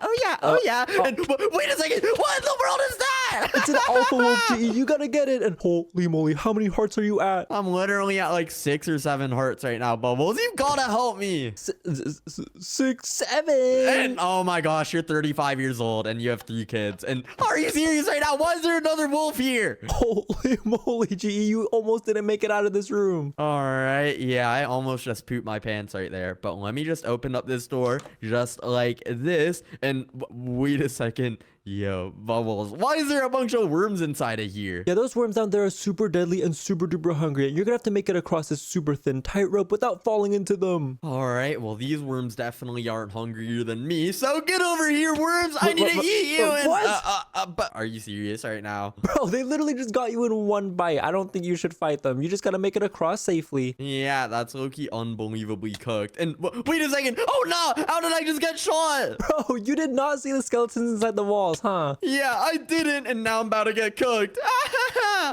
And wait a second, what in the world is that? It's an alpha wolf, G. You gotta get it. And holy moly, how many hearts are you at? I'm literally at like 6 or 7 hearts right now, Bubbles. You gotta help me. 6, 7. And oh my gosh, you're 35 years old and you have 3 kids. And are you serious right now? Why is there another wolf here? Holy moly, G. You almost didn't make it out of this room. All right, yeah, I almost just pooped my pants right there. But let me just open up this door just like this. And wait a second. Yo, Bubbles, why is there a bunch of worms inside of here? Yeah, those worms down there are super deadly and super duper hungry, and you're gonna have to make it across this super thin tightrope without falling into them. All right, well, these worms definitely aren't hungrier than me, so get over here, worms! I need to eat you! And, but are you serious right now? Bro, they literally just got you in one bite. I don't think you should fight them. You just gotta make it across safely. Yeah, that's low-key unbelievably cooked. And wait a second! Oh no! How did I just get shot? Bro, you did not see the skeletons inside the walls, huh? Yeah, I didn't, and now I'm about to get cooked.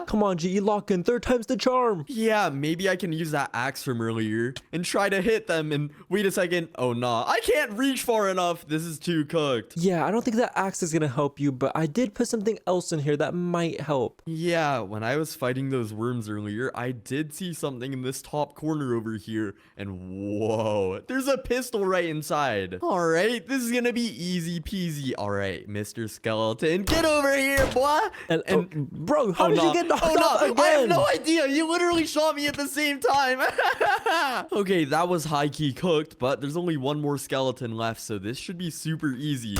Come on, GE, lock in. 3rd time's the charm. Yeah, maybe I can use that axe from earlier and try to hit them. And wait a second. Oh, no. I can't reach far enough. This is too cooked. Yeah, I don't think that axe is gonna help you, but I did put something else in here that might help. Yeah, when I was fighting those worms earlier, I did see something in this top corner over here. And whoa, there's a pistol right inside. All right, this is gonna be easy peasy. All right, Mr. Skeleton, get over here, boy. And bro, how did you get knocked off again? I have no idea. You literally shot me at the same time. Okay, that was high-key cooked, but there's only one more skeleton left, so this should be super easy.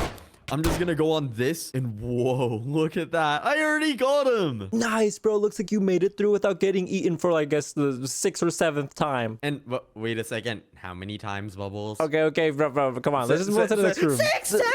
I'm just gonna go on this, and whoa, look at that. I already got him. Nice, bro. Looks like you made it through without getting eaten for, I guess, the 6th or 7th time. And wait a second. How many times, Bubbles? Okay, bro, come on. Let's just move to the next room. 6, 7.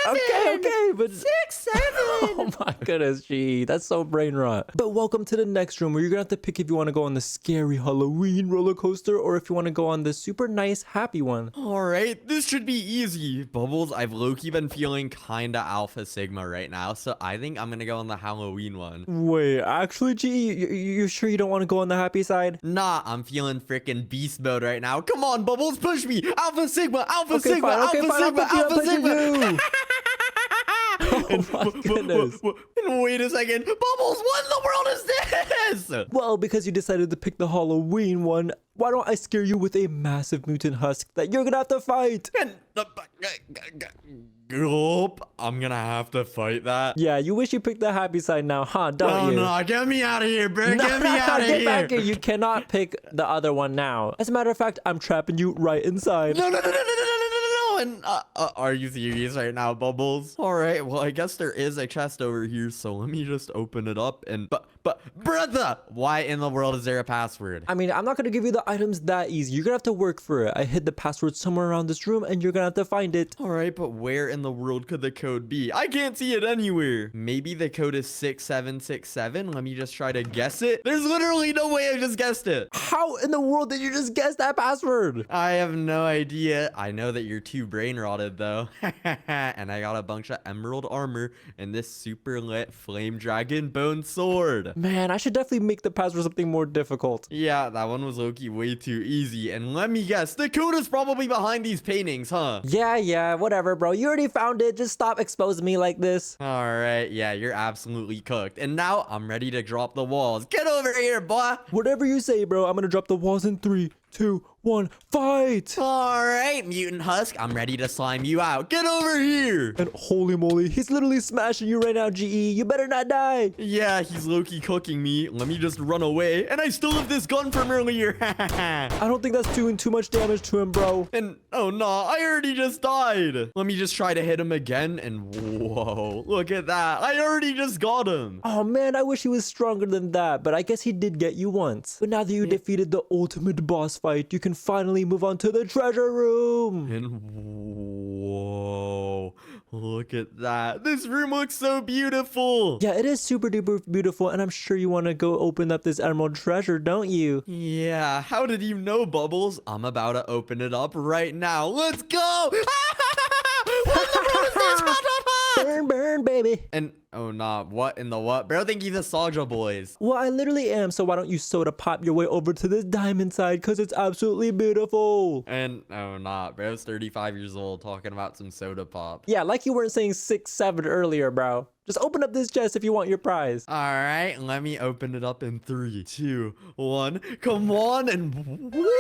Okay, but 6, 7. Oh my goodness, gee, that's so brain rot. But welcome to the next room where you're gonna have to pick if you want to go on the scary Halloween roller coaster or if you want to go on the super nice happy one. All right, this should be easy. Bubbles, I've low-key been feeling kinda alpha sigma right now, so I think I'm gonna go on the Halloween one. Wait, actually, G, you sure you don't want to go on the happy side? Nah, I'm feeling freaking beast mode right now. Come on, Bubbles, push me. Alpha sigma, alpha Okay, sigma, fine, alpha okay, fine, sigma, I'll alpha sigma. Oh my goodness. And wait a second. Bubbles, what in the world is this? Well, because you decided to pick the Halloween one, why don't I scare you with a massive mutant husk that you're gonna have to fight? Gulp. I'm gonna have to fight that. Yeah, you wish you picked the happy side now, huh? Don't you? No, get me out of here, bro. Get me out of Get here. back here. You cannot pick the other one now. As a matter of fact, I'm trapping you right inside. No. And are you serious right now, Bubbles? All right, well, I guess there is a chest over here, so let me just open it up and but brother, why in the world is there a password? I mean, I'm not gonna give you the items that easy. You're gonna have to work for it. I hid the password somewhere around this room and you're gonna have to find it. All right, but where in the world could the code be? I can't see it anywhere. Maybe the code is 6767. Let me just try to guess it. There's literally no way I just guessed it. How in the world did you just guess that password? I have no idea. I know that you're too brain rotted though. And I got a bunch of emerald armor and this super lit flame dragon bone sword. Man, I should definitely make the password something more difficult. Yeah, that one was low-key way too easy. And let me guess, the code is probably behind these paintings, huh? Yeah, whatever, bro. You already found it. Just stop exposing me like this. All right, yeah, you're absolutely cooked. And now I'm ready to drop the walls. Get over here, boy. Whatever you say, bro. I'm gonna drop the walls in 3, 2, 1, fight! All right, mutant husk, I'm ready to slime you out. Get over here. And holy moly, he's literally smashing you right now, GE. You better not die. Yeah, he's low-key cooking me. Let me just run away. And I still have this gun from earlier. I don't think that's doing too much damage to him, bro. And oh no, I already just died. Let me just try to hit him again. And whoa, look at that. I already just got him. Oh man, I wish he was stronger than that, but I guess he did get you once. But now that you defeated the ultimate boss fight, you can finally move on to the treasure room. And whoa, look at that. This room looks so beautiful. Yeah, it is super duper beautiful, and I'm sure you want to go open up this emerald treasure, don't you? Yeah, how did you know, Bubbles? I'm about to open it up right now. Let's go. What the hell is this? Burn, burn, baby. And oh nah, what in the what? Bro, think he's a Soldier Boys. Well, I literally am, so why don't you soda pop your way over to this diamond side, because it's absolutely beautiful. And oh nah, bro's 35 years old talking about some soda pop. Yeah, like you weren't saying 6, 7 earlier, bro. Just open up this chest if you want your prize. All right, let me open it up in 3, 2, 1. Come on, and what?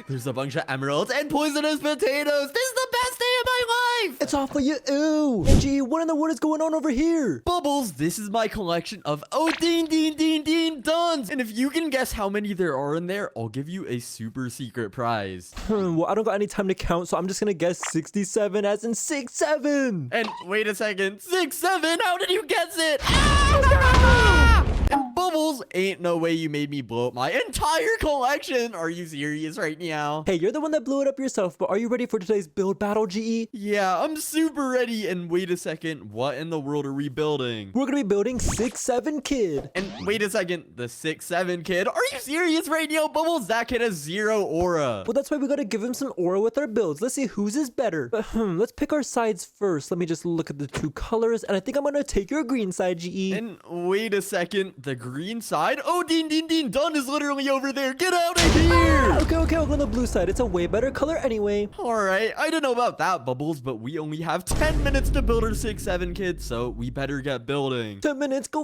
There's a bunch of emeralds and poisonous potatoes. This is the best day of my life. It's all for you. Ooh. And gee, what in the world is going on over here? Bubbles, this is my collection of duns. And if you can guess how many there are in there, I'll give you a super secret prize. Well, I don't got any time to count, so I'm just gonna guess 67 as in 6-7. And wait a second, 6-7? How did you guess it? Ah! And Bubbles, ain't no way you made me blow up my entire collection. Are you serious right now? Hey, you're the one that blew it up yourself, but are you ready for today's build battle, GE? Yeah, I'm super ready. And wait a second, what in the world are we building? We're gonna be building 6-7 Kid. And wait a second, the 6-7 kid? Are you serious right now, Bubbles? That kid has 0 aura. Well, that's why we gotta give him some aura with our builds. Let's see whose is better. But let's pick our sides first. Let me just look at the 2 colors, and I think I'm gonna take your green side, GE. And wait a second, the green side? Oh, done is literally over there. Get out of here. Okay, I'll go on the blue side. It's a way better color anyway. All right, I don't know about that, Bubbles, but we only have 10 minutes to build our 6-7 kid, so we better get building. 10 minutes, go.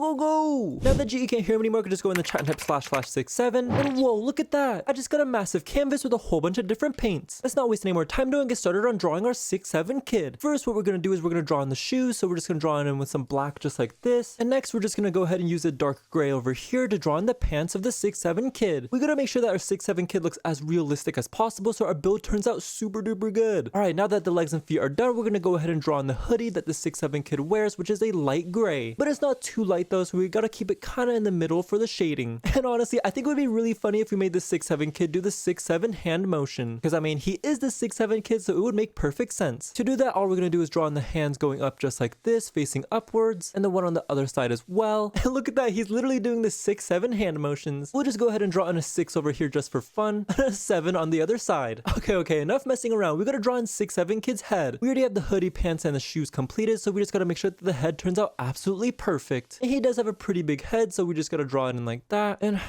Now that GE can't hear me anymore, I can just go in the chat and type //67. And whoa, look at that. I just got a massive canvas with a whole bunch of different paints. Let's not waste any more time though and get started on drawing our 6-7 kid. First, what we're gonna do is we're gonna draw on the shoes, so we're just gonna draw in with some black just like this. And next, we're just gonna go ahead and use a dark gray over here to draw in the pants of the 6-7 kid. We gotta make sure that our 6-7 kid looks as realistic as possible so our build turns out super duper good. Alright, now that the legs and feet are done, we're gonna go ahead and draw on the hoodie that the 6-7 kid wears, which is a light gray. But it's not too light though, so we gotta keep it kinda in the middle for the shading. And honestly, I think it would be really funny if we made the 6-7 kid do the 6-7 hand motion. Because I mean, he is the 6-7 kid, so it would make perfect sense. To do that, all we're gonna do is draw on the hands going up just like this, facing upwards, and the one on the other side as well. And look at that, he's literally doing the 6-7 hand motions. We'll just go ahead and draw in a 6 over here just for fun, and a 7 on the other side. Okay, enough messing around. We gotta draw in 6-7 kid's head. We already have the hoodie, pants, and the shoes completed, so we just gotta make sure that the head turns out absolutely perfect. And he does have a pretty big head, so we just gotta draw it in like that. And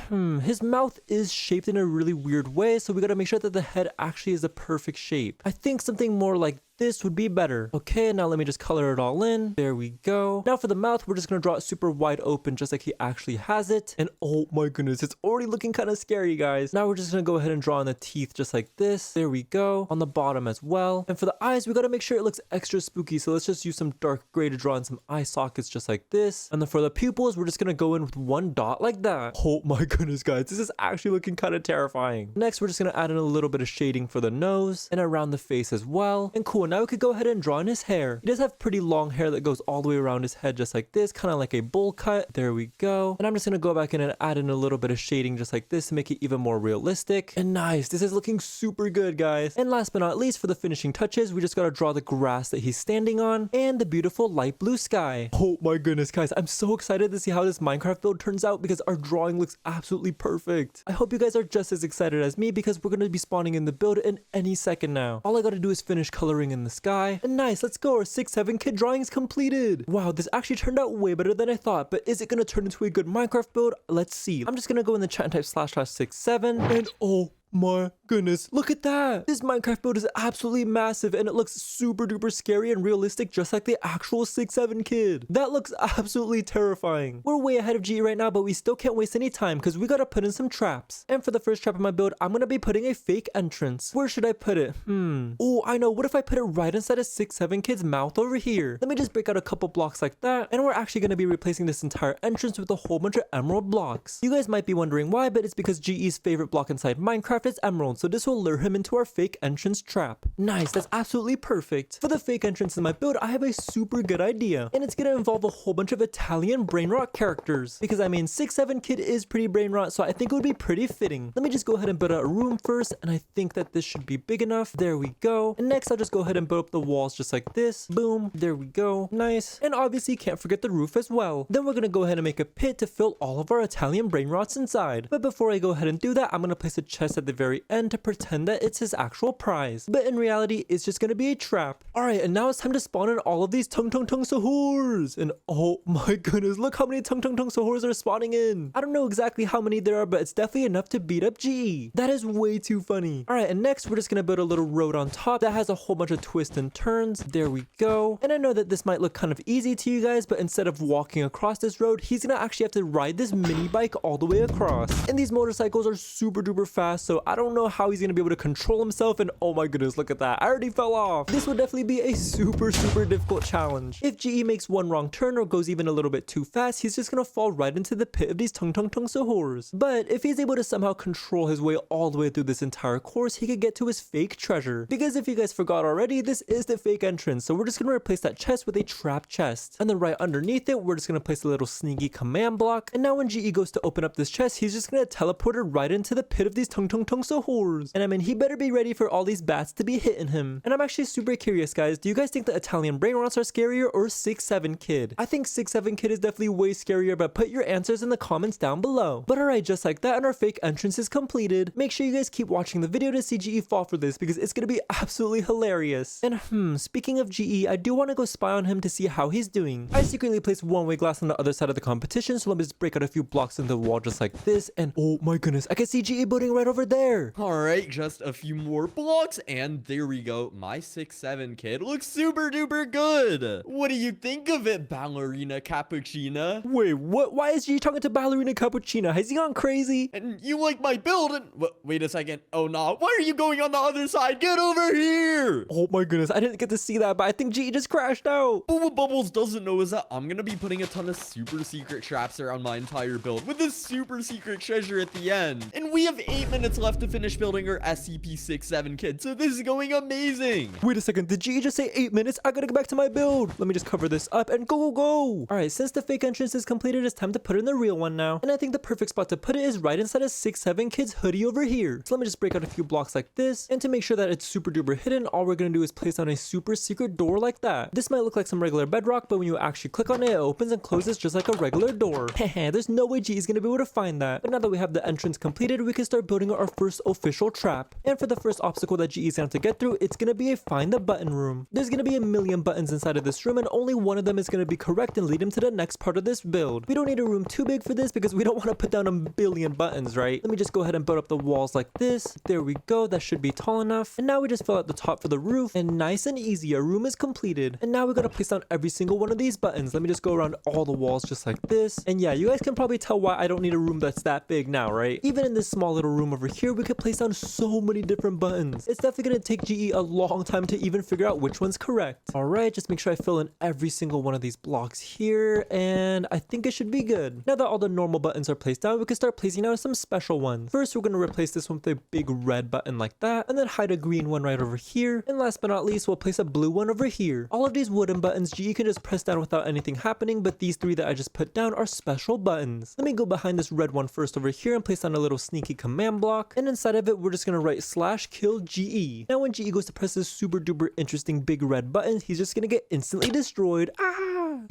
his mouth is shaped in a really weird way, so we gotta make sure that the head actually is the perfect shape. I think something more like this would be better. Okay, now let me just color it all in. There we go. Now for the mouth, we're just gonna draw it super wide open just like he actually has it. And oh my goodness, it's already looking kind of scary, guys. Now we're just gonna go ahead and draw on the teeth just like this. There we go. On the bottom as well. And for the eyes, we gotta make sure it looks extra spooky, so let's just use some dark gray to draw in some eye sockets just like this. And then for the pupils, we're just gonna go in with 1 dot like that. Oh my goodness, guys, this is actually looking kind of terrifying. Next, we're just gonna add in a little bit of shading for the nose and around the face as well. And cool, now we could go ahead and draw in his hair. He does have pretty long hair that goes all the way around his head just like this, kind of like a bowl cut. There we go. And I'm just gonna go back in and add in a little bit of shading just like this to make it even more realistic. And nice, this is looking super good, guys. And last but not least, for the finishing touches, we just gotta draw the grass that he's standing on and the beautiful light blue sky. Oh my goodness, guys, I'm so excited to see how this Minecraft build turns out because our drawing looks absolutely perfect. I hope you guys are just as excited as me because we're gonna be spawning in the build in any second now. All I gotta do is finish coloring in in the sky. And nice, let's go. Our 6-7 kid drawing is completed. Wow, this actually turned out way better than I thought, but is it gonna turn into a good Minecraft build? Let's see. I'm just gonna go in the chat and type //67 and oh my goodness, look at that. This Minecraft build is absolutely massive and it looks super duper scary and realistic, just like the actual 6-7 kid. That looks absolutely terrifying. We're way ahead of GE right now, but we still can't waste any time because we gotta put in some traps. And for the first trap of my build, I'm gonna be putting a fake entrance. Where should I put it? Oh, I know. What if I put it right inside a 6-7 kid's mouth over here? Let me just break out a couple blocks like that, and we're actually gonna be replacing this entire entrance with a whole bunch of emerald blocks. You guys might be wondering why, but it's because GE's favorite block inside Minecraft is emerald, so this will lure him into our fake entrance trap. Nice, that's absolutely perfect. For the fake entrance in my build, I have a super good idea, and it's gonna involve a whole bunch of Italian brain rot characters, because I mean 6-7 kid is pretty brain rot, so I think it would be pretty fitting. Let me just go ahead and build out a room first, and I think that this should be big enough. There we go. And next I'll just go ahead and build up the walls just like this. Boom, there we go. Nice. And obviously can't forget the roof as well. Then we're gonna go ahead and make a pit to fill all of our Italian brain rots inside. But before I go ahead and do that, I'm gonna place a chest at the very end to pretend that it's his actual prize. But in reality, it's just gonna be a trap. Alright, and now it's time to spawn in all of these tung sahurs. And oh my goodness, look how many tung sahurs are spawning in. I don't know exactly how many there are, but it's definitely enough to beat up GE. That is way too funny. Alright, and next we're just gonna build a little road on top that has a whole bunch of twists and turns. There we go. And I know that this might look kind of easy to you guys, but instead of walking across this road, he's gonna actually have to ride this mini bike all the way across. And these motorcycles are super duper fast, so I don't know how he's gonna be able to control himself. And oh my goodness, look at that. I already fell off. This would definitely be a super difficult challenge. If GE makes one wrong turn or goes even a little bit too fast, he's just gonna fall right into the pit of these tung sahurs. But if he's able to somehow control his way all the way through this entire course, he could get to his fake treasure. Because if you guys forgot already, this is the fake entrance, so we're just gonna replace that chest with a trap chest. And then right underneath it, we're just gonna place a little sneaky command block. And now when GE goes to open up this chest, he's just gonna teleport it right into the pit of these tung sahurs. And I mean, he better be ready for all these bats to be hitting him. And I'm actually super curious, guys. Do you guys think the Italian brain rots are scarier or 6-7 kid? I think 6-7 kid is definitely way scarier, but put your answers in the comments down below. But alright, just like that, and our fake entrance is completed. Make sure you guys keep watching the video to see GE fall for this, because it's gonna be absolutely hilarious. And speaking of GE, I do want to go spy on him to see how he's doing. I secretly placed one-way glass on the other side of the competition, so let me just break out a few blocks in the wall just like this, and oh my goodness, I can see GE building right over there. Alright, just a few more blocks, and there we go. My 6-7 kid looks super duper good. What do you think of it, ballerina cappuccina? Wait, what? Why is GE talking to ballerina cappuccina? Has he gone crazy? And you like my build? And wait a second. Oh no, why are you going on the other side? Get over here. Oh my goodness, I didn't get to see that, but I think GE just crashed out. But what Bubbles doesn't know is that I'm gonna be putting a ton of super secret traps around my entire build with this super secret treasure at the end. And we have 8 minutes left to finish building our SCP-6-7 kid, so this is going amazing. Wait a second, did GE just say 8 minutes? I gotta get back to my build. Let me just cover this up and go. Alright, since the fake entrance is completed, it's time to put in the real one now. And I think the perfect spot to put it is right inside a 6-7 kid's hoodie over here. So let me just break out a few blocks like this. And to make sure that it's super duper hidden, all we're gonna do is place down a super secret door like that. This might look like some regular bedrock, but when you actually click on it, it opens and closes just like a regular door. Heh, there's no way GE is gonna be able to find that. But now that we have the entrance completed, we can start building our first official trap. And for the first obstacle that GE is gonna have to get through, it's gonna be a find the button room. There's gonna be a million buttons inside of this room, and only one of them is gonna be correct and lead him to the next part of this build. We don't need a room too big for this because we don't want to put down a billion buttons, right? Let me just go ahead and build up the walls like this. There we go. That should be tall enough. And now we just fill out the top for the roof, and nice and easy, our room is completed. And now we gotta place down every single one of these buttons. Let me just go around all the walls just like this. And yeah, you guys can probably tell why I don't need a room that's that big now, right? Even in this small little room over here, we could place down so many different buttons. It's definitely gonna take GE a long time to even figure out which one's correct. Alright, just make sure I fill in every single one of these blocks here, and I think it should be good. Now that all the normal buttons are placed down, we can start placing down some special ones. First, we're going to replace this one with a big red button like that, and then hide a green one right over here. And last but not least, we'll place a blue one over here. All of these wooden buttons, GE can just press down without anything happening, but these three that I just put down are special buttons. Let me go behind this red one first over here and place down a little sneaky command block, and inside of it, we're just going to write /kill GE. Now when GE goes to press this super duper interesting big red button, he's just going to get instantly destroyed.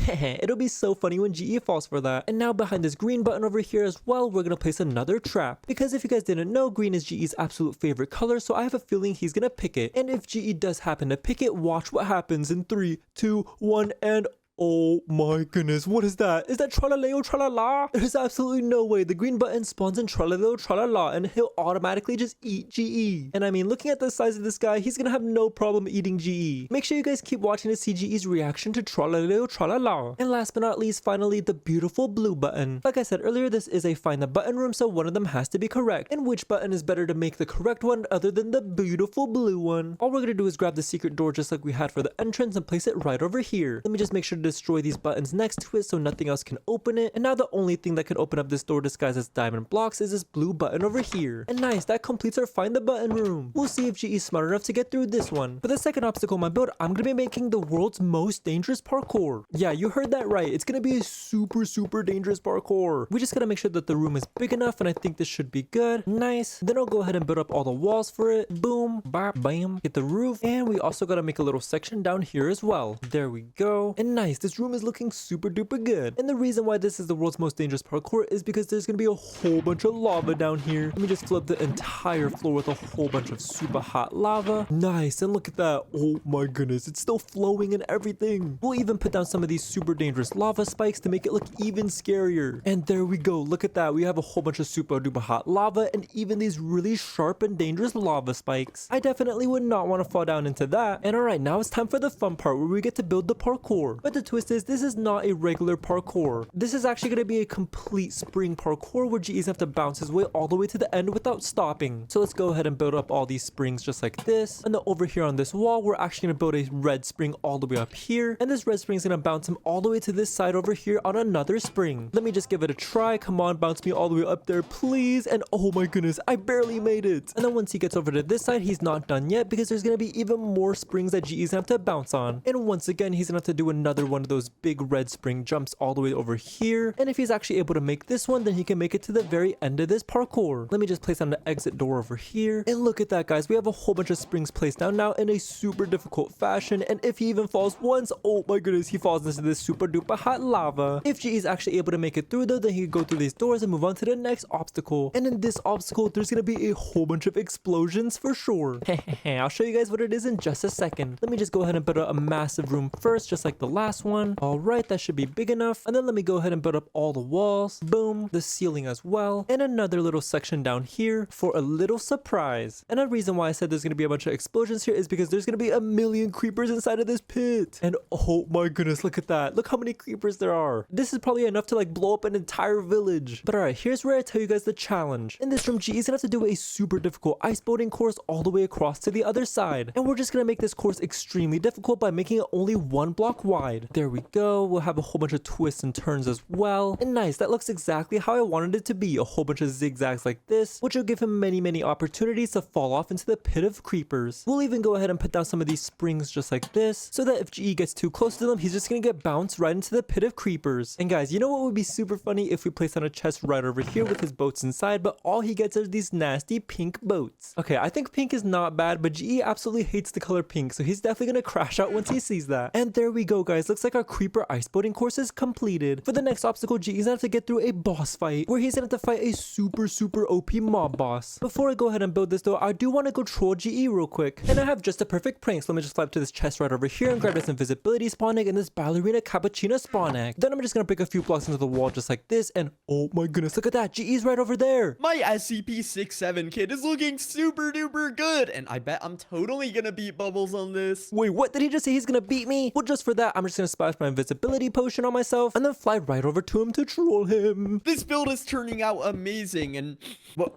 It'll be so funny when GE falls for that. And now behind this green button over here as well, we're gonna place another trap. Because if you guys didn't know, green is GE's absolute favorite color, so I have a feeling he's gonna pick it. And if GE does happen to pick it, watch what happens in 3, 2, 1, and oh my goodness, what is that? Is that Tralaleo Tralala? There's absolutely no way. The green button spawns in Tralaleo Tralala and he'll automatically just eat GE. And I mean, looking at the size of this guy, he's gonna have no problem eating GE. Make sure you guys keep watching to see GE's reaction to Tralaleo Tralala. And last but not least, finally, the beautiful blue button. Like I said earlier, this is a find the button room, so one of them has to be correct. And which button is better to make the correct one other than the beautiful blue one? All we're gonna do is grab the secret door just like we had for the entrance and place it right over here. Let me just make sure to destroy these buttons next to it so nothing else can open it. And now the only thing that can open up this door disguised as diamond blocks is this blue button over here. And nice, that completes our find the button room. We'll see if GE is smart enough to get through this one. For the second obstacle in my build, I'm gonna be making the world's most dangerous parkour. Yeah, you heard that right. It's gonna be a super dangerous parkour. We just gotta make sure that the room is big enough, and I think this should be good. Nice. Then I'll go ahead and build up all the walls for it. Boom, bam, hit the roof. And we also gotta make a little section down here as well. There we go. And nice, this room is looking super duper good. And the reason why this is the world's most dangerous parkour is because there's gonna be a whole bunch of lava down here. Let me just fill up the entire floor with a whole bunch of super hot lava. Nice, and look at that. Oh my goodness, it's still flowing and everything. We'll even put down some of these super dangerous lava spikes to make it look even scarier. And there we go, look at that. We have a whole bunch of super duper hot lava and even these really sharp and dangerous lava spikes. I definitely would not want to fall down into that. And alright, now it's time for the fun part where we get to build the parkour. But the twist is, this is not a regular parkour. This is actually going to be a complete spring parkour where GE's have to bounce his way all the way to the end without stopping. So let's go ahead and build up all these springs just like this. And then over here on this wall, we're actually going to build a red spring all the way up here. And this red spring is going to bounce him all the way to this side over here on another spring. Let me just give it a try. Come on, bounce me all the way up there, please. And oh my goodness, I barely made it. And then once he gets over to this side, he's not done yet because there's going to be even more springs that GE's have to bounce on. And once again, he's going to have to do another one of those big red spring jumps all the way over here. And if he's actually able to make this one, then he can make it to the very end of this parkour. Let me just place on the exit door over here. And look at that, guys. We have a whole bunch of springs placed down now in a super difficult fashion. And if he even falls once, oh my goodness, he falls into this super duper hot lava. If GE is actually able to make it through though, then he can go through these doors and move on to the next obstacle. And in this obstacle, there's gonna be a whole bunch of explosions for sure. I'll show you guys what it is in just a second. Let me just go ahead and build up a massive room first, just like the last one. All right, that should be big enough. And then let me go ahead and build up all the walls. Boom, the ceiling as well. And another little section down here for a little surprise. And the reason why I said there's gonna be a bunch of explosions here is because there's gonna be a million creepers inside of this pit. And oh my goodness, look at that. Look how many creepers there are. This is probably enough to like blow up an entire village. But alright, here's where I tell you guys the challenge. In this room, GE's gonna have to do a super difficult ice boating course all the way across to the other side. And we're just gonna make this course extremely difficult by making it only 1 block wide. There we go. We'll have a whole bunch of twists and turns as well. And nice, that looks exactly how I wanted it to be. A whole bunch of zigzags like this, which will give him many opportunities to fall off into the pit of creepers. We'll even go ahead and put down some of these springs just like this, so that if GE gets too close to them, he's just gonna get bounced right into the pit of creepers. And guys, you know what would be super funny if we place on a chest right over here with his boats inside, but all he gets are these nasty pink boats. Okay, I think pink is not bad, but GE absolutely hates the color pink, so he's definitely gonna crash out once he sees that. And there we go, guys. Looks like our creeper ice boating course is completed. For the next obstacle, GE's gonna have to get through a boss fight, where he's gonna have to fight a super OP mob boss. Before I go ahead and build this though, I do want to go troll GE real quick. And I have just a perfect prank, so let me just fly up to this chest right over here and grab this invisibility spawn egg and this ballerina cappuccino spawn egg. Then I'm just gonna break a few blocks into the wall just like this, and oh my goodness, look at that, GE's right over there. My SCP-67 kid is looking super duper good, and I bet I'm totally gonna beat Bubbles on this. Wait, what? Did he just say he's gonna beat me? Well, just for that, I'm just gonna splash my invisibility potion on myself and then fly right over to him to troll him. This build is turning out amazing, and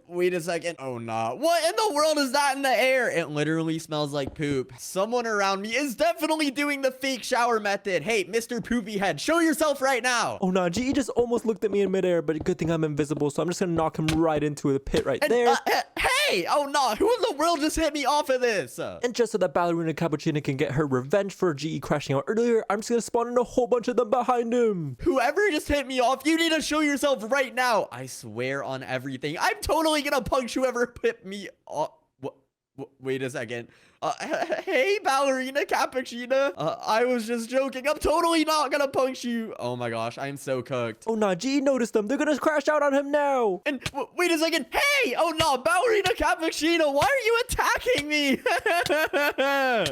wait a second. Oh nah, what in the world is that in the air? It literally smells like poop. Someone around me is definitely doing the fake shower method. Hey, Mr. Poopy Head, show yourself right now. Oh nah, GE just almost looked at me in midair, but good thing I'm invisible, so I'm just gonna knock him right into the pit right there. Hey, oh no, who in the world just hit me off of this? And just so that ballerina cappuccino can get her revenge for GE crashing out earlier, I'm just gonna spawn in a whole bunch of them behind him. Whoever just hit me off, you need to show yourself right now. I swear on everything, I'm totally gonna punch whoever hit me off. Wait a second. Hey, ballerina cappuccino. I was just joking. I'm totally not gonna punch you. Oh my gosh, I'm so cooked. Oh nah, GE noticed them. They're gonna crash out on him now. And wait a second. Hey! Oh no, ballerina cappuccino, why are you attacking me?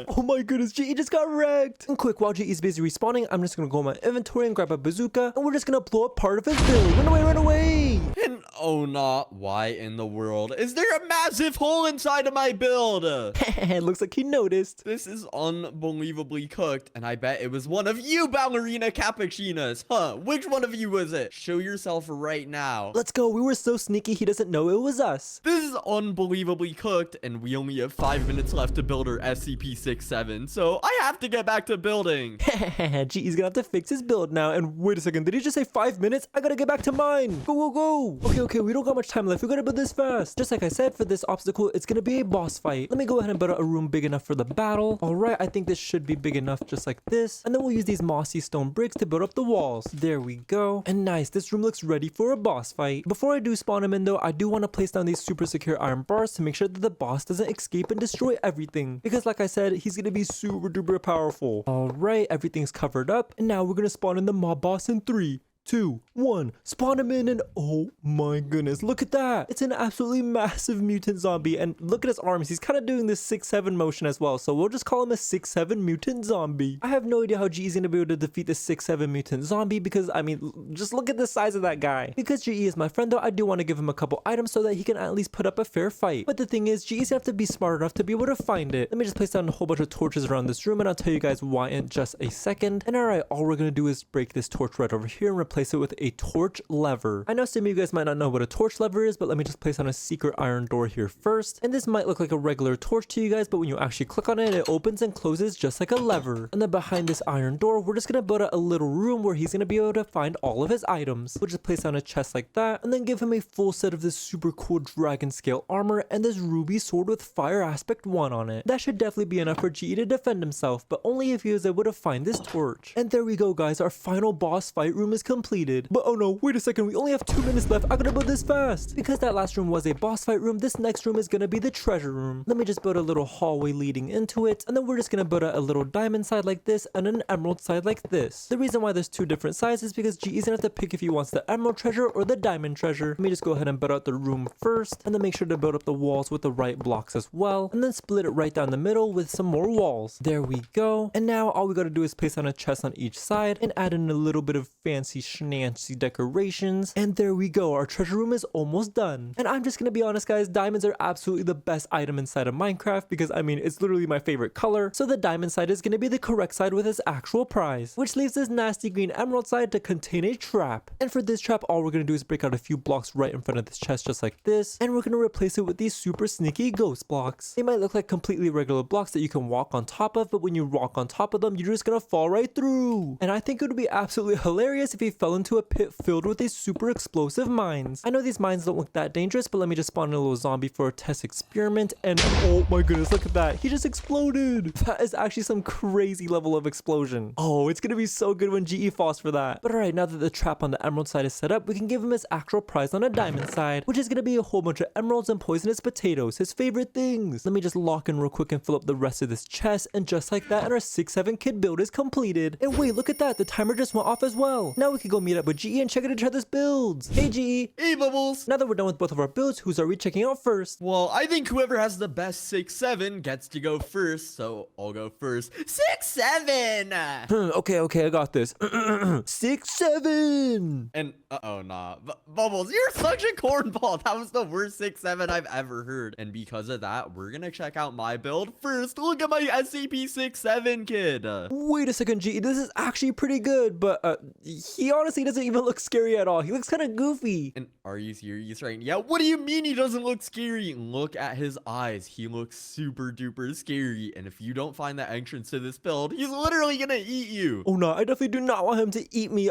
Oh my goodness, GE just got wrecked. And quick, while GE is busy respawning, I'm just gonna go in my inventory and grab a bazooka, and we're just gonna blow up part of his build. Run away, run away. And oh no, why in the world? Is there a massive hole inside of my build? Looks like he noticed. This is unbelievably cooked, and I bet it was one of you ballerina cappuccinos. Huh, which one of you was it? Show yourself right now. Let's go. We were so sneaky he doesn't know it was us. This is unbelievably cooked, and we only have 5 minutes left to build our SCP-67, so I have to get back to building. GE's gonna have to fix his build now. And wait a second, did he just say 5 minutes? I gotta get back to mine. Go, go, go. Okay, we don't got much time left. We gotta build this fast. Just like I said, for this obstacle, it's gonna be a boss fight. Let me go ahead and build a room big enough for the battle. All right, I think this should be big enough just like this. And then we'll use these mossy stone bricks to build up the walls. There we go. And nice, this room looks ready for a boss fight. Before I do spawn him in though, I do want to place down these super secure iron bars to make sure that the boss doesn't escape and destroy everything. Because like I said, he's gonna be super duper powerful. All right, everything's covered up. And now we're gonna spawn in the mob boss in 3, 2, 1. Spawn him in, and oh my goodness, look at that. It's an absolutely massive mutant zombie, and look at his arms. He's kind of doing this 6-7 motion as well, so we'll just call him a 6-7 mutant zombie. I have no idea how GE is going to be able to defeat this 6-7 mutant zombie because, I mean, just look at the size of that guy. Because GE is my friend though, I do want to give him a couple items so that he can at least put up a fair fight. But the thing is, GE's going to have to be smart enough to be able to find it. Let me just place down a whole bunch of torches around this room, and I'll tell you guys why in just a second. And alright, all we're going to do is break this torch right over here and replace it with a torch lever. I know some of you guys might not know what a torch lever is, but let me just place on a secret iron door here first. And this might look like a regular torch to you guys, but when you actually click on it, it opens and closes just like a lever. And then behind this iron door, we're just gonna build a little room where he's gonna be able to find all of his items. We'll just place on a chest like that, and then give him a full set of this super cool dragon scale armor and this ruby sword with fire aspect 1 on it. That should definitely be enough for GE to defend himself, but only if he was able to find this torch. And there we go, guys, our final boss fight room is completed. But oh no, wait a second, we only have 2 minutes left. I gotta build this fast. Because that last room was a boss fight room, this next room is gonna be the treasure room. Let me just build a little hallway leading into it, and then we're just gonna build a little diamond side like this and an emerald side like this. The reason why there's 2 different sides is because GE's gonna have to pick if he wants the emerald treasure or the diamond treasure. Let me just go ahead and build out the room first, and then make sure to build up the walls with the right blocks as well, and then split it right down the middle with some more walls. There we go. And now all we gotta do is place on a chest on each side and add in a little bit of fancy schnancy decorations. And there we go, our treasure room is almost done. And I'm just gonna be honest, guys, diamonds are absolutely the best item inside of Minecraft because I mean it's literally my favorite color. So the diamond side is gonna be the correct side with its actual prize, which leaves this nasty green emerald side to contain a trap. And for this trap, all we're gonna do is break out a few blocks right in front of this chest just like this, and we're gonna replace it with these super sneaky ghost blocks. They might look like completely regular blocks that you can walk on top of, but when you walk on top of them, you're just gonna fall right through. And I think it would be absolutely hilarious if he fell into a pit filled with these super explosive mines. I know these mines don't look that dangerous, but let me just spawn in a little zombie for a test experiment, and oh my goodness, look at that. He just exploded. That is actually some crazy level of explosion. Oh, it's gonna be so good when GE falls for that. But alright, now that the trap on the emerald side is set up, we can give him his actual prize on a diamond side, which is gonna be a whole bunch of emeralds and poisonous potatoes, his favorite things. Let me just lock in real quick and fill up the rest of this chest, and just like that, and our 6-7 kid build is completed. And wait, look at that, the timer just went off as well. Now we can go meet up with GE and check out each other's builds. Hey GE. Hey Bubbles. Now that we're done with both of our builds, whose are we checking out first? Well, I think whoever has the best 6-7 gets to go first, so I'll go first. 6-7! Okay, I got this. 6-7! And, nah. Bubbles, you're such a cornball. That was the worst 6-7 I've ever heard. And because of that, we're gonna check out my build first. Look at my SCP-67 kid. Wait a second, GE. This is actually pretty good, but he honestly doesn't even look scary at all. He looks kind of goofy. And are you serious right now? Yeah, what do you mean he doesn't look scary? Look at his eyes. He looks super duper scary. And if you don't find the entrance to this build, he's literally gonna eat you. Oh no, I definitely do not want him to eat me.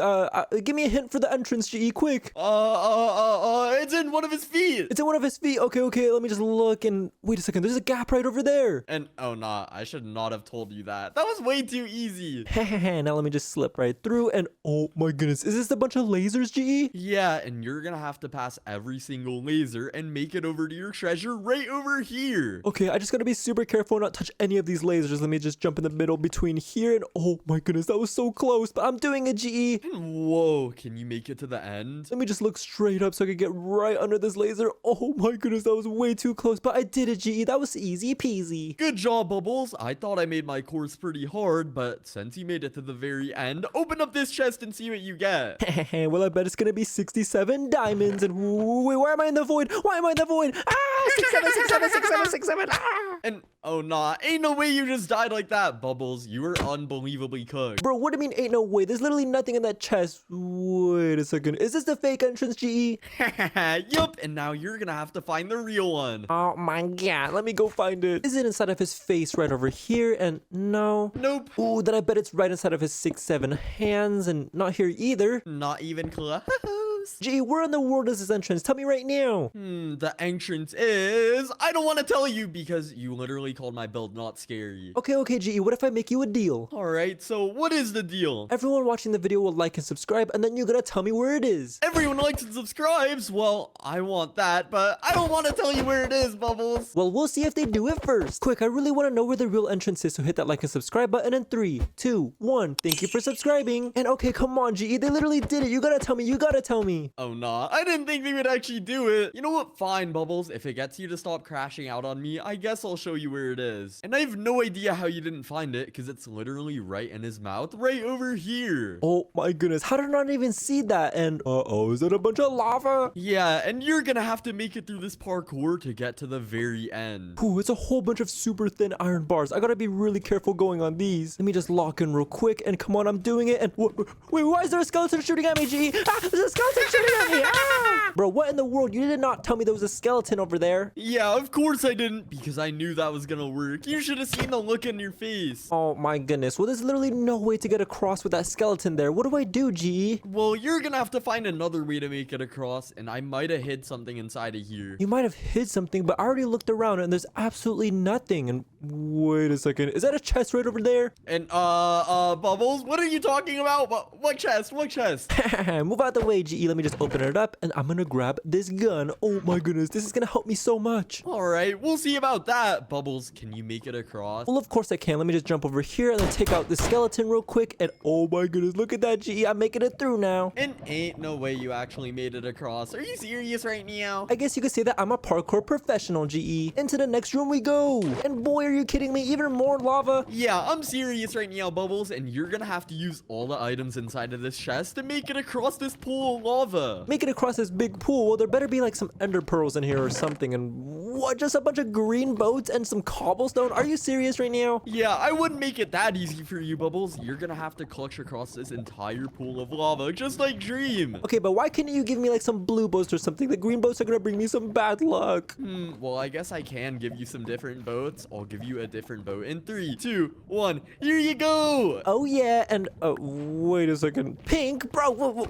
Give me a hint for the entrance, GE, quick. It's in one of his feet. It's in one of his feet. Okay, let me just look, and wait a second, there's a gap right over there. And oh nah, I should not have told you that. That was way too easy. Now let me just slip right through, and oh my goodness, goodness, is this a bunch of lasers, GE? Yeah, and you're gonna have to pass every single laser and make it over to your treasure right over here. Okay, I just gotta be super careful and not touch any of these lasers. Let me just jump in the middle between here and oh my goodness, that was so close, but I'm doing it, GE. Whoa, can you make it to the end? Let me just look straight up so I can get right under this laser. Oh my goodness, that was way too close, but I did it, GE. That was easy peasy. Good job, Bubbles. I thought I made my course pretty hard, but since you made it to the very end, open up this chest and see what you get. Well, I bet it's gonna be 67 diamonds. And wait, why am I in the void? Why am I in the void? Ah, 67, 67, 67, 67. Ah! And oh nah, ain't no way you just died like that, Bubbles. You were unbelievably cooked. Bro, what do you mean ain't no way? There's literally nothing in that chest. Wait a second. Is this the fake entrance, GE? Yup, and now you're gonna have to find the real one. Oh my god, let me go find it. Is it inside of his face right over here? And no. Nope. Ooh, then I bet it's right inside of his 6-7 hands and not here either. Not even close. Gee, where in the world is this entrance? Tell me right now. The entrance is... I don't want to tell you because you literally called my build not scary. Okay, GE, what if I make you a deal? Alright, so what is the deal? Everyone watching the video will like and subscribe, and then you're gonna tell me where it is. Everyone likes and subscribes? Well, I want that, but I don't want to tell you where it is, Bubbles. Well, we'll see if they do it first. Quick, I really want to know where the real entrance is, so hit that like and subscribe button in 3, 2, 1. Thank you for subscribing. And okay, come on, GE, they literally did it. You gotta tell me. Oh, nah. I didn't think they would actually do it. You know what? Fine, Bubbles. If it gets you to stop crashing out on me, I guess I'll show you where it is. And I have no idea how you didn't find it, because it's literally right in his mouth, right over here. Oh my goodness, how did I not even see that? And uh-oh, is it a bunch of lava? Yeah, and you're gonna have to make it through this parkour to get to the very end. Ooh, it's a whole bunch of super thin iron bars. I gotta be really careful going on these. Let me just lock in real quick, and come on, I'm doing it. And wait, why is there a skeleton shooting at me, G? Ah, there's a skeleton shooting at me. Ah! Bro, what in the world? You did not tell me there was a skeleton over there. Yeah, of course I didn't, because I knew that was gonna work. You should have seen the look in your face. Oh my goodness. Well, there's literally no way to get across with that skeleton there. What do I do, G? Well, you're gonna have to find another way to make it across, and I might have hid something inside of here. You might have hid something, but I already looked around and there's absolutely nothing. And wait a second. Is that a chest right over there? And, Bubbles, what are you talking about? What chest? What chest? Move out the way, GE. Let me just open it up and I'm gonna grab this gun. Oh my goodness, this is gonna help me so much. Alright, we'll see about that. Bubbles, can you make it across? Well, of course I can. Let me just jump over here and then take out the skeleton real quick. And oh my goodness, look at that, GE. I'm making it through now. And ain't no way you actually made it across. Are you serious right now? I guess you could say that I'm a parkour professional, GE. Into the next room we go. And boy, are you kidding me? Even more lava. Yeah, I'm serious right now, Bubbles, and you're gonna have to use all the items inside of this chest to make it across this pool of lava. Make it across this big pool. Well, there better be like some ender pearls in here or something. And what? Just a bunch of green boats and some cobblestone? Are you serious right now? Yeah, I wouldn't make it that easy for you, Bubbles. You're gonna have to clutch across this entire pool of lava, just like Dream. Okay, but why can't you give me like some blue boats or something? The green boats are gonna bring me some bad luck. Well, I guess I can give you some different boats. I'll give you a different boat in 3, 2, 1. Here you go. Oh yeah, and wait a second. Pink? Bro, no,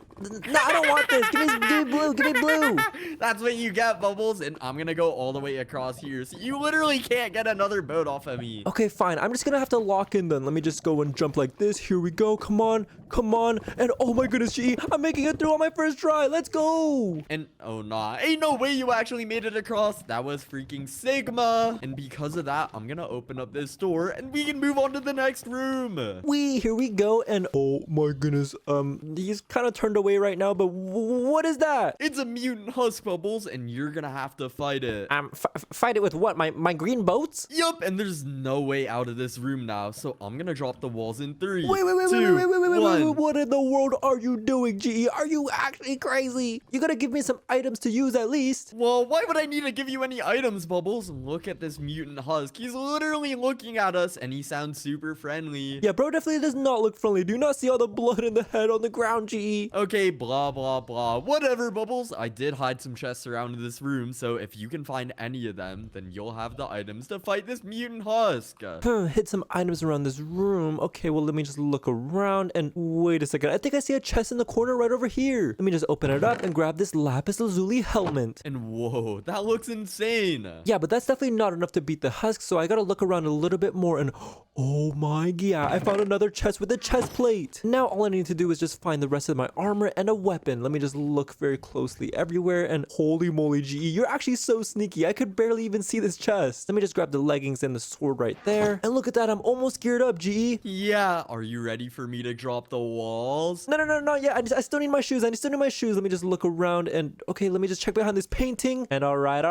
I don't want this. Give me blue. That's what you get, Bubbles, and I'm gonna go all the way across here, so you literally can't get another boat off of me. Okay, fine. I'm just gonna have to lock in then. Let me just go and jump like this. Here we go. Come on. And oh my goodness, GE, I'm making it through on my first try. Let's go. And oh nah, ain't no way you actually made it across. That was freaking Sigma. And because of that, I'm gonna open up this door and we can move on to the next room. Here we go. And oh my goodness, he's kind of turned away right now, but what is that? It's a mutant husk, Bubbles, and you're gonna have to fight it. Fight it with what? My green boats? Yup, and there's no way out of this room now, so I'm gonna drop the walls in 3, Wait, 2, 1. what in the world are you doing, GE? Are you actually crazy? You gotta give me some items to use at least. Well, why would I need to give you any items, Bubbles? Look at this mutant husk. He's literally looking at us, and he sounds super friendly. Yeah, bro definitely does not look friendly. Do you not see all the blood in the head on the ground, GE? Okay, blah, blah, blah. Whatever, Bubbles. I did hide some chests around this room, so if you can find any of them, then you'll have the items to fight this mutant husk. Hit some items around this room. Okay, well, let me just look around and wait a second. I think I see a chest in the corner right over here. Let me just open it up and grab this lapis lazuli helmet. And whoa, that looks insane. Yeah, but that's definitely not enough to beat the husk, so I gotta look around a little bit more and oh my god, I found another chest with a chest plate. Now all I need to do is just find the rest of my armor and a weapon. Let me just look very closely everywhere and holy moly, GE, you're actually so sneaky. I could barely even see this chest. Let me just grab the leggings and the sword right there. And look at that, I'm almost geared up, GE. Yeah, are you ready for me to drop the walls? No, yeah, I still need my shoes. I still need my shoes. Let me just look around and okay, let me just check behind this painting. And all right.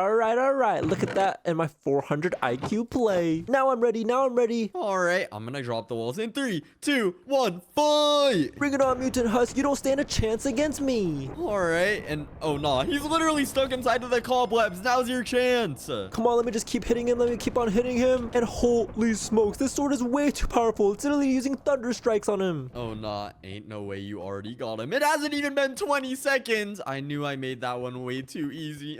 Look at that and my 400 IQ play. Now I'm ready. All right, I'm gonna drop the walls in 3, 2, 1, fight! Bring it on, mutant husk. You don't stand a chance against me. All right, and oh nah, he's literally stuck inside of the cobwebs. Now's your chance. Come on, let me just keep hitting him. Let me keep on hitting him. And holy smokes, this sword is way too powerful. It's literally using thunder strikes on him. Oh nah, ain't no way you already got him. It hasn't even been 20 seconds. I knew I made that one way too easy.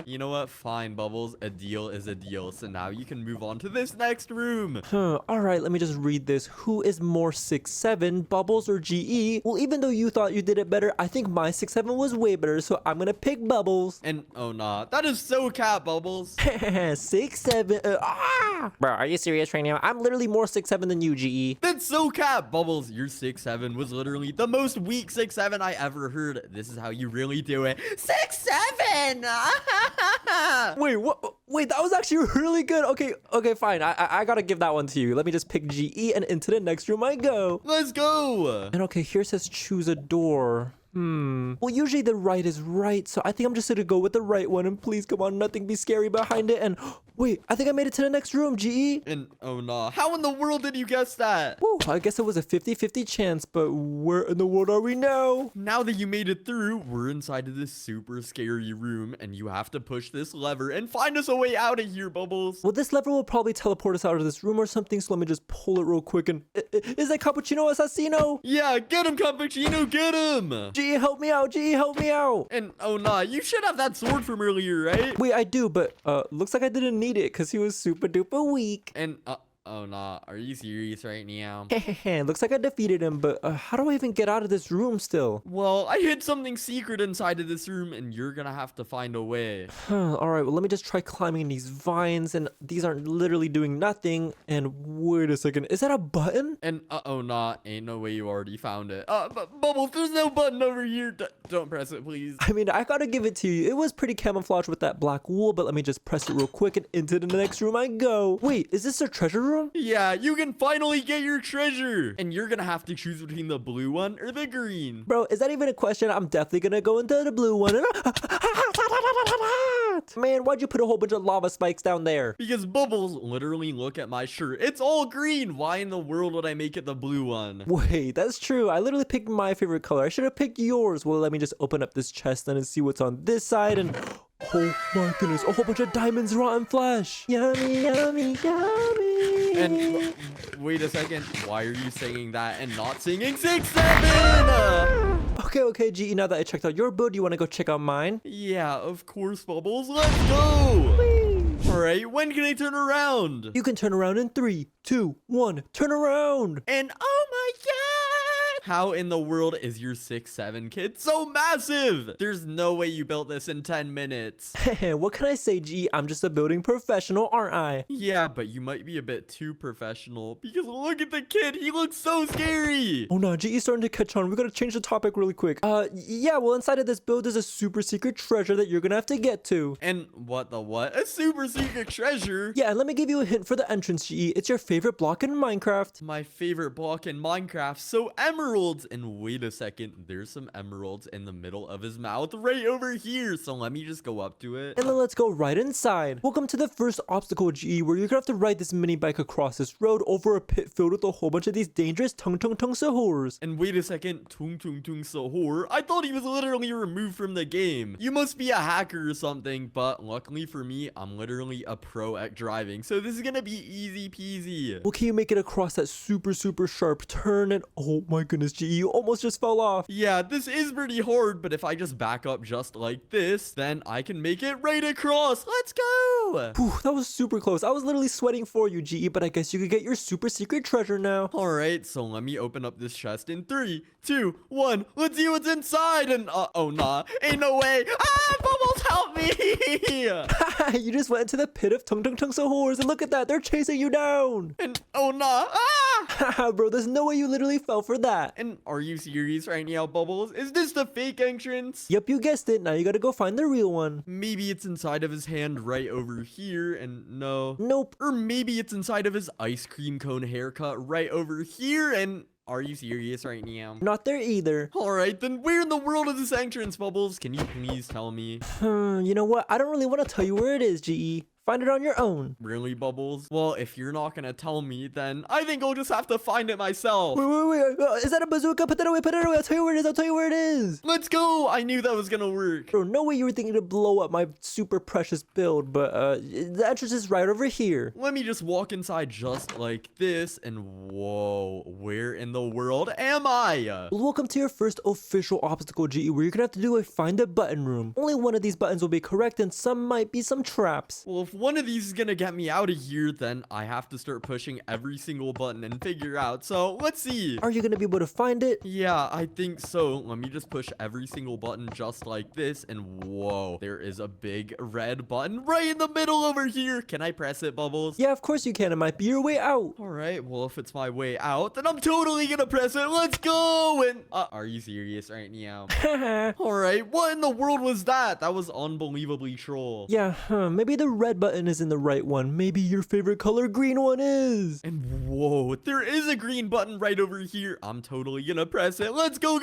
You know what? Fine, Bubbles. A deal is a deal. So now you can move on to this next room. All right, let me just read this. Who is more 6'7", Bubbles or GE? Well, even though you thought you did it better, I think my 6'7" was way better, so I'm gonna pick Bubbles. And oh nah, that is so cat, Bubbles. 6'7". Bro, are you serious right now? I'm literally more 6'7" than you, GE. That's so cat, Bubbles. Your 6'7" was literally the most weak 6'7" I ever heard. This is how you really do it. 6'7". Wait, what? Wait, that was actually really good. Okay, fine. I gotta give that one to you. Let me just pick GE and into the next room I go. Let's go. And okay, here says choose a door. Well, usually the right is right, so I think I'm just gonna go with the right one. And please, come on, nothing be scary behind it. And wait, I think I made it to the next room, GE. And oh nah, how in the world did you guess that? Woo, I guess it was a 50-50 chance, but where in the world are we now? Now that you made it through, we're inside of this super scary room, and you have to push this lever and find us a way out of here, Bubbles. Well, this lever will probably teleport us out of this room or something, so let me just pull it real quick. And is that Cappuccino Assassino? Yeah, get him, Cappuccino, get him. GE, help me out, GE, help me out. And oh nah, you should have that sword from earlier, right? Wait, I do, but looks like I didn't need it because he was super duper weak. And oh nah, are you serious right now? Looks like I defeated him, but how do I even get out of this room still? Well, I hid something secret inside of this room, and you're gonna have to find a way. All right, well, let me just try climbing these vines, and these aren't literally doing nothing. And wait a second, is that a button? And oh nah, ain't no way you already found it. But Bubbles, there's no button over here. Don't press it, please. I mean, I gotta give it to you. It was pretty camouflaged with that black wool, but let me just press it real quick, and into the next room I go. Wait, is this a treasure room? Yeah, you can finally get your treasure. And you're gonna have to choose between the blue one or the green. Bro, is that even a question? I'm definitely gonna go into the blue one. Man, why'd you put a whole bunch of lava spikes down there? Because Bubbles, literally look at my shirt. It's all green. Why in the world would I make it the blue one? Wait, that's true. I literally picked my favorite color. I should have picked yours. Well, let me just open up this chest then and see what's on this side. And oh my goodness, a whole bunch of diamonds, rotten flesh. Yummy, yummy, yummy. And wait a second, why are you singing that and not singing 6'7"? Okay, GE, now that I checked out your build, you want to go check out mine? Yeah, of course, Bubbles. Let's go. All right, when can I turn around? You can turn around in 3, 2, 1, turn around. And oh my god! How in the world is your 6'7" kid so massive? There's no way you built this in 10 minutes. What can I say, GE? I'm just a building professional, aren't I? Yeah, but you might be a bit too professional because look at the kid. He looks so scary. Oh no, GE's starting to catch on. We gotta change the topic really quick. Yeah, well, inside of this build is a super secret treasure that you're gonna have to get to. And what the what? A super secret treasure? Yeah, and let me give you a hint for the entrance, GE. It's your favorite block in Minecraft. My favorite block in Minecraft. So emeralds. And wait a second, there's some emeralds in the middle of his mouth right over here. So let me just go up to it. And then let's go right inside. Welcome to the first obstacle, GE, where you're gonna have to ride this mini bike across this road over a pit filled with a whole bunch of these dangerous tung sahurs. And wait a second, tung sahur? I thought he was literally removed from the game. You must be a hacker or something, but luckily for me, I'm literally a pro at driving. So this is gonna be easy peasy. Well, can you make it across that super sharp turn? And oh my goodness, goodness, GE, you almost just fell off. Yeah, this is pretty hard, but if I just back up just like this, then I can make it right across. Let's go! Whew, that was super close. I was literally sweating for you, GE, but I guess you could get your super secret treasure now. Alright, so let me open up this chest in 3, 2, 1. Let's see what's inside. And oh nah, ain't no way. Ah, Bubbles, help me! You just went into the pit of Tung Tung Tung Sahurs, and look at that, they're chasing you down. And oh nah, ah! Haha, bro, there's no way you literally fell for that. And are you serious right now, Bubbles? Is this the fake entrance? Yep, you guessed it. Now you gotta go find the real one. Maybe it's inside of his hand right over here, and no. Nope. Or maybe it's inside of his ice cream cone haircut right over here, and are you serious right now? Not there either. Alright, then where in the world is this entrance, Bubbles? Can you please tell me? You know what? I don't really want to tell you where it is, GE. Find it on your own. Really, Bubbles? Well, if you're not gonna tell me, then I think I'll just have to find it myself. Wait. Is that a bazooka? Put that away. I'll tell you where it is. Let's go! I knew that was gonna work. Bro, no way you were thinking to blow up my super precious build, but the entrance is right over here. Let me just walk inside just like this, and whoa, where in the world am I? Well, welcome to your first official obstacle, GE, where you're gonna have to do a find a button room. Only one of these buttons will be correct, and some might be some traps. Well, if one of these is gonna get me out of here, then I have to start pushing every single button and figure out. So let's see. Are you gonna be able to find it? Yeah, I think so. Let me just push every single button just like this, and whoa, there is a big red button right in the middle over here. Can I press it, Bubbles? Yeah, of course you can. It might be your way out. All right, well, if it's my way out, then I'm totally gonna press it. Let's go! And are you serious right now? All right, what in the world was that? That was unbelievably troll. Yeah, maybe the red button isn't the right one. Maybe your favorite color green one is. And whoa, there is a green button right over here. I'm totally gonna press it. Let's go!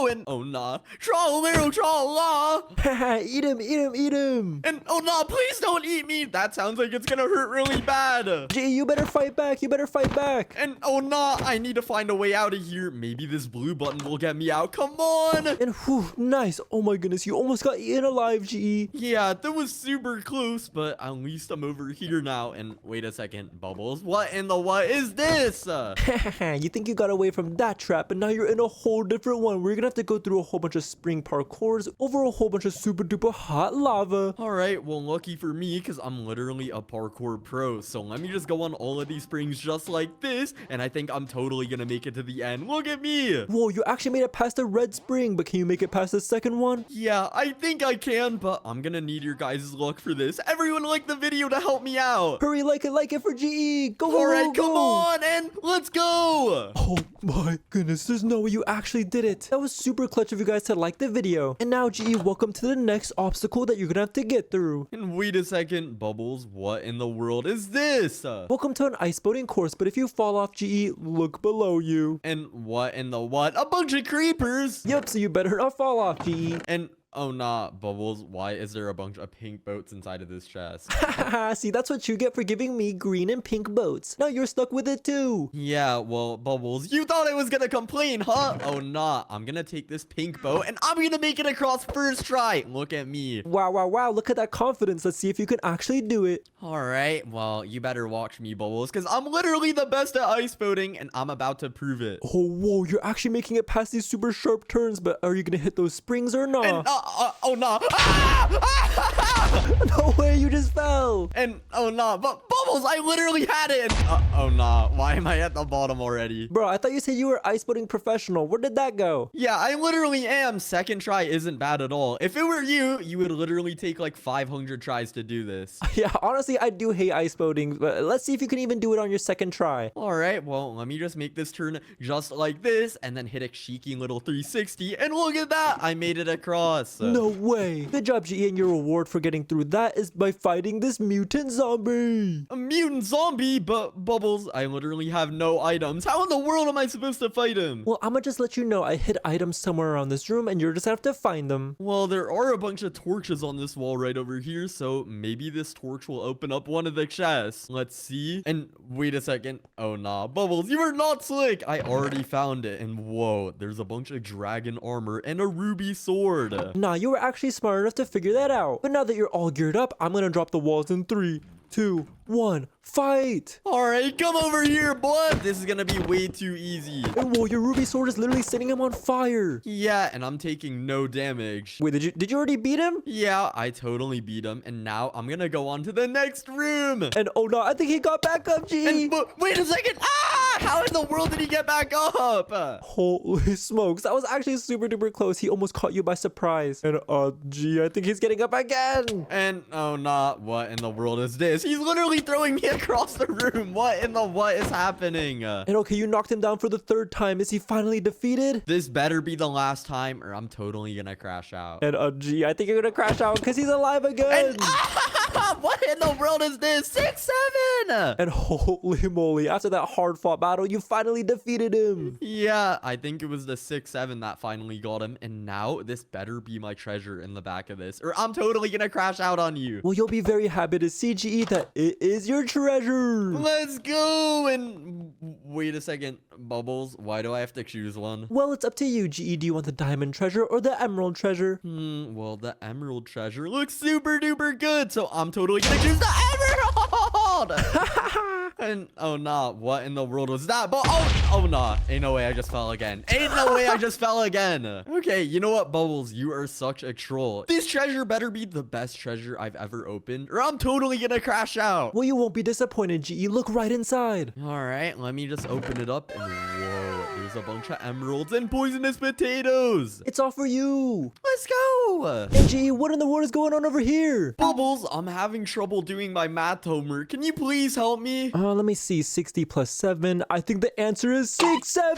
And oh nah, tra-la-lero, tra-la. Haha, eat him. And oh nah, please don't eat me. That sounds like it's gonna hurt really bad. Gee, you better fight back. And oh nah, I need to find a way out of here. Maybe this blue button will get me out. Come on. And whew, nice. Oh my goodness, you almost got eaten alive, GE. Yeah, that was super close, but at least I'm over here now. And wait a second, Bubbles, what in the what is this? You think you got away from that trap, and now you're in a whole different one where you're gonna have to go through a whole bunch of spring parkours over a whole bunch of super duper hot lava. All right, well, lucky for me, because I'm literally a parkour pro. So let me just go on all of these springs just like this, and I think I'm totally gonna make it to the end. Look at me. Whoa, you actually made it past the red spring, but can you make it past the second one? Yeah, I think I can, but I'm gonna need your guys' luck for this. Everyone like the video to help me out. Hurry, like it for GE. Go, all right, come on, and let's go. Oh my goodness, there's no way you actually did it. That was super clutch of you guys to like the video. And now, GE, welcome to the next obstacle that you're gonna have to get through. And wait a second, Bubbles, what in the world is this? Welcome to an ice boating course, but if you fall off, GE, look below you. And what in the what? A bunch of creepers. Yep, so you better not fall off, GE. And oh nah, Bubbles, why is there a bunch of pink boats inside of this chest? See, that's what you get for giving me green and pink boats. Now you're stuck with it too. Yeah, well, Bubbles, you thought I was gonna complain, huh? Oh nah, I'm gonna take this pink boat and I'm gonna make it across first try. Look at me. Wow, look at that confidence. Let's see if you can actually do it. All right, well, you better watch me, Bubbles, because I'm literally the best at ice boating and I'm about to prove it. Oh, whoa, you're actually making it past these super sharp turns, but are you gonna hit those springs or not? And, oh no. Ah! No way, you just fell. And oh no, but Bubbles, I literally had it. And, oh no, why am I at the bottom already? Bro, I thought you said you were ice boating professional. Where did that go? Yeah, I literally am. Second try isn't bad at all. If it were you, you would literally take like 500 tries to do this. Yeah, honestly, I do hate ice boating, but let's see if you can even do it on your second try. All right, well, let me just make this turn just like this and then hit a cheeky little 360. And look at that, I made it across. No way. Good job, GE, and your reward for getting through that is by fighting this mutant zombie. A mutant zombie? But Bubbles, I literally have no items. How in the world am I supposed to fight him? Well, I'm gonna just let you know I hid items somewhere around this room and you're just gonna have to find them. Well, there are a bunch of torches on this wall right over here, so maybe this torch will open up one of the chests. Let's see. And wait a second. Oh nah, Bubbles, you are not slick. I already found it. And whoa, there's a bunch of dragon armor and a ruby sword. Nah, you were actually smart enough to figure that out. But now that you're all geared up, I'm gonna drop the walls in 3, 2, 1, fight! All right, come over here, boy. This is gonna be way too easy. And whoa, your ruby sword is literally setting him on fire. Yeah, and I'm taking no damage. Wait, did you already beat him? Yeah, I totally beat him, and now I'm gonna go on to the next room. And oh no, I think he got back up, G. And wait a second. Ah! How in the world did he get back up? Holy smokes, that was actually super duper close. He almost caught you by surprise. And G, I think he's getting up again. And oh nah, what in the world is this? He's literally throwing me across the room. What is happening? And okay, you knocked him down for the 3rd time. Is he finally defeated? This better be the last time, or I'm totally gonna crash out. And G, I think you're gonna crash out because he's alive again. And, what in the world is this? 6-7! And holy moly, after that hard fought battle, you finally defeated him. Yeah, I think it was the 6-7 that finally got him. And now this better be my treasure in the back of this, or I'm totally gonna crash out on you. Well, you'll be very happy to see, GE, that it is your treasure. Let's go. And wait a second, Bubbles, why do I have to choose one? Well, it's up to you, GE. Do you want the diamond treasure or the emerald treasure? Well, the emerald treasure looks super duper good, so I'm totally gonna choose the emerald. And oh nah, what in the world was that? But oh nah, ain't no way I just fell again. Ain't no way I just fell again. Okay, you know what, Bubbles, you are such a troll. This treasure better be the best treasure I've ever opened, or I'm totally gonna crash out. Well, you won't be disappointed, GE. Look right inside. All right, let me just open it up, and whoa, there's a bunch of emeralds and poisonous potatoes. It's all for you. Let's go. Hey, GE, what in the world is going on over here? Bubbles, I'm having trouble doing my math homework. Can you please help me? Let me see. 60 plus 7. I think the answer is 6-7.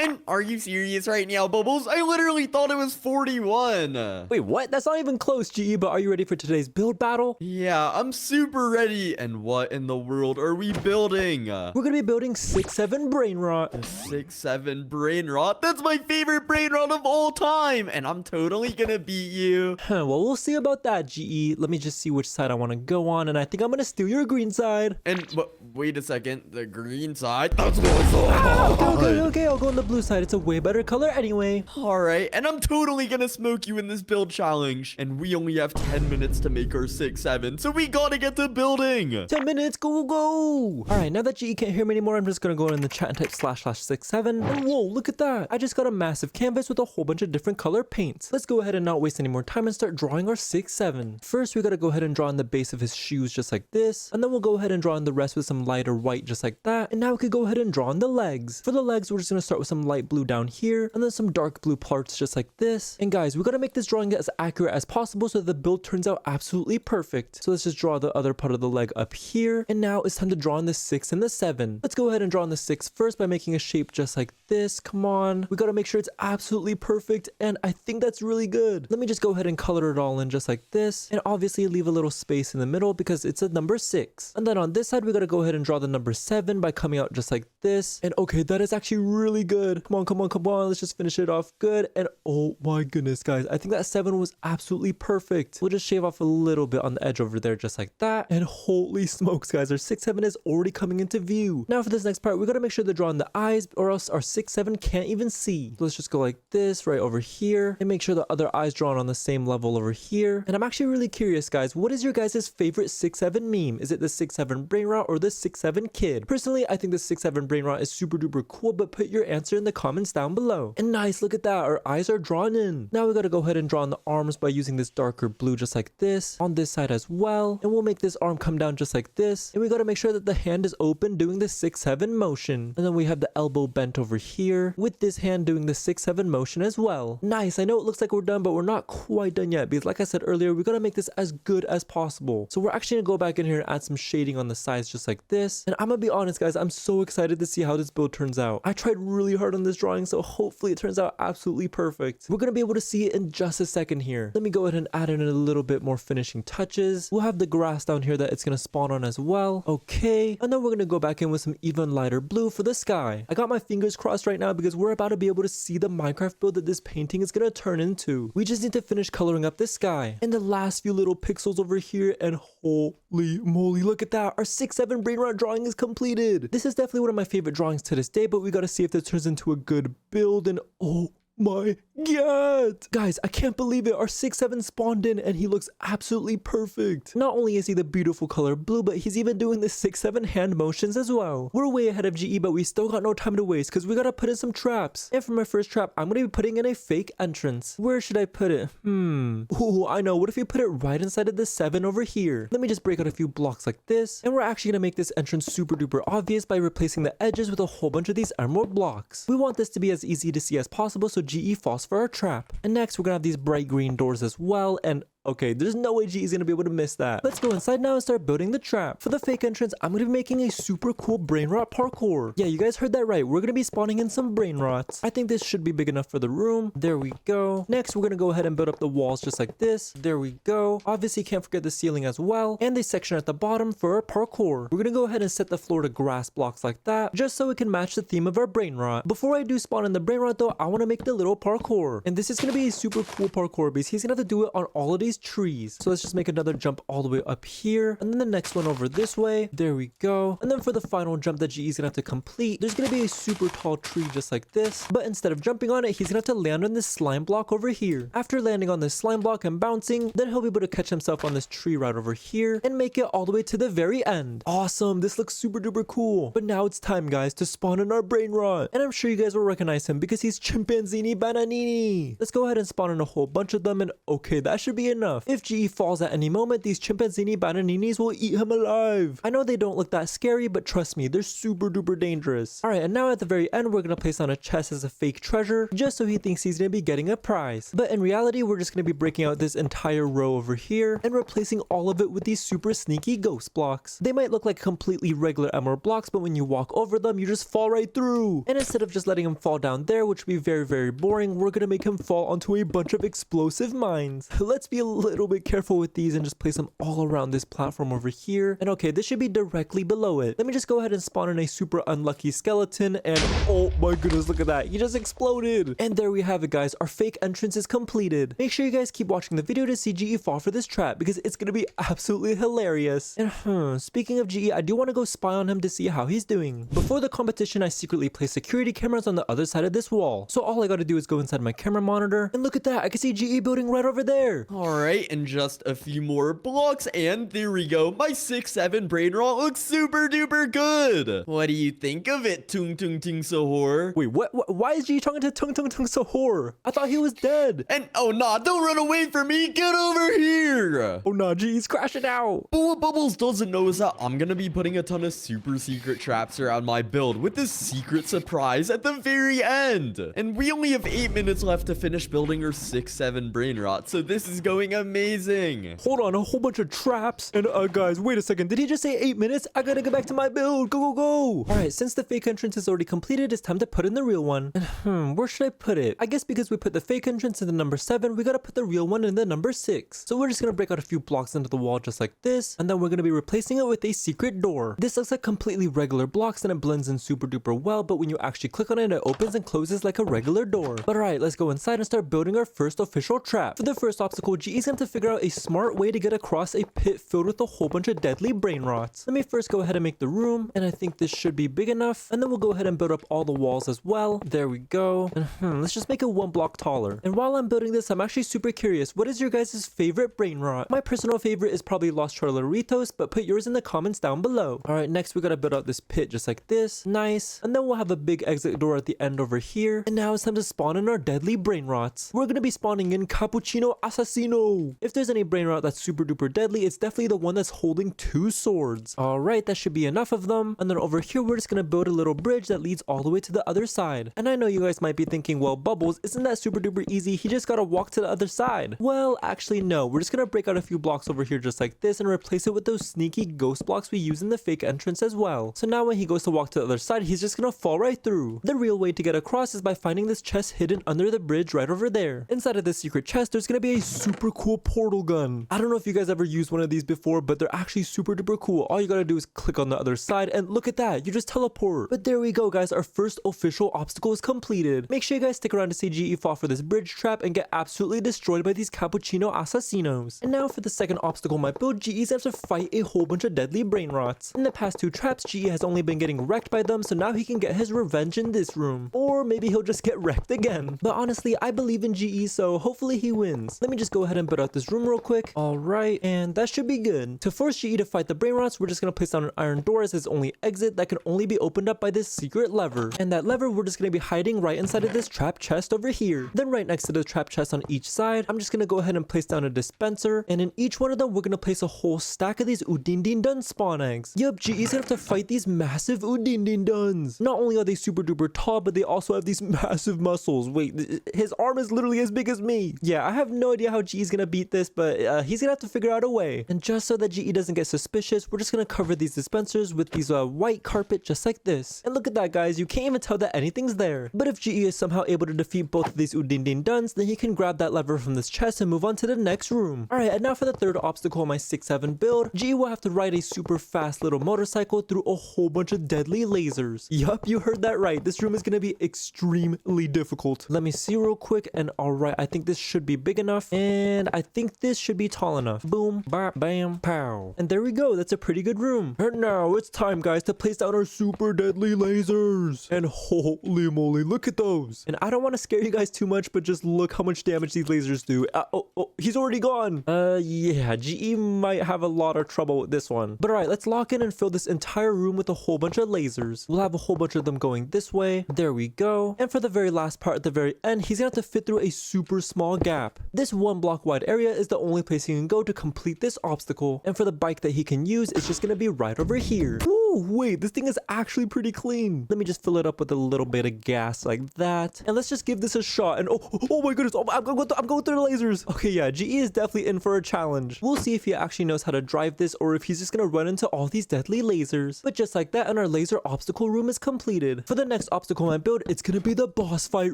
And are you serious right now, Bubbles? I literally thought it was 41. Wait, what? That's not even close, GE, but are you ready for today's build battle? Yeah, I'm super ready. And what in the world are we building? We're gonna be building 6-7 brain rot. 6-7 brain rot? That's my favorite brain rot of all time. And I'm totally gonna beat you. Well, we'll see about that, GE. Let me just see which side I want to go on, and I think I'm gonna steal your green side. And wait a second, the green side? That's my side. Okay, I'll go on the blue side. It's a way better color anyway. All right, and I'm totally gonna smoke you in this build challenge. And we only have 10 minutes to make our 6-7, so we gotta get to building. 10 minutes, go, go. All right, now that GE can't hear me anymore, I'm just gonna go in the chat and type //67. And whoa, look at that. I just got a massive canvas with a whole bunch of different color paints. Let's go ahead and not waste any more time and start drawing our 6-7. First, we gotta go ahead and draw on the base of his shoes just like this. And then we'll go ahead and draw on the rest with some lighter white just like that. And now we could go ahead and draw on the legs. For the legs, we're just gonna start with some light blue down here and then some dark blue parts just like this. And guys, we gotta make this drawing as accurate as possible so that the build turns out absolutely perfect. So let's just draw the other part of the leg up here. And now it's time to draw on the 6 and the 7. Let's go ahead and draw on the 6 first by making a shape just like this. Come on. We gotta make sure it's absolutely perfect. And I think that's really good. Let me just go ahead and color it all in just like this. And obviously leave a little space in the middle because it's a number 6. And then on this side, we gotta go ahead and draw the number 7 by coming out just like this. And okay, that is actually really good. Come on, come on, come on. Let's just finish it off good. And oh my goodness, guys, I think that 7 was absolutely perfect. We'll just shave off a little bit on the edge over there just like that. And holy smokes, guys, our 6-7 is already coming into view. Now for this next part, we gotta make sure to draw on the eyes or else our 6-7 can't even see. So let's just go like this right over here and make sure the other eyes drawn on the same level over here. And I'm actually really curious, guys, what is your guys' favorite 6-7 meme? Is it the 6-7 brain rot or the 6-7 kid? Personally, I think the 6-7 brain rot is super duper cool, but put your answer in the comments down below. And nice, look at that, our eyes are drawn in. Now we gotta go ahead and draw on the arms by using this darker blue just like this on this side as well. And we'll make this arm come down just like this. And we gotta make sure that the hand is open doing the 6-7 motion. And then we have the elbow bent over here with this hand doing the 6-7 motion as well. Nice, I know it looks like we're done, but we're not quite done yet because like I said earlier, we gotta make this as good as possible. So we're actually gonna go back in here and add some shading on the sides just like this. And I'm gonna be honest, guys, I'm so excited to see how this build turns out. I tried really hard on this drawing, so hopefully it turns out absolutely perfect. We're gonna be able to see it in just a second here. Let me go ahead and add in a little bit more finishing touches. We'll have the grass down here that it's gonna spawn on as well. Okay, and then we're gonna go back in with some even lighter blue for the sky. I got my fingers crossed right now because we're about to be able to see the Minecraft build that this painting is gonna turn into. We just need to finish coloring up this sky. And the last few little pixels over here, and holy moly, look at that. Our 6-7 brain rot drawing is completed. This is definitely one of my favorite drawings to this day, but we gotta see if this turns into a good build. And oh my god. Guys, I can't believe it. Our 6-7 spawned in and he looks absolutely perfect. Not only is he the beautiful color blue, but he's even doing the 6-7 hand motions as well. We're way ahead of GE, but we still got no time to waste because we gotta put in some traps. And for my first trap, I'm gonna be putting in a fake entrance. Where should I put it? Ooh, I know. What if we put it right inside of the 7 over here? Let me just break out a few blocks like this. And we're actually gonna make this entrance super duper obvious by replacing the edges with a whole bunch of these emerald blocks. We want this to be as easy to see as possible so GE falls for our trap. And next we're gonna have these bright green doors as well, and okay, there's no way G is going to be able to miss that. Let's go inside now and start building the trap. For the fake entrance, I'm going to be making a super cool brain rot parkour. Yeah, you guys heard that right. We're going to be spawning in some brain rots. I think this should be big enough for the room. There we go. Next, we're going to go ahead and build up the walls just like this. There we go. Obviously, can't forget the ceiling as well. And the section at the bottom for our parkour. We're going to go ahead and set the floor to grass blocks like that, just so it can match the theme of our brain rot. Before I do spawn in the brain rot though, I want to make the little parkour. And this is going to be a super cool parkour because he's going to have to do it on all of these trees. So let's just make another jump all the way up here, and then the next one over this way. There we go. And then for the final jump that GE is gonna have to complete, there's gonna be a super tall tree just like this, but instead of jumping on it, he's gonna have to land on this slime block over here. After landing on this slime block and bouncing, then he'll be able to catch himself on this tree right over here and make it all the way to the very end. Awesome, this looks super duper cool. But now it's time, guys, to spawn in our brain rot, and I'm sure you guys will recognize him because he's Chimpanzini Bananini. Let's go ahead and spawn in a whole bunch of them, and okay, that should be enough. If GE falls at any moment, these Chimpanzini Bananinis will eat him alive. I know they don't look that scary, but trust me, they're super duper dangerous. Alright, and now at the very end, we're gonna place on a chest as a fake treasure, just so he thinks he's gonna be getting a prize. But in reality, we're just gonna be breaking out this entire row over here and replacing all of it with these super sneaky ghost blocks. They might look like completely regular emerald blocks, but when you walk over them, you just fall right through. And instead of just letting him fall down there, which would be very, very boring, we're gonna make him fall onto a bunch of explosive mines. Let's be a little bit careful with these and just place them all around this platform over here. And okay, this should be directly below it. Let me just go ahead and spawn in a super unlucky skeleton, and oh my goodness, look at that. He just exploded. And there we have it, guys. Our fake entrance is completed. Make sure you guys keep watching the video to see GE fall for this trap because it's gonna be absolutely hilarious. And speaking of GE, I do want to go spy on him to see how he's doing. Before the competition, I secretly placed security cameras on the other side of this wall. So all I gotta do is go inside my camera monitor, and look at that. I can see GE building right over there. Alright, and just a few more blocks, and there we go. My 6-7 brain rot looks super duper good. What do you think of it, Tung Tung Tung Sahur? Wait, what? Why is GE talking to Tung Tung Tung Sahur? I thought he was dead. And oh nah, don't run away from me. Get over here. Oh nah, GE's crashing out. But what Bubbles doesn't know is that I'm gonna be putting a ton of super secret traps around my build with this secret surprise at the very end. And we only have 8 minutes left to finish building our 6-7 brain rot, so this is going amazing. Hold on, a whole bunch of traps. And guys, wait a second. Did he just say 8 minutes? I gotta get back to my build. Go, go, go. All right, since the fake entrance is already completed, it's time to put in the real one. And where should I put it? I guess because we put the fake entrance in the number 7, we gotta put the real one in the number 6. So we're just gonna break out a few blocks into the wall just like this, and then we're gonna be replacing it with a secret door. This looks like completely regular blocks and it blends in super duper well, but when you actually click on it, it opens and closes like a regular door. But all right, let's go inside and start building our first official trap. For the first obstacle, GE's gonna have to figure out a smart way to get across a pit filled with a whole bunch of deadly brain rots. Let me first go ahead and make the room, and I think this should be big enough, and then we'll go ahead and build up all the walls as well. There we go. And let's just make it 1 block taller. And while I'm building this, I'm actually super curious, what is your guys' favorite brain rot? My personal favorite is probably Los Charlaritos, but put yours in the comments down below. All right, next we gotta build out this pit just like this. Nice. And then we'll have a big exit door at the end over here. And now it's time to spawn in our deadly brain rots. We're gonna be spawning in Cappuccino Assassino. If there's any brain rot that's super duper deadly, it's definitely the one that's holding 2 swords. All right, that should be enough of them. And then over here, we're just gonna build a little bridge that leads all the way to the other side. And I know you guys might be thinking, well, Bubbles, isn't that super duper easy? He just gotta walk to the other side. Well, actually, no. We're just gonna break out a few blocks over here just like this and replace it with those sneaky ghost blocks we use in the fake entrance as well. So now when he goes to walk to the other side, he's just gonna fall right through. The real way to get across is by finding this chest hidden under the bridge right over there. Inside of this secret chest, there's gonna be a super cool portal gun. I don't know if you guys ever used one of these before, but they're actually super duper cool. All you gotta do is click on the other side and look at that, you just teleport. But there we go guys, our first official obstacle is completed. Make sure you guys stick around to see GE fall for this bridge trap and get absolutely destroyed by these cappuccino assassinos. And now for the second obstacle in my build, GE's have to fight a whole bunch of deadly brain rots. In the past 2 traps, GE has only been getting wrecked by them, so now he can get his revenge in this room. Or maybe he'll just get wrecked again. But honestly, I believe in GE, so hopefully he wins. Let me just go ahead and build out this room real quick. Alright, and that should be good. To force GE to fight the brain rots, we're just gonna place down an iron door as his only exit that can only be opened up by this secret lever. And that lever we're just gonna be hiding right inside of this trap chest over here. Then right next to the trap chest on each side, I'm just gonna go ahead and place down a dispenser, and in each one of them we're gonna place a whole stack of these Udin-Din-Dun spawn eggs. Yup, GE's gonna have to fight these massive Udin-Din-Duns. Not only are they super duper tall, but they also have these massive muscles. Wait, his arm is literally as big as me. Yeah, I have no idea how GE's gonna beat this, but he's gonna have to figure out a way. And just so that GE doesn't get suspicious, we're just gonna cover these dispensers with these white carpet just like this. And look at that guys, you can't even tell that anything's there. But if GE is somehow able to defeat both of these Udin-Din-Duns, then he can grab that lever from this chest and move on to the next room. Alright, and now for the third obstacle in my 6-7 build, GE will have to ride a super fast little motorcycle through a whole bunch of deadly lasers. Yup, you heard that right. This room is gonna be extremely difficult. Let me see real quick, and alright, I think this should be big enough, and I think this should be tall enough. Boom, bam, pow. And there we go, that's a pretty good room. And now it's time guys to place down our super deadly lasers. And holy moly, look at those. And I don't want to scare you guys too much, but just look how much damage these lasers do. Oh, he's already gone. Yeah, GE might have a lot of trouble with this one. But alright, let's lock in and fill this entire room with a whole bunch of lasers. We'll have a whole bunch of them going this way. There we go. And for the very last part at the very end, he's gonna have to fit through a super small gap. This 1 block wide area is the only place he can go to complete this obstacle. And for the bike that he can use, it's just gonna be right over here. Ooh, wait, this thing is actually pretty clean. Let me just fill it up with a little bit of gas like that. And let's just give this a shot. And oh my goodness, I'm going through the lasers. Okay, yeah, GE is definitely in for a challenge. We'll see if he actually knows how to drive this or if he's just gonna run into all these deadly lasers. But just like that, and our laser obstacle room is completed. For the next obstacle in my build, it's gonna be the boss fight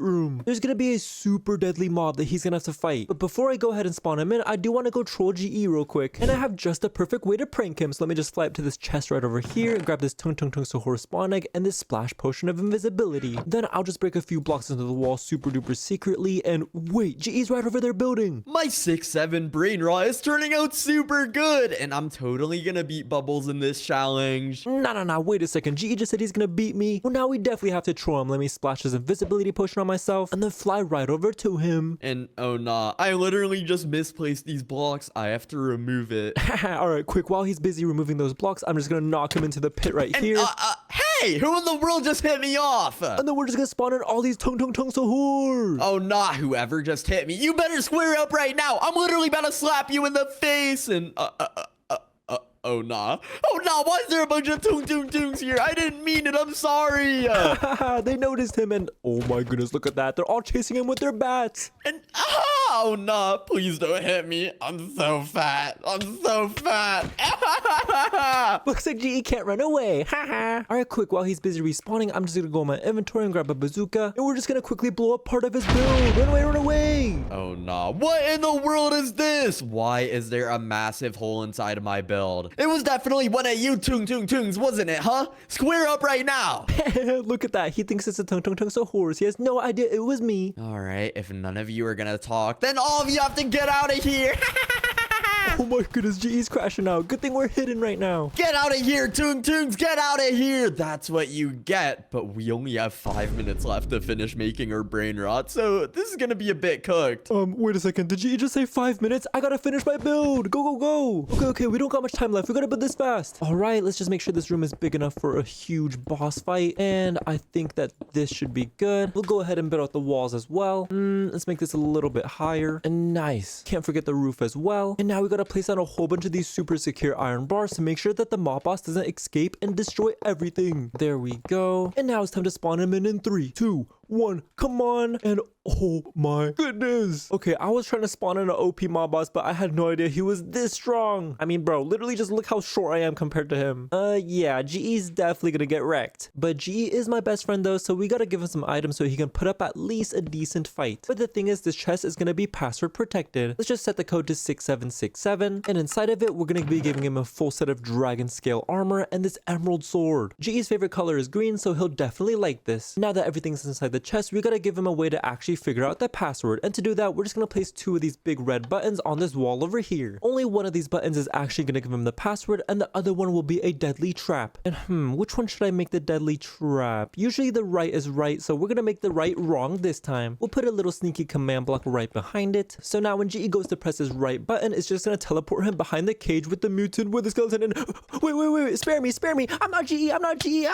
room. There's gonna be a super deadly mob that he's gonna have to fight. But before I go ahead and spawn him in, I do want to go troll GE real quick. And I have just the perfect way to prank him. So let me just fly up to this chest right over here and grab this Tung Sahur spawn egg and this splash potion of invisibility. Then I'll just break a few blocks into the wall super duper secretly, and wait, GE's right over there building. My 6-7 brain rot is turning out super good, and I'm totally gonna beat Bubbles in this challenge. Nah, wait a second. GE just said he's gonna beat me. Well, now we definitely have to troll him. Let me splash his invisibility potion on myself and then fly right over to him. And oh nah, I literally just misplaced these blocks. I have to remove it. Alright, quick, while he's busy removing those blocks, I'm just gonna knock him into the pit right here. Hey, who in the world just hit me off? And then we're just gonna spawn in all these Tung Sahur. Oh nah, whoever just hit me, you better square up right now. I'm literally about to slap you in the face. And oh nah, why is there a bunch of tungs here? I didn't mean it, I'm sorry. They noticed him, and oh my goodness, look at that. They're all chasing him with their bats. And oh nah, please don't hit me. I'm so fat. Looks like GE can't run away. Alright, quick, while he's busy respawning, I'm just gonna go in my inventory and grab a bazooka, and we're just gonna quickly blow up part of his build. Run away. Oh nah, what in the world is this? Why is there a massive hole inside of my build? It was definitely one of you tungs, wasn't it, huh? Square up right now. Look at that. He thinks it's a Tung Sahur. He has no idea it was me. Alright, if none of you are gonna talk, then all of you have to get out of here. Oh my goodness, GE's crashing out. Good thing we're hidden right now. Get out of here, tungs, get out of here. That's what you get. But we only have 5 minutes left to finish making our brain rot, so this is gonna be a bit cooked. Wait a second. Did GE just say 5 minutes? I gotta finish my build. Go. Okay, we don't got much time left. We gotta build this fast. All right, let's just make sure this room is big enough for a huge boss fight. And I think that this should be good. We'll go ahead and build out the walls as well. Let's make this a little bit higher. And nice. Can't forget the roof as well. And now we gotta place down a whole bunch of these super secure iron bars to make sure that the mob boss doesn't escape and destroy everything. There we go. And now it's time to spawn him in 3, 2, 1. Come on. And oh my goodness. Okay, I was trying to spawn in an OP mob boss, but I had no idea he was this strong. I mean, bro, literally just look how short I am compared to him. Yeah, GE's definitely gonna get wrecked. But GE is my best friend though, so we gotta give him some items so he can put up at least a decent fight. But the thing is, this chest is gonna be password protected. Let's just set the code to 6767, and inside of it, we're gonna be giving him a full set of dragon scale armor and this emerald sword. GE's favorite color is green, so he'll definitely like this. Now that everything's inside the chest, we gotta give him a way to actually figure out the password, and to do that, we're just gonna place 2 of these big red buttons on this wall over here. Only one of these buttons is actually gonna give him the password, and the other one will be a deadly trap. And which one should I make the deadly trap? Usually the right is right, so we're gonna make the right wrong this time. We'll put a little sneaky command block right behind it. So now when GE goes to press his right button, it's just gonna teleport him behind the cage with the mutant with the skeleton. And wait, spare me, I'm not GE.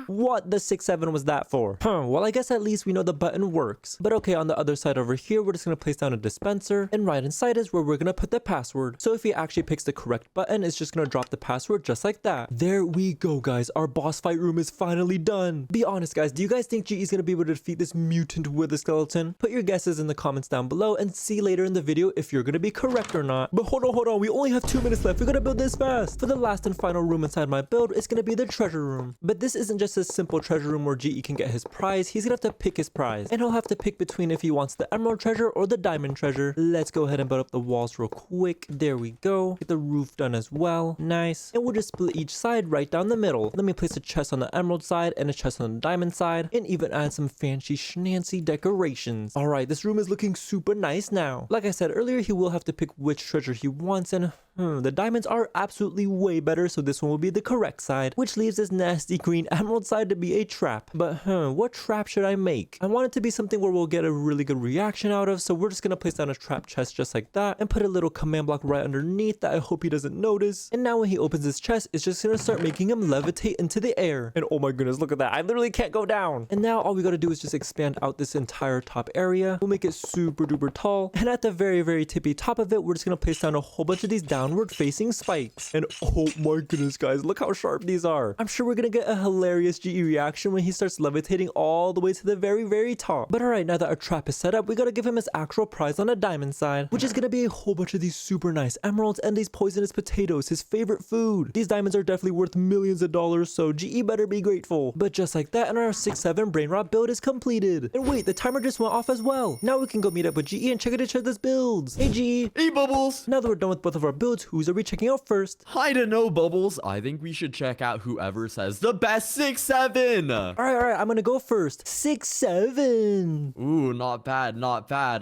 What the 6-7 was that for? Well, I guess at least we know the button works. But okay, on the other side over here, we're just gonna place down a dispenser, and right inside is where we're gonna put the password. So if he actually picks the correct button, it's just gonna drop the password just like that. There we go, guys. Our boss fight room is finally done. Be honest, guys, do you guys think GE is gonna be able to defeat this mutant with a skeleton? Put your guesses in the comments down below and see later in the video if you're gonna be correct or not. But hold on, we only have 2 minutes left. We gotta build this fast. For the last and final room inside my build, it's gonna be the treasure room. But this isn't just a simple treasure room where GE can get his prize. He's gonna have to pick his prize, and he'll have to pick between if he wants the emerald treasure or the diamond treasure. Let's go ahead and build up the walls real quick. There we go. Get the roof done as well. Nice. And we'll just split each side right down the middle. Let me place a chest on the emerald side and a chest on the diamond side, and even add some fancy schnancy decorations. All right, this room is looking super nice now. Like I said earlier, he will have to pick which treasure he wants, and the diamonds are absolutely way better, so this one will be the correct side, which leaves this nasty green emerald side to be a trap. But what trap should I make? I want it to be something where we'll get a really good reaction out of, so we're just gonna place down a trap chest just like that, and put a little command block right underneath that I hope he doesn't notice. And now when he opens his chest, it's just gonna start making him levitate into the air. And oh my goodness, look at that. I literally can't go down. And now all we gotta do is just expand out this entire top area. We'll make it super duper tall, and at the very tippy top of it, we're just gonna place down a whole bunch of these downward facing spikes. And oh my goodness, guys, look how sharp these are. I'm sure we're gonna get a hilarious GE reaction when he starts levitating all the way to the very top. But alright, now that our trap is set up, we gotta give him his actual prize on the diamond side, which is gonna be a whole bunch of these super nice emeralds and these poisonous potatoes, his favorite food. These diamonds are definitely worth millions of dollars, so GE better be grateful. But just like that, and our 6-7 brain rot build is completed. And wait, the timer just went off as well. Now we can go meet up with GE and check out each other's builds. Hey GE. Hey Bubbles. Now that we're done with both of our builds, whose are we checking out first? I don't know, Bubbles. I think we should check out whoever says the best 6-7. Alright, I'm gonna go first. 6-7. Ooh, not bad.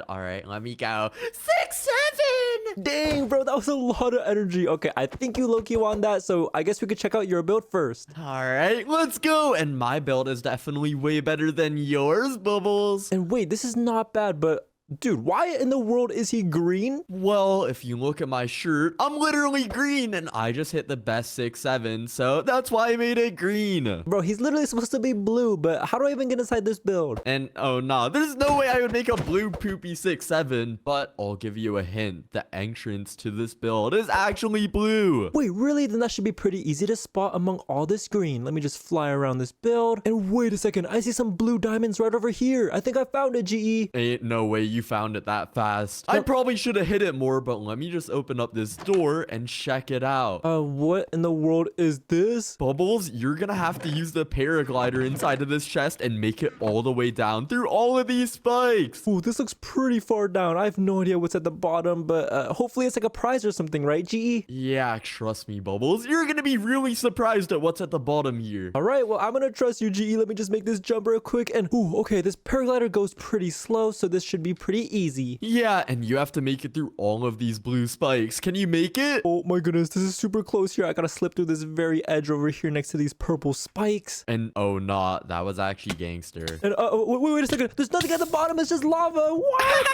Alright, let me go. 6-7. Dang, bro, that was a lot of energy. Okay, I think you low-key won that, so I guess we could check out your build first. Alright, let's go. And my build is definitely way better than yours, Bubbles. And wait, this is not bad, but dude, why in the world is he green? Well, if you look at my shirt, I'm literally green, and I just hit the best 6-7, so that's why I made it green. Bro, he's literally supposed to be blue, but how do I even get inside this build? And oh no, there's no way I would make a blue poopy 6-7, but I'll give you a hint. The entrance to this build is actually blue. Wait, really? Then that should be pretty easy to spot among all this green. Let me just fly around this build. And wait a second, I see some blue diamonds right over here. I think I found it, GE. Ain't no way you found it that fast. I probably should have hit it more, but let me just open up this door and check it out. What in the world is this? Bubbles, you're gonna have to use the paraglider inside of this chest and make it all the way down through all of these spikes. Ooh, this looks pretty far down. I have no idea what's at the bottom, but hopefully it's like a prize or something, right, GE? Yeah, trust me, Bubbles. You're gonna be really surprised at what's at the bottom here. All right, well, I'm gonna trust you, GE. Let me just make this jump real quick. And ooh, okay, this paraglider goes pretty slow, so this should be pretty easy. Yeah, and you have to make it through all of these blue spikes. Can you make it? Oh my goodness, this is super close here. I gotta slip through this very edge over here next to these purple spikes. And oh nah, that was actually gangster. And wait a second. There's nothing at the bottom. It's just lava. What?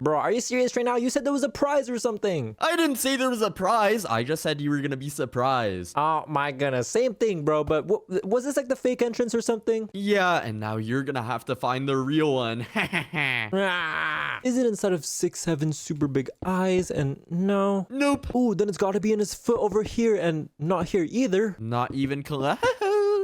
Bro, are you serious right now? You said there was a prize or something. I didn't say there was a prize. I just said you were gonna be surprised. Oh my goodness, same thing, bro. But was this like the fake entrance or something? Yeah, and now you're gonna have to find the real one. Is it inside of 6-7 super big eyes? And no. Nope. Ooh, then it's gotta be in his foot over here, and not here either. Not even close.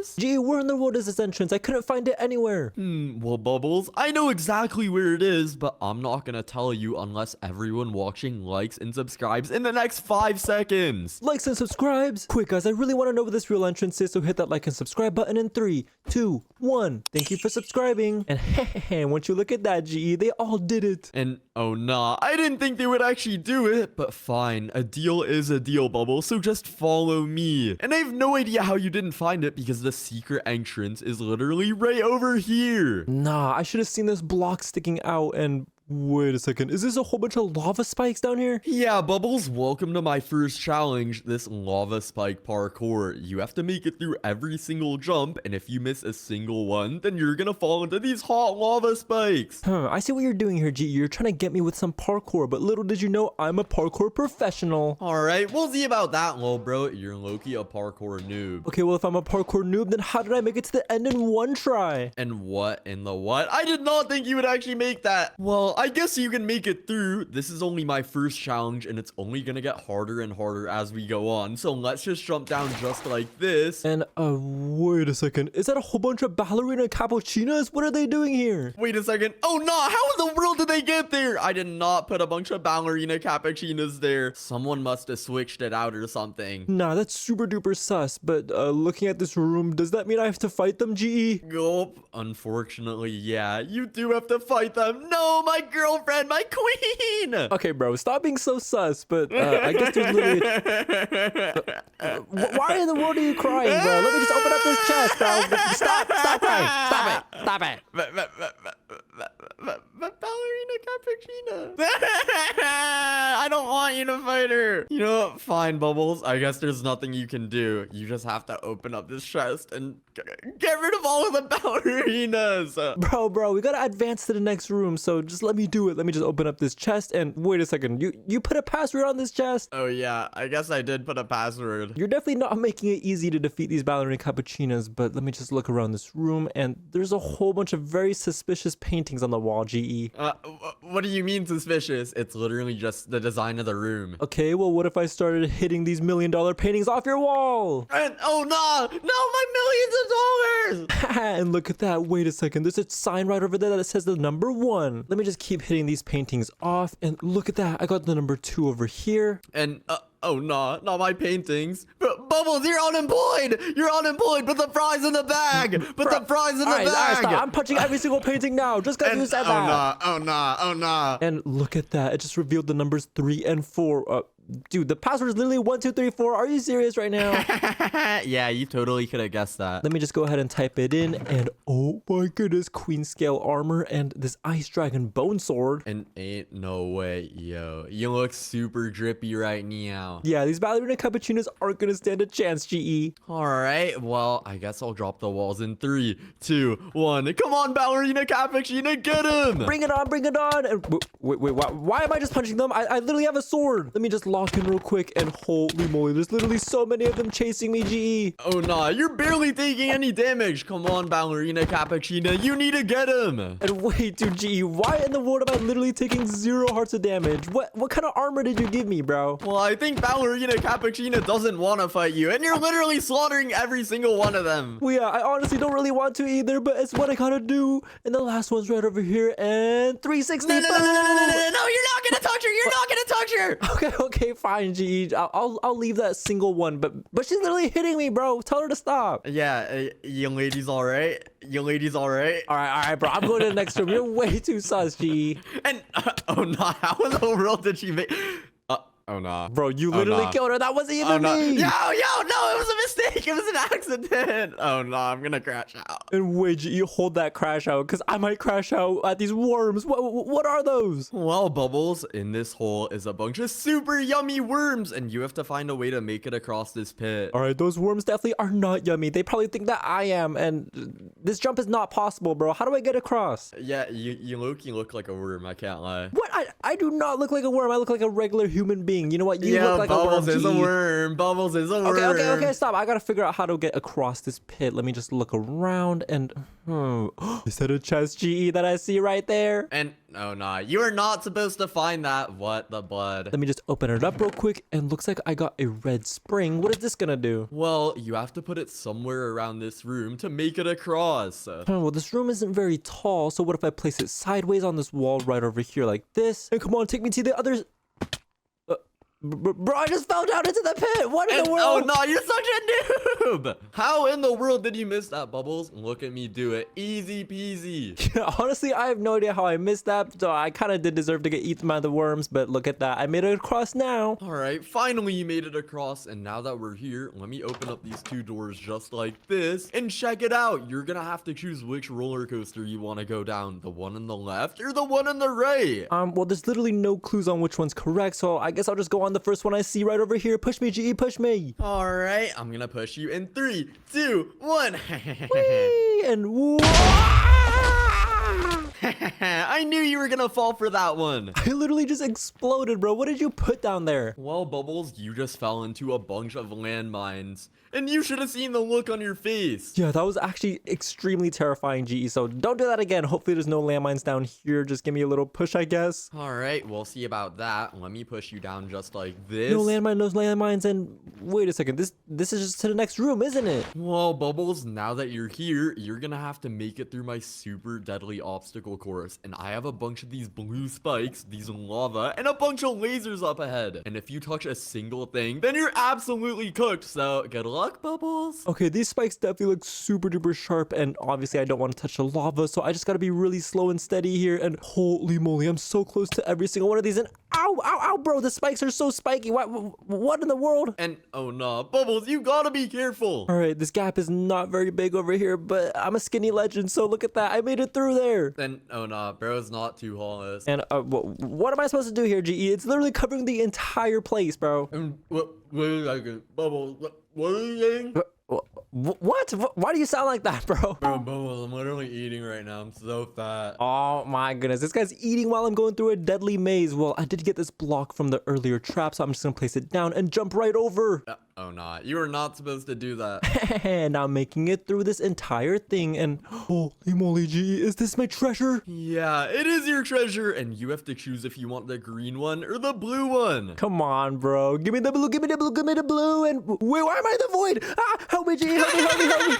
entrance? Gee, where in the world is this entrance? I couldn't find it anywhere. Well, Bubbles, I know exactly where it is, but I'm not gonna tell you unless everyone watching likes and subscribes in the next 5 seconds. Likes and subscribes. Quick, guys, I really want to know where this real entrance is, so hit that like and subscribe button in 3, 2, 1. Thank you for subscribing. And once you look at that, GE, they all did it. And oh nah, I didn't think they would actually do it, but fine, a deal is a deal, Bubbles, so just follow me. And I have no idea how you didn't find it because the secret entrance is literally right over here. Nah, I should have seen this block sticking out and... Wait a second, is this a whole bunch of lava spikes down here? Yeah, Bubbles, welcome to my first challenge, this lava spike parkour. You have to make it through every single jump, and if you miss a single one, then you're gonna fall into these hot lava spikes. I see what you're doing here, G. You're trying to get me with some parkour, but little did you know I'm a parkour professional. Alright, we'll see about that, lol, bro. You're low-key a parkour noob. Okay, well, if I'm a parkour noob, then how did I make it to the end in one try? And what in the what? I did not think you would actually make that. Well, I guess you can make it through. This is only my first challenge, and it's only gonna get harder and harder as we go on. So let's just jump down just like this. And, wait a second. Is that a whole bunch of ballerina cappuccinos? What are they doing here? Wait a second. Oh no, how in the world did they get there? I did not put a bunch of ballerina cappuccinos there. Someone must have switched it out or something. Nah, that's super duper sus. But, looking at this room, does that mean I have to fight them, GE? Gulp. Unfortunately, yeah, you do have to fight them. No, my girlfriend, my queen. Okay, bro, stop being so sus, but I guess there's literally... why in the world are you crying, bro? Let me just open up this chest, bro. Stop crying. Stop it. Ballerina cappuccino. I don't want you to fight her. You know what? Fine, Bubbles. I guess there's nothing you can do. You just have to open up this chest and get rid of all of the ballerinas. Bro, we gotta advance to the next room, so just let me do it. Let me just open up this chest, and wait a second. You put a password on this chest? Oh, yeah. I guess I did put a password. You're definitely not making it easy to defeat these ballerina cappuccinos, but let me just look around this room, and there's a whole bunch of very suspicious paintings on the wall, GE. What do you mean suspicious? It's literally just the design of the room. Okay, well, what if I started hitting these $1 million paintings off your wall? And oh no, my millions of dollars! And look at that. Wait a second. There's a sign right over there that says the number 1. Let me just keep hitting these paintings off. And look at that. I got the number 2 over here. And oh no, not my paintings. Bubbles, you're unemployed. You're unemployed. Put the fries in the bag. Put the fries in the bag. All right, stop. I'm punching every single painting now. Just because you said that. Oh no. And look at that. It just revealed the numbers 3 and 4. Dude, the password is literally 1, 2, 3, 4. Are you serious right now? Yeah, you totally could have guessed that. Let me just go ahead and type it in. And oh my goodness, queen scale armor and this ice dragon bone sword. And ain't no way, yo. You look super drippy right now. Yeah, these ballerina cappuccinos aren't gonna stand a chance, GE. All right, well, I guess I'll drop the walls in 3, 2, 1. Come on, ballerina cappuccino, get him! Bring it on. And wait, why am I just punching them? I literally have a sword. Let me just lock in real quick, and holy moly, there's literally so many of them chasing me, GE. Oh nah, you're barely taking any damage. Come on, ballerina cappuccino, you need to get him. And wait, dude, GE, why in the world am I literally taking 0 hearts of damage? What kind of armor did you give me, bro? Well, I think ballerina cappuccino doesn't want to fight you, and you're literally slaughtering every single one of them. Well, yeah, I honestly don't really want to either, but it's what I gotta do. And the last one's right over here, and 360. No, you're not gonna touch her. You're not gonna touch her. Okay, fine, GE. I'll leave that single one, but she's literally hitting me, bro. Tell her to stop. Yeah, young lady's all right. Young lady's all right. All right, bro. I'm going to the next room. You're way too sus, GE. And oh no, how in the world did she make? Oh no. Bro, you literally killed her. That wasn't even me. Yo, no, it was a mistake. It was an accident. Oh no, I'm gonna crash out. And wait, you hold that crash out, because I might crash out at these worms. What are those? Well, Bubbles, in this hole is a bunch of super yummy worms, and you have to find a way to make it across this pit. All right, those worms definitely are not yummy. They probably think that I am, and this jump is not possible, bro. How do I get across? Yeah, you look like a worm. I can't lie. What? I do not look like a worm. I look like a regular human being. being. You know what? You look like Bubbles a worm. is a worm. Bubbles is a worm. Okay, stop. I gotta figure out how to get across this pit. Let me just look around and... is that a chest, GE, that I see right there? And, oh, nah. You are not supposed to find that. What the blood? Let me just open it up real quick, and looks like I got a red spring. What is this gonna do? Well, you have to put it somewhere around this room to make it across. Oh, well, this room isn't very tall, so what if I place it sideways on this wall right over here like this? And come on, take me to the other... Bro, I just fell down into the pit. What in the world? Oh, no, you're such a noob. How in the world did you miss that, Bubbles? Look at me do it. Easy peasy. Honestly, I have no idea how I missed that. So I kind of did deserve to get eaten by the worms, but look at that. I made it across now. All right, finally you made it across. And now that we're here, let me open up these two doors just like this. And check it out. You're going to have to choose which roller coaster you want to go down. The one on the left or the one on the right? Well, there's literally no clues on which one's correct. So I guess I'll just go on the first one I see right over here. Push me, GE, push me. All right, I'm gonna push you in 3, 2, 1. Whee! And whoa! I knew you were gonna fall for that one. I literally just exploded, bro. What did you put down there? Well, Bubbles, you just fell into a bunch of landmines. And you should have seen the look on your face. Yeah, that was actually extremely terrifying, GE. So don't do that again. Hopefully there's no landmines down here. Just give me a little push, I guess. All right, we'll see about that. Let me push you down just like this. No landmines. And wait a second. This is just to the next room, isn't it? Well, Bubbles, now that you're here, you're gonna have to make it through my super deadly obstacle course. And I have a bunch of these blue spikes, these lava, and a bunch of lasers up ahead. And if you touch a single thing, then you're absolutely cooked. So good luck, Bubbles. Okay, these spikes definitely look super duper sharp, and obviously I don't want to touch the lava, so I just gotta be really slow and steady here. And holy moly, I'm so close to every single one of these. And ow, bro, the spikes are so spiky. What in the world? And oh no, Bubbles, you gotta be careful. All right, this gap is not very big over here, but I'm a skinny legend, so look at that. I made it through there. Then oh no, bro's not too honest. And what am I supposed to do here, GE? It's literally covering the entire place, bro. Wait a second, Bubbles. What are you saying? What? Why do you sound like that, bro? Bro, Bubbles, I'm literally eating right now. I'm so fat. Oh my goodness, this guy's eating while I'm going through a deadly maze. Well, I did get this block from the earlier trap, so I'm just gonna place it down and jump right over. Oh no, you are not supposed to do that. And I'm making it through this entire thing, and holy moly, GE, is this my treasure? Yeah, it is your treasure, and you have to choose if you want the green one or the blue one. Come on, bro. Give me the blue, give me the blue, give me the blue. And wait, why am I in the void? Help me, GE, help me.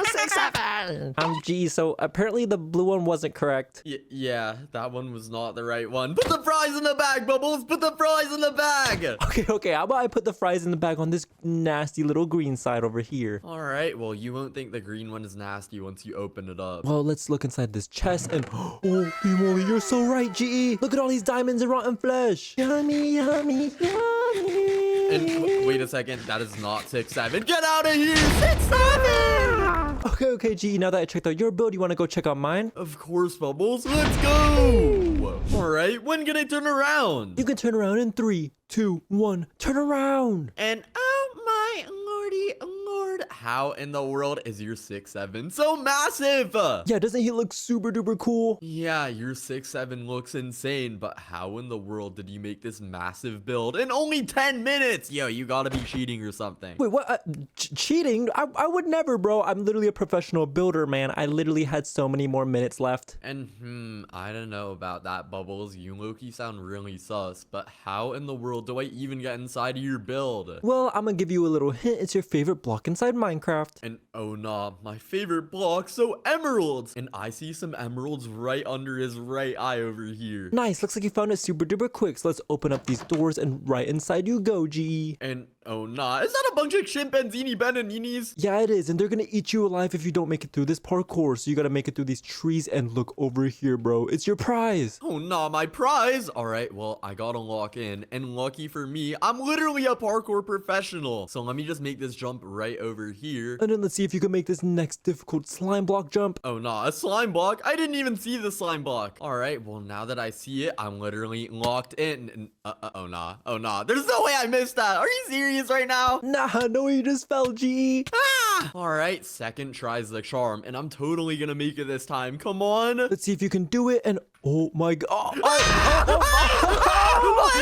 6, 7. I'm GE, so apparently the blue one wasn't correct. Yeah, that one was not the right one. Put the fries in the bag, Bubbles. Put the fries in the bag. Okay. How about I put the fries in the bag on this nasty little green side over here? All right, well, you won't think the green one is nasty once you open it up. Well, let's look inside this chest, and holy moly, you're so right, GE. Look at all these diamonds and rotten flesh. Yummy, yummy, yummy. And wait a second, that is not 6, 7. Get out of here, 6, 7. Okay, GE, now that I checked out your build, you want to go check out mine? Of course, Bubbles. Let's go. All right, when can I turn around? You can turn around in 3, 2, 1. Turn around. And oh my lordy lord, how in the world is your 6, 7 so massive? Yeah, doesn't he look super duper cool? Yeah, your 6, 7 looks insane, but how in the world did you make this massive build in only 10 minutes? Yo, you gotta be cheating or something. Wait, what? Cheating? I would never, bro. I'm literally a professional builder, man. I literally had so many more minutes left. And I don't know about that, Bubbles. You low-key sound really sus, but how in the world do I even get inside of your build? Well, I'm gonna give you a little hint. It's your favorite block inside Minecraft. And oh nah, my favorite block, so emeralds. And I see some emeralds right under his right eye over here. Nice, looks like you found it super duper quick. So let's open up these doors and right inside you go, GE. And oh nah, is that a bunch of chimpanzini bananinis? Yeah, it is, and they're gonna eat you alive if you don't make it through this parkour. So you gotta make it through these trees and look over here, bro. It's your prize. Oh nah, my prize. All right, well, I gotta lock in, and lucky for me, I'm literally a parkour professional. So let me just make this jump right over here. And then let's see if you can make this next difficult slime block jump. Oh nah, a slime block? I didn't even see the slime block. All right, well, now that I see it, I'm literally locked in. And, oh nah, there's no way I missed that. Are you serious right now? Nah, no, you just fell, GE. Ah! Ah! All right, second tries the charm, and I'm totally gonna make it this time. Come on. Let's see if you can do it. And oh my god. What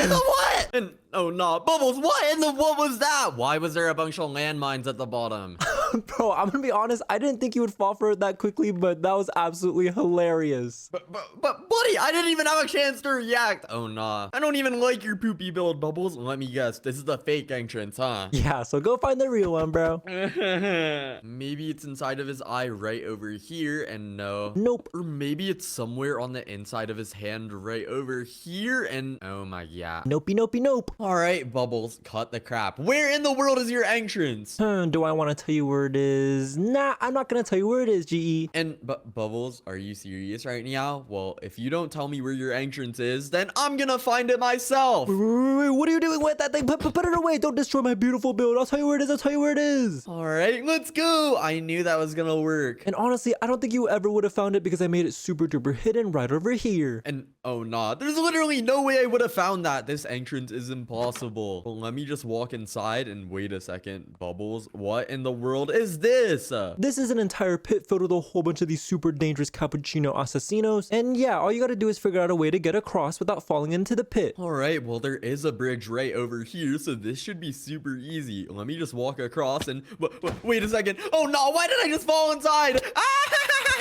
in the what? And oh no, Bubbles, what was that? Why was there a bunch of landmines at the bottom? Bro, I'm gonna be honest, I didn't think you would fall for it that quickly, but that was absolutely hilarious. But buddy, I didn't even have a chance to react. Oh nah, I don't even like your poopy build, Bubbles. Let me guess, this is the fake entrance, huh? Yeah, so go find the real one, bro. Maybe it's inside of his eye right over here, and no. Nope. Or maybe it's somewhere on the inside of his hand right over here, and oh my god. Nopey, nopey, nope. All right, Bubbles, cut the crap. Where in the world is your entrance? Do I want to tell you where it is? Nah, I'm not gonna tell you where it is, GE. And Bubbles, are you serious right now? Well, if you don't tell me where your entrance is, then I'm gonna find it myself. Wait, what are you doing with that thing? Put it away. Don't destroy my beautiful build. I'll tell you where it is. I'll tell you where it is. All right, let's go. I knew that was gonna work. And honestly, I don't think you ever would have found it because I made it super duper hidden right over here. And oh nah, there's literally no way I would have found that. This entrance is impossible. Well, let me just walk inside and wait a second. Bubbles, what in the world is this? This is an entire pit filled with a whole bunch of these super dangerous cappuccino assassinos. And yeah, all you gotta do is figure out a way to get across without falling into the pit. All right, well, there is a bridge right over here, so this should be super easy. Let me just walk across and wait a second. Oh no, why did I just fall inside?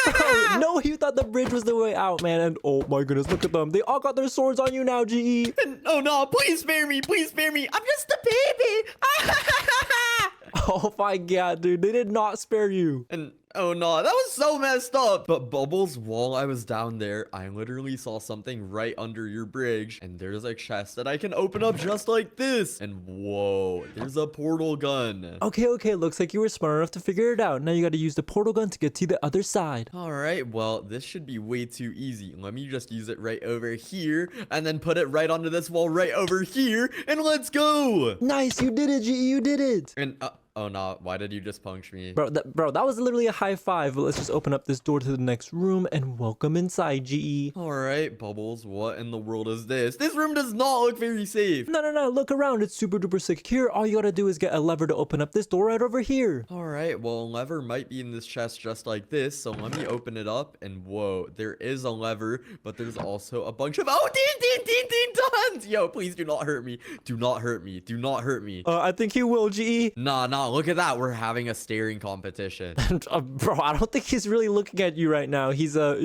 Oh, no, you thought the bridge was the way out, man. And oh my goodness, look at them. They all got their swords on you now, GE. And, oh no, please spare me. Please spare me. I'm just a baby. Oh my god, dude. They did not spare you. And oh no, that was so messed up. But Bubbles, while I was down there, I literally saw something right under your bridge. And there's a chest that I can open up just like this. And whoa, there's a portal gun. Okay. Looks like you were smart enough to figure it out. Now you gotta use the portal gun to get to the other side. All right, well, this should be way too easy. Let me just use it right over here. And then put it right onto this wall right over here. And let's go. Nice, you did it, GE. You did it. And oh no, why did you just punch me? Bro, that was literally a high five. But let's just open up this door to the next room and welcome inside, GE. All right, Bubbles, what in the world is this? This room does not look very safe. No, look around. It's super duper secure. All you gotta do is get a lever to open up this door right over here. All right, well, a lever might be in this chest just like this, so let me open it up, and whoa, there is a lever, but there's also a bunch of, oh, teen tons! Yo, please do not hurt me. Do not hurt me. Do not hurt me. I think he will, GE. Nah, look at that. We're having a staring competition. Bro, I don't think he's really looking at you right now. He's, I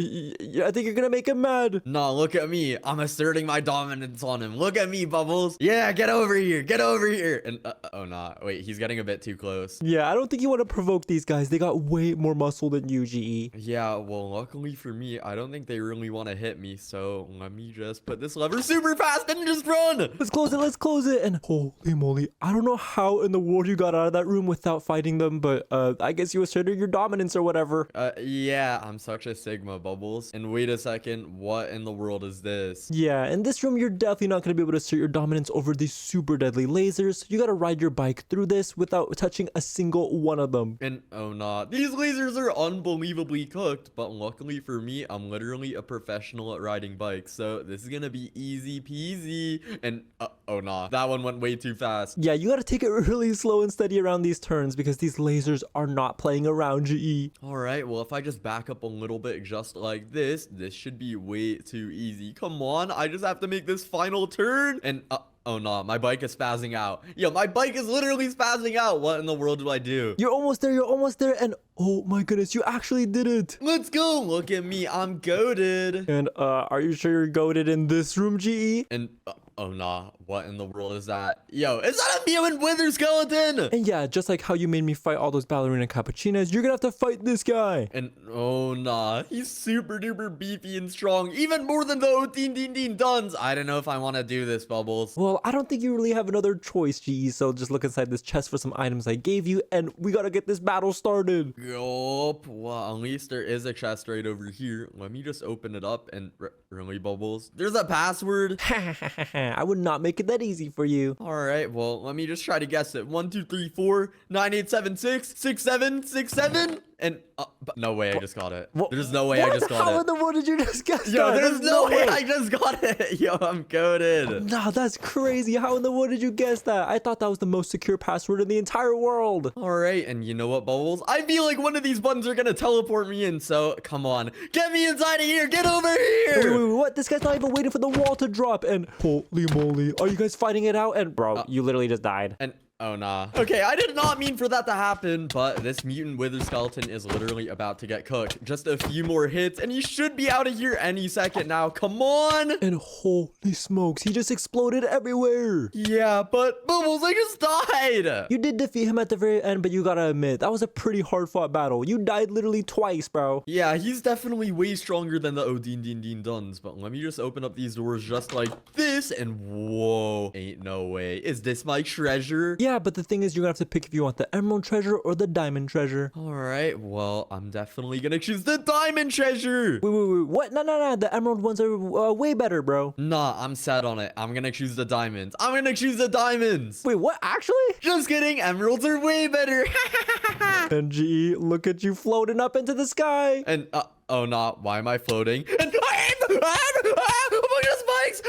think you're gonna make him mad. Nah, look at me. I'm asserting my dominance on him. Look at me, Bubbles. Yeah, get over here. Get over here. And, oh, nah. Wait, he's getting a bit too close. Yeah, I don't think you want to provoke these guys. They got way more muscle than you, GE. Yeah, well, luckily for me, I don't think they really want to hit me. So let me just put this lever super fast and just run. Let's close it. And holy moly, I don't know how in the world you got out of that room without fighting them, but I guess you asserted your dominance or whatever. Yeah, I'm such a Sigma, Bubbles. And wait a second, what in the world is this? Yeah, in this room, you're definitely not going to be able to assert your dominance over these super deadly lasers. You got to ride your bike through this without touching a single one of them. And oh no, these lasers are unbelievably cooked, but luckily for me, I'm literally a professional at riding bikes, so this is gonna be easy peasy. And oh no, that one went way too fast. Yeah, you got to take it really slow and steady around these turns because these lasers are not playing around, GE. All right, well, if I just back up a little bit just like this should be way too easy. Come on, I just have to make this final turn. And oh no, my bike is spazzing out. Yo, my bike is literally spazzing out. What in the world do I do? You're almost there. And oh my goodness, you actually did it. Let's go. Look at me. I'm goated. And are you sure you're goated in this room, GE? And oh nah, what in the world is that? Yo, is that a mutant wither skeleton? And yeah, just like how you made me fight all those ballerina cappuccinos, you're gonna have to fight this guy. And oh nah, he's super duper beefy and strong, even more than the teen tons. I don't know if I want to do this, Bubbles. Well, I don't think you really have another choice, GE, so just look inside this chest for some items I gave you, and we gotta get this battle started. Yup, well, at least there is a chest right over here. Let me just open it up, and really, Bubbles? There's a password? I would not make it that easy for you. All right, well, let me just try to guess it. 1 2 3 4 9 8 7 6 6 7 6 7. And but no way I just got it. What? There's no way I just got How it. in the world did you just guess Yo, that? there's no way I just got it. Yo, I'm coded. Nah, that's crazy. How in the world did you guess that? I thought that was the most secure password in the entire world. All right, and you know what, Bubbles? I feel like one of these buttons are gonna teleport me in, so come on. Get me inside of here. Get over here. Wait, what? This guy's not even waiting for the wall to drop. And holy moly, are you guys fighting it out? And bro, you literally just died. And oh, nah. Okay, I did not mean for that to happen, but this mutant wither skeleton is literally about to get cooked. Just a few more hits, and he should be out of here any second now. Come on. And holy smokes, he just exploded everywhere. Yeah, but Bubbles, I just died. You did defeat him at the very end, but you gotta admit, that was a pretty hard-fought battle. You died literally twice, bro. Yeah, he's definitely way stronger than the Odin Din Din Duns, but let me just open up these doors just like this, and whoa, ain't no way. Is this my treasure? Yeah, but the thing is, you're gonna have to pick if you want the emerald treasure or the diamond treasure. All right, well, I'm definitely gonna choose the diamond treasure. Wait, what? No, the emerald ones are way better, bro. Nah, I'm set on it. I'm gonna choose the diamonds. I'm gonna choose the diamonds. Wait, what? Actually? Just kidding. Emeralds are way better. And GE, look at you floating up into the sky. And, oh, nah. Why am I floating? And look at spikes.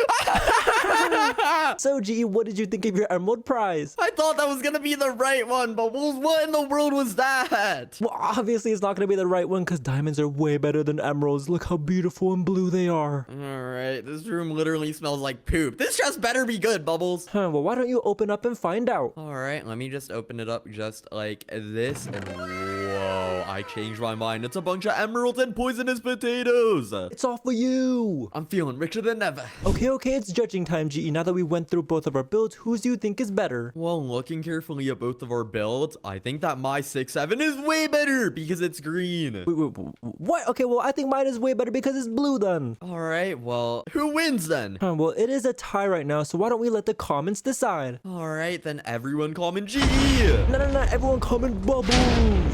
So, GE, what did you think of your emerald prize? I thought that was gonna be the right one, but what in the world was that? Well, obviously, it's not gonna be the right one because diamonds are way better than emeralds. Look how beautiful and blue they are. All right, this room literally smells like poop. This just better be good, Bubbles. Well, why don't you open up and find out? All right, let me just open it up just like this. And whoa, I changed my mind. It's a bunch of emeralds and poisonous potatoes. It's all for you. I'm feeling richer than ever. Okay, it's judging time, GE. Now that we went through both of our builds, whose do you think is better? Well, looking carefully at both of our builds, I think that my 6-7 is way better because it's green. Wait, what? Okay, well, I think mine is way better because it's blue then. All right, well, who wins then? Well, it is a tie right now, so why don't we let the comments decide? All right, then everyone comment G. No, everyone comment bubbles.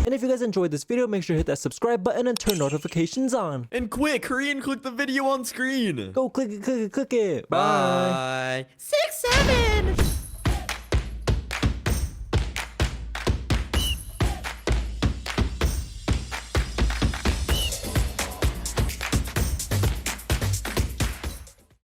And if you guys enjoyed this video, make sure to hit that subscribe button and turn notifications on. And quick, hurry and click the video on screen. Go click it. Bye. Bye. 6-7.